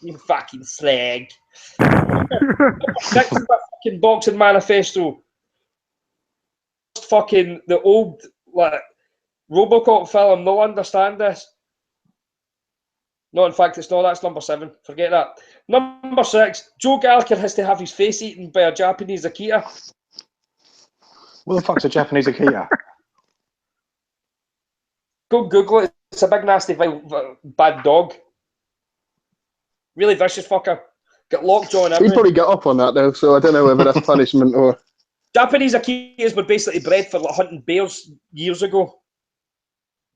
You fucking slag. Next is my fucking boxing manifesto. Fucking the old like Robocop film. They'll understand this. No, in fact, it's not. That's number 7. Forget that. Number 6. Joe Gallagher has to have his face eaten by a Japanese Akita. What the fuck's a Japanese Akita? Go Google it. It's a big, nasty, bad dog. Really vicious fucker. Got lockjaw and everything. He'd probably get up on that, though, so I don't know whether that's punishment or... Japanese Akitas were basically bred for like hunting bears years ago.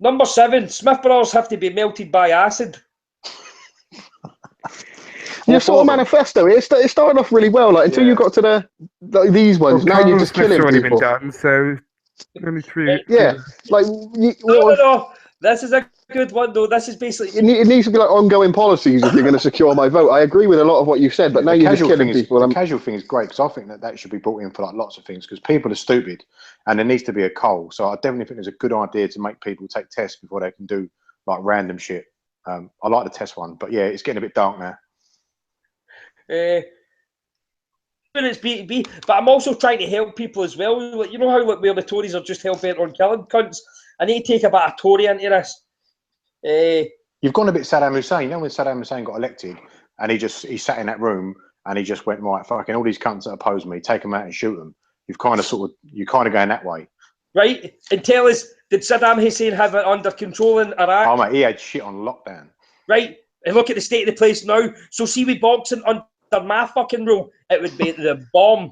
Number 7, Smith Brothers have to be melted by acid. Your sort of manifesto, it's started off really well. Like until you got to these ones, now you're just killing already people. been done, so only three. Yeah, like No. This is a good one though. This is basically it needs to be like ongoing policies if you're going to secure my vote. I agree with a lot of what you said, but now you're just killing people. The casual thing is great because I think that should be brought in for like lots of things because people are stupid and there needs to be a goal. So I definitely think it's a good idea to make people take tests before they can do like random shit. I like the test one, but yeah, it's getting a bit dark now. It's B, but I'm also trying to help people as well. Like, you know how where the Tories are just hell bent on killing cunts. I need to take a bit of Tory into this. You've gone a bit Saddam Hussein. You know when Saddam Hussein got elected and he sat in that room and he just went, right, fucking all these cunts that oppose me, take them out and shoot them. You're kind of going that way. Right? And tell us, did Saddam Hussein have it under control in Iraq? Oh, mate, he had shit on lockdown. Right? And look at the state of the place now. So see with boxing under my fucking rule, it would be the bomb.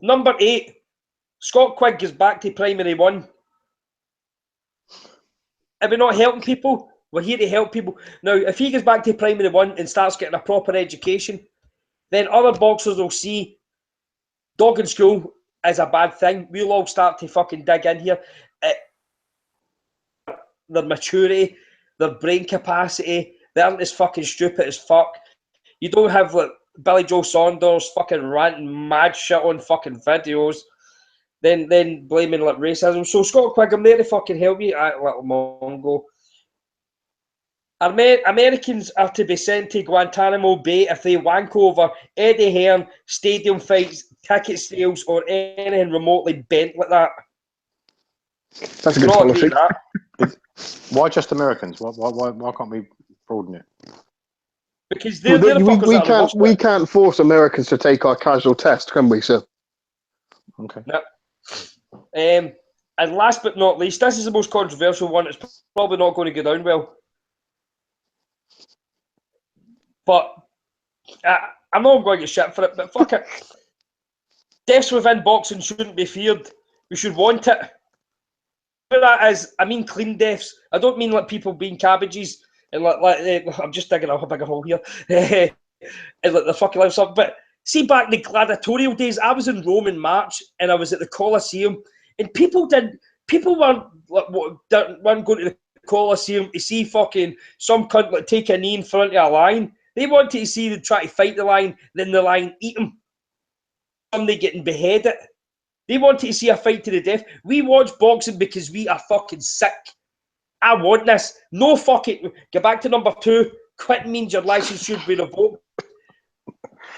Number 8, Scott Quigg goes back to primary 1. Are we not helping people? We're here to help people. Now, if he goes back to primary 1 and starts getting a proper education, then other boxers will see dogging school is a bad thing. We'll all start to fucking dig in here. Their maturity, their brain capacity, they aren't as fucking stupid as fuck. You don't have like Billy Joe Saunders fucking ranting mad shit on fucking videos, then blaming like racism. So Scott Quigg, I'm there to fucking help you, little Mongo. Americans are to be sent to Guantanamo Bay if they wank over Eddie Hearn, stadium fights, ticket sales, or anything remotely bent like that. That's a good policy. Why just Americans? Why can't we broaden it? Because they're the fuckers we can't force Americans to take our casual test, can we, sir? Okay. No. And last but not least, this is the most controversial one. It's probably not going to go down well. But I know I'm going to get shit for it, but fuck it. Deaths within boxing shouldn't be feared. We should want it. What that is, I mean clean deaths. I don't mean like people being cabbages and I'm just digging a bigger hole here. And like the fucking life stuff. But see, back in the gladiatorial days, I was in Rome in March and I was at the Colosseum, and people weren't going to the Colosseum to see fucking some cunt like take a knee in front of a lion. They wanted to see them try to fight the lion, then the lion eat them. Somebody getting beheaded. They wanted to see a fight to the death. We watch boxing because we are fucking sick. I want this. No fucking. Get back to number 2. Quitting means your license should be revoked.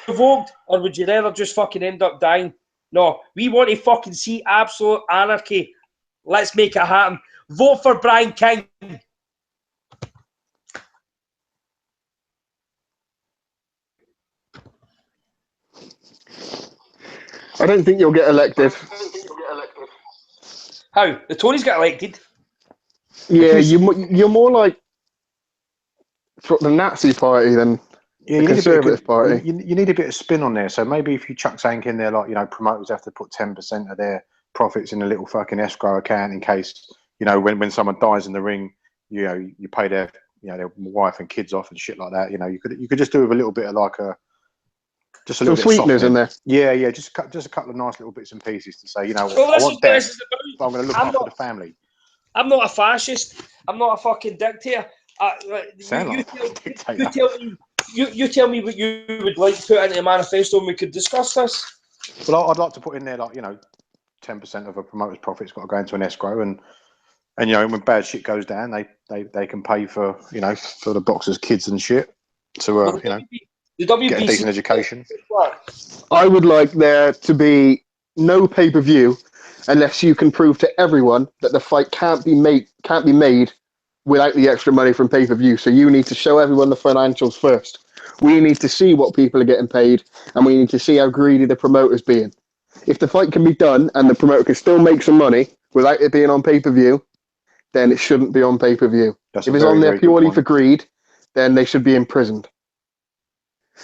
Revoked, or would you rather just fucking end up dying? No, we want to fucking see absolute anarchy. Let's make it happen. Vote for Brian King. I don't think you'll get elected. How? The Tories got elected? Yeah, you're more like the Nazi party than the Conservative party. You need a bit of spin on there. So maybe if you chuck something in there, like, promoters have to put 10% of their profits in a little fucking escrow account in case, when someone dies in the ring, you pay their wife and kids off and shit like that. You could just do with a little bit of like just a little bit sweeteners in there. Yeah, just a couple of nice little bits and pieces to say, I want death, but I'm going to look after the family. I'm not a fascist. I'm not a fucking dictator. You tell me what you would like to put into a manifesto and we could discuss this. Well, I'd like to put in there 10% of a promoter's profits got to go into an escrow, and when bad shit goes down, they can pay for for the boxers' kids and shit to the WBC get a decent education. I would like there to be no pay-per-view unless you can prove to everyone that the fight can't be made without the extra money from pay-per-view. So you need to show everyone the financials first. We need to see what people are getting paid, and we need to see how greedy the promoter's being. If the fight can be done and the promoter can still make some money without it being on pay-per-view, then it shouldn't be on pay-per-view. If it's on there purely for greed, then they should be imprisoned.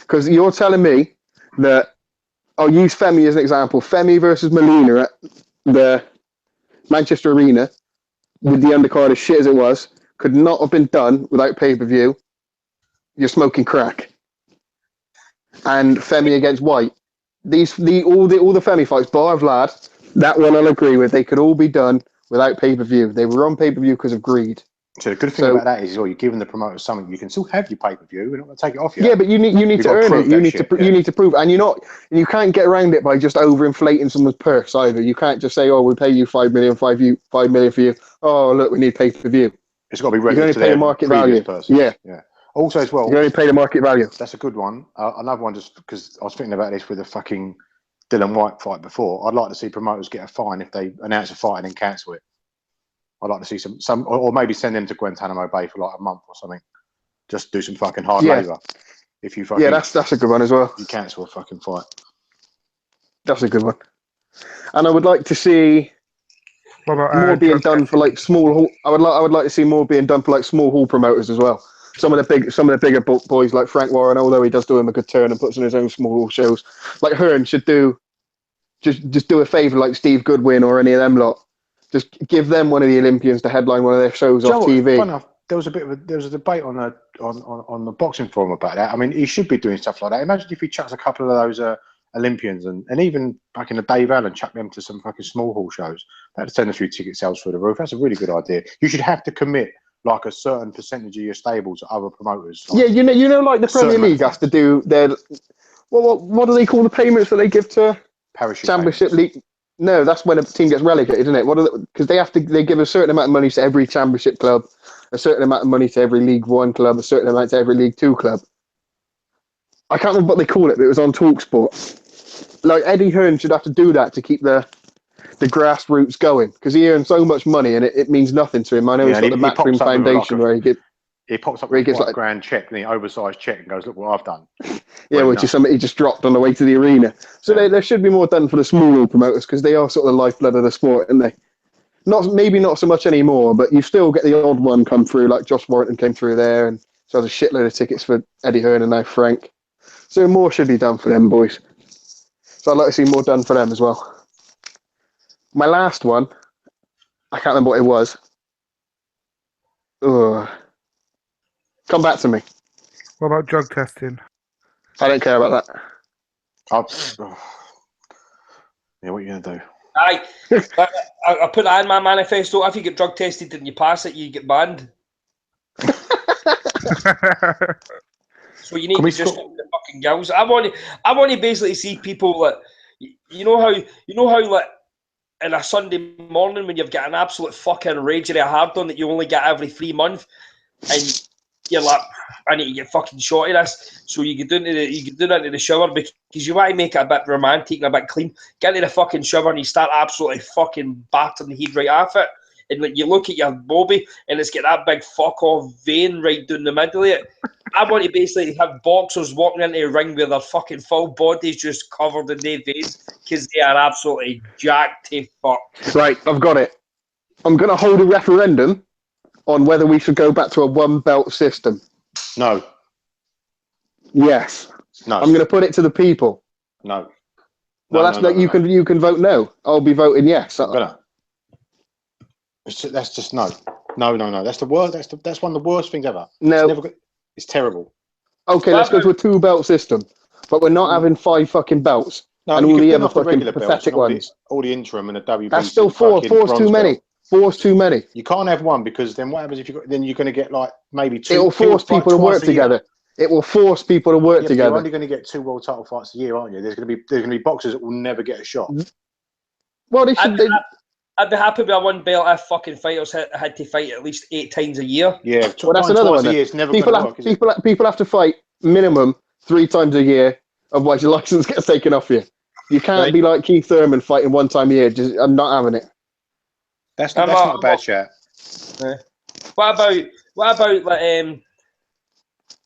Because you're telling me that, I'll use Femi as an example, Femi versus Molina at the Manchester Arena, with the undercard as shit as it was, could not have been done without pay-per-view, you're smoking crack. And Femi against White. All the Femi fights, bar Vlad, that one I'll agree with. They could all be done without pay-per-view. They were on pay-per-view because of greed. So the good thing about that is, you're giving the promoters something. You can still have your pay-per-view. We're not going to take it off you. Yeah, but you need to earn it. You need to prove, and you can't get around it by just overinflating someone's purse either. You can't just say, "Oh, we'll pay you 5 million, 5 million for you." Oh, look, we need pay-per-view. It's got to be relative relative to their market value. person. Yeah. Also, as well, you can only pay the market value. That's a good one. Another one, just because I was thinking about this with the fucking Dylan White fight before. I'd like to see promoters get a fine if they announce a fight and then cancel it. I'd like to see some, or maybe send them to Guantanamo Bay for like a month or something. Just do some fucking hard labour. If you fucking that's a good one as well. You cancel a fucking fight. That's a good one. And I would like to see more being done for like small. I would like to see more being done for like small hall promoters as well. Some of the bigger boys like Frank Warren, although he does do him a good turn and puts on his own small hall shows, like Hearn should do. Just do a favour like Steve Goodwin or any of them lot. Just give them one of the Olympians to headline one of their shows off TV. Funny enough, there was a debate on the boxing forum about that. I mean, he should be doing stuff like that. Imagine if he chucks a couple of those Olympians and even back in the Dave Allen, chuck them to some fucking small hall shows. That'd send a few ticket sales through the roof. That's a really good idea. You should have to commit like a certain percentage of your stable to other promoters. Like, you know, like the Premier League has to do their what do they call the payments that they give to Parachute Championship payments. League? No, that's when a team gets relegated, isn't it? Because they give a certain amount of money to every Championship club, a certain amount of money to every League One club, a certain amount to every League Two club. I can't remember what they call it, but it was on TalkSport. Like Eddie Hearn should have to do that to keep the grassroots going, because he earns so much money and it means nothing to him. I know he's got the Matchroom Foundation where he pops up with like a grand check, the oversized check, and goes, "Look what I've done." Which is something he just dropped on the way to the arena. So there should be more done for the smaller promoters, because they are sort of the lifeblood of the sport, aren't they? Maybe not so much anymore, but you still get the odd one come through, like Josh Warrington came through there, and so there's a shitload of tickets for Eddie Hearn and now Frank. So more should be done for them boys. So I'd like to see more done for them as well. My last one, I can't remember what it was. Ugh. Come back to me. What about drug testing? I don't care about that. Yeah, what are you going to do? I put that in my manifesto. If you get drug tested and you pass it, you get banned. So you need to just the fucking girls. I want to basically see people that you know how like in a Sunday morning when you've got an absolute fucking rage of a hard on that you only get every 3 months, and you're like, I need to get fucking shot of this. So you get into the shower because you want to make it a bit romantic and a bit clean. Get into the fucking shower and you start absolutely fucking battering the heat right off it. And like you look at your bobby and it's got that big fuck off vein right down the middle of it. I want to basically have boxers walking into a ring where their fucking full body's just covered in their veins because they are absolutely jacked to fuck. Right, I've got it. I'm going to hold a referendum on whether we should go back to a one belt system. No. Yes. No. I'm going to put it to the people. No. Well, you can vote no. I'll be voting yes. I'm gonna. That's just no. No. That's the worst. That's one of the worst things ever. No. It's terrible. Okay, let's go to a 2-belt system, but we're not having 5 fucking belts. No, and all the other fucking regular pathetic ones. All the interim and the WBC. That's still 4. 4's too many. 4's too many. You can't have one because then what happens if then you're going to get like maybe 2. It will force people to work together. It will force people to work together. You're only going to get 2 world title fights a year, aren't you? There's going to be boxers that will never get a shot. Well, they should. I'd be happy with a one belt if fucking fighters had to fight at least 8 times a year. Yeah, well, that's another one. It's never people have to fight minimum 3 times a year, otherwise your license gets taken off you. You can't be like Keith Thurman fighting 1 time a year. I'm not having it. That's not a bad chat. What about like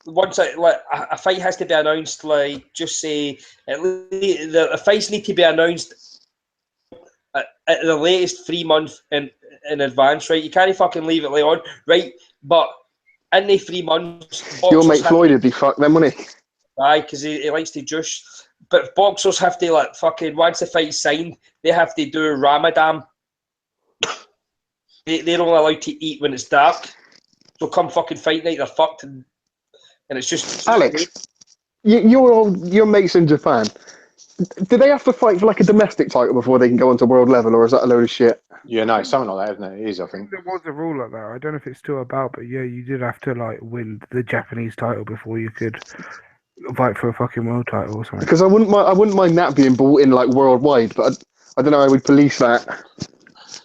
once a fight has to be announced, like just say at least the fights need to be announced at the latest 3 months in advance, right? You can't fucking leave it late on, right? But in the 3 months, your mate Floyd would be fucked then, wouldn't he? Aye, because he likes to juice. But boxers have to like fucking once the fight's signed, they have to do Ramadan. They're only allowed to eat when it's dark. So come fucking fight night, they're fucked, and it's just Alex, your mates in Japan. Do they have to fight for like a domestic title before they can go onto world level, or is that a load of shit? Yeah, no, it's something like that, isn't it? It is, I I think. think there was a rule like that. I don't know if it's still about, but yeah, you did have to like win the Japanese title before you could fight for a fucking world title or something. Because I wouldn't mind that being brought in like worldwide, but I don't know how I would police that.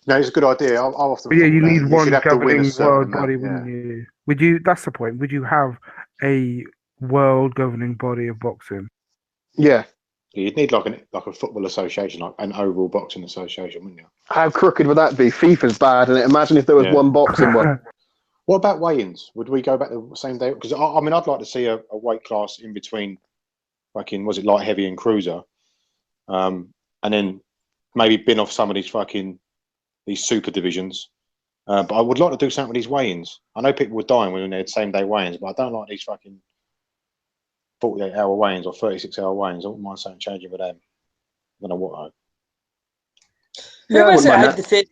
No, it's a good idea. I'll often But yeah, thought you that need you one should have to win a governing certain world amount. body, Yeah. wouldn't you? Would you? That's the point. Would you have a world governing body of boxing? Yeah. You'd need like a football association, like an overall boxing association, wouldn't you? How crooked would that be? FIFA's bad, and imagine if there was Yeah. one boxing one. What about weigh-ins? Would we go back the same day? Because I mean, I'd like to see a weight class in between, fucking, was it light heavy and cruiser, and then maybe bin off some of these super divisions. But I would like to do something with these weigh-ins. I know people were dying when they had same-day weigh-ins, but I don't like these fucking 48-hour weigh-ins or 36-hour weigh-ins. I wouldn't mind something changing with them. I don't know what. Who Yeah, I was wouldn't it mind had the 30?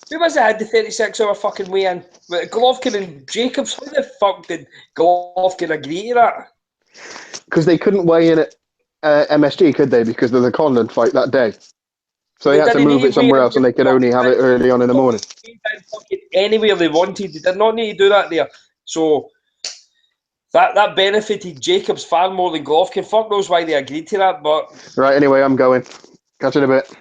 Who was it had the 36-hour fucking weigh-in? Golovkin and Jacobs. How the fuck did Golovkin agree to that? Because they couldn't weigh in at MSG, could they? Because of the Conlon fight that day. So they had to didn't move need it somewhere weigh-in. else, and they could only have it early on in the morning. Fucking anywhere they wanted. They did not need to do that there. So that benefited Jacobs far more than Golovkin. Fuck knows why they agreed to that, but Right, anyway, I'm going. Catch you in a bit.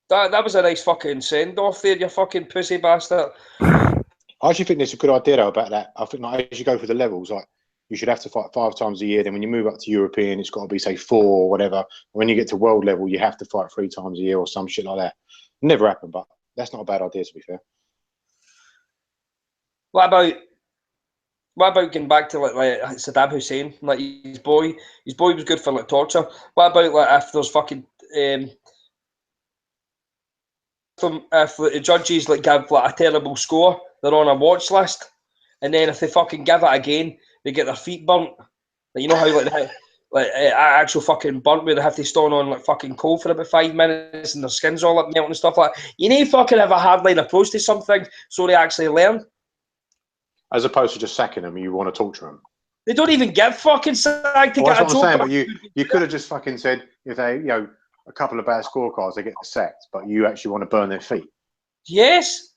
that was a nice fucking send-off there, you fucking pussy bastard. I actually think there's a good idea though about that. I think like as you go through the levels, like you should have to fight 5 times a year. Then when you move up to European, it's got to be say 4 or whatever. When you get to world level, you have to fight 3 times a year or some shit like that. Never happened, but that's not a bad idea to be fair. What about getting back to like Saddam Hussein? Like his boy was good for like torture. What about like if there's fucking if the judges like give like a terrible score, they're on a watch list, and then if they fucking give it again, they get their feet burnt. Like, you know how actual fucking burnt where they have to stand on like fucking coal for about 5 minutes and their skin's all up melting and stuff like that. You need to fucking have a hardline approach to something so they actually learn. As opposed to just sacking them, you want to torture them. They don't even get fucking sacked to Well, get that's a what I'm job. saying, but you could have just fucking said if they, a couple of bad scorecards, they get sacked, but you actually want to burn their feet. Yes.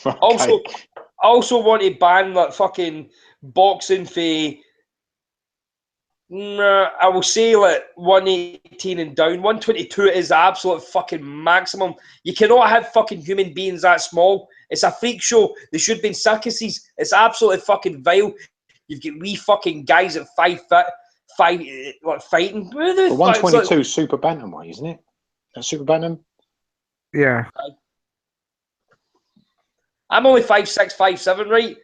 Okay. Also want to ban that fucking boxing for, I will say like 118 and down. 122 is the absolute fucking maximum. You cannot have fucking human beings that small. It's a freak show. They should be in circuses. It's absolutely fucking vile. You've got wee fucking guys at 5 foot, like fighting. But 122 is super bantamweight, isn't it? That's super bantam. Yeah. I'm only 5'6", 5'7", right?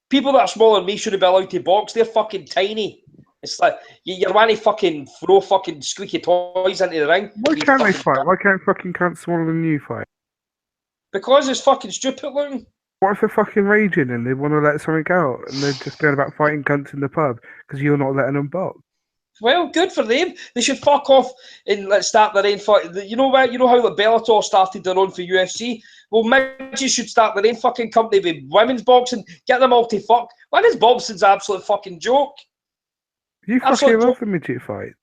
People that are smaller than me shouldn't be allowed to box. They're fucking tiny. It's like you're wanting to fucking throw fucking squeaky toys into the ring. Why can't they fight? Why can't fucking cunts smaller than you fight? Because it's fucking stupid looking. What if they're fucking raging and they want to let something out and they're just going about fighting cunts in the pub because you're not letting them box? Well, good for them. They should fuck off and let's start their own fight. You know what? You know how the Bellator started their own for UFC? Well, midgets should start their own fucking company with women's boxing. Get them all to fuck. Women's boxing's an absolute fucking joke. You fucking love the midget fight.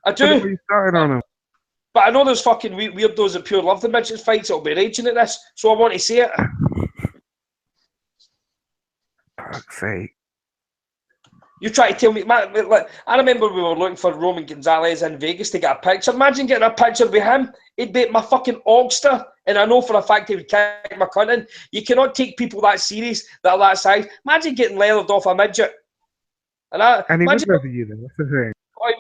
I do. You started on them. But I know there's fucking weirdos that pure love the midget fights that'll be raging at this, so I want to see it. Fuck's sake. You try to tell me, man, like, I remember we were looking for Roman Gonzalez in Vegas to get a picture. Imagine getting a picture with him. He'd be my fucking Ogster, and I know for a fact he would kick my cunt in. You cannot take people that serious, that are that size. Imagine getting leathered off a midget. And he would leather you then, that's the thing. Oh,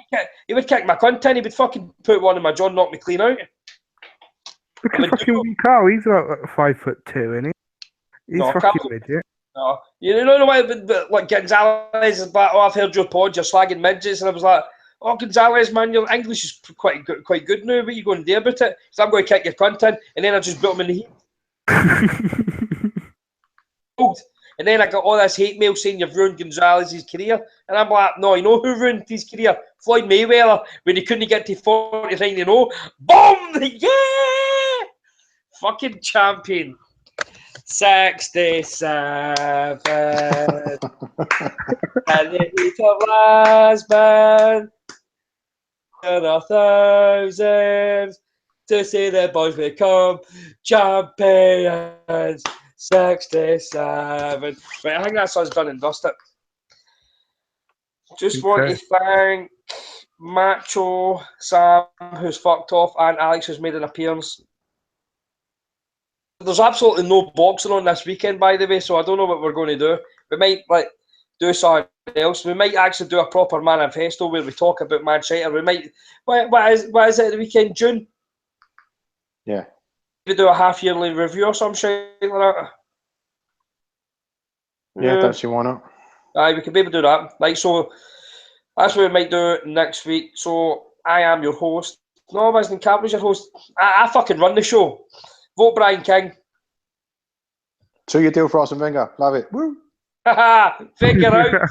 he would kick my cunt in. He would fucking put one in my jaw and knock me clean out. Look at fucking wee Carl. He's like 5'2", isn't he? He's No, fucking Carl- midget. No, you know the way, but like Gonzalez is like, oh, I've heard your pod, you're slagging midgets, and I was like, oh, Gonzalez, man, your English is quite good now. What are you going to do about it? So I'm going to kick your cunt in, and then I just built him in the heat. And then I got all this hate mail saying you've ruined Gonzalez's career. And I'm like, no, you know who ruined his career? Floyd Mayweather, when he couldn't get to 49-0. Boom! Yeah! Fucking champion. 67. And the heat of last man. And 1,000 to see the boys become champions. 67. Right, I think that song's done and dusted. Just want to thank Macho, Sam, who's fucked off, and Alex, who's made an appearance. There's absolutely no boxing on this weekend, by the way, so I don't know what we're going to do. We might do something else. We might actually do a proper manifesto where we talk about Manchester. We might. What is it the weekend? June? Yeah. We do a half-yearly review or some shit like that. Yeah, don't see why not. Aye, we could maybe do that. So that's what we might do next week. So I am your host. No, Wisden Cap was your host. I fucking run the show. Vote Brian King. 2-year deal for Arsene Wenger. Love it. Woo. Figure out.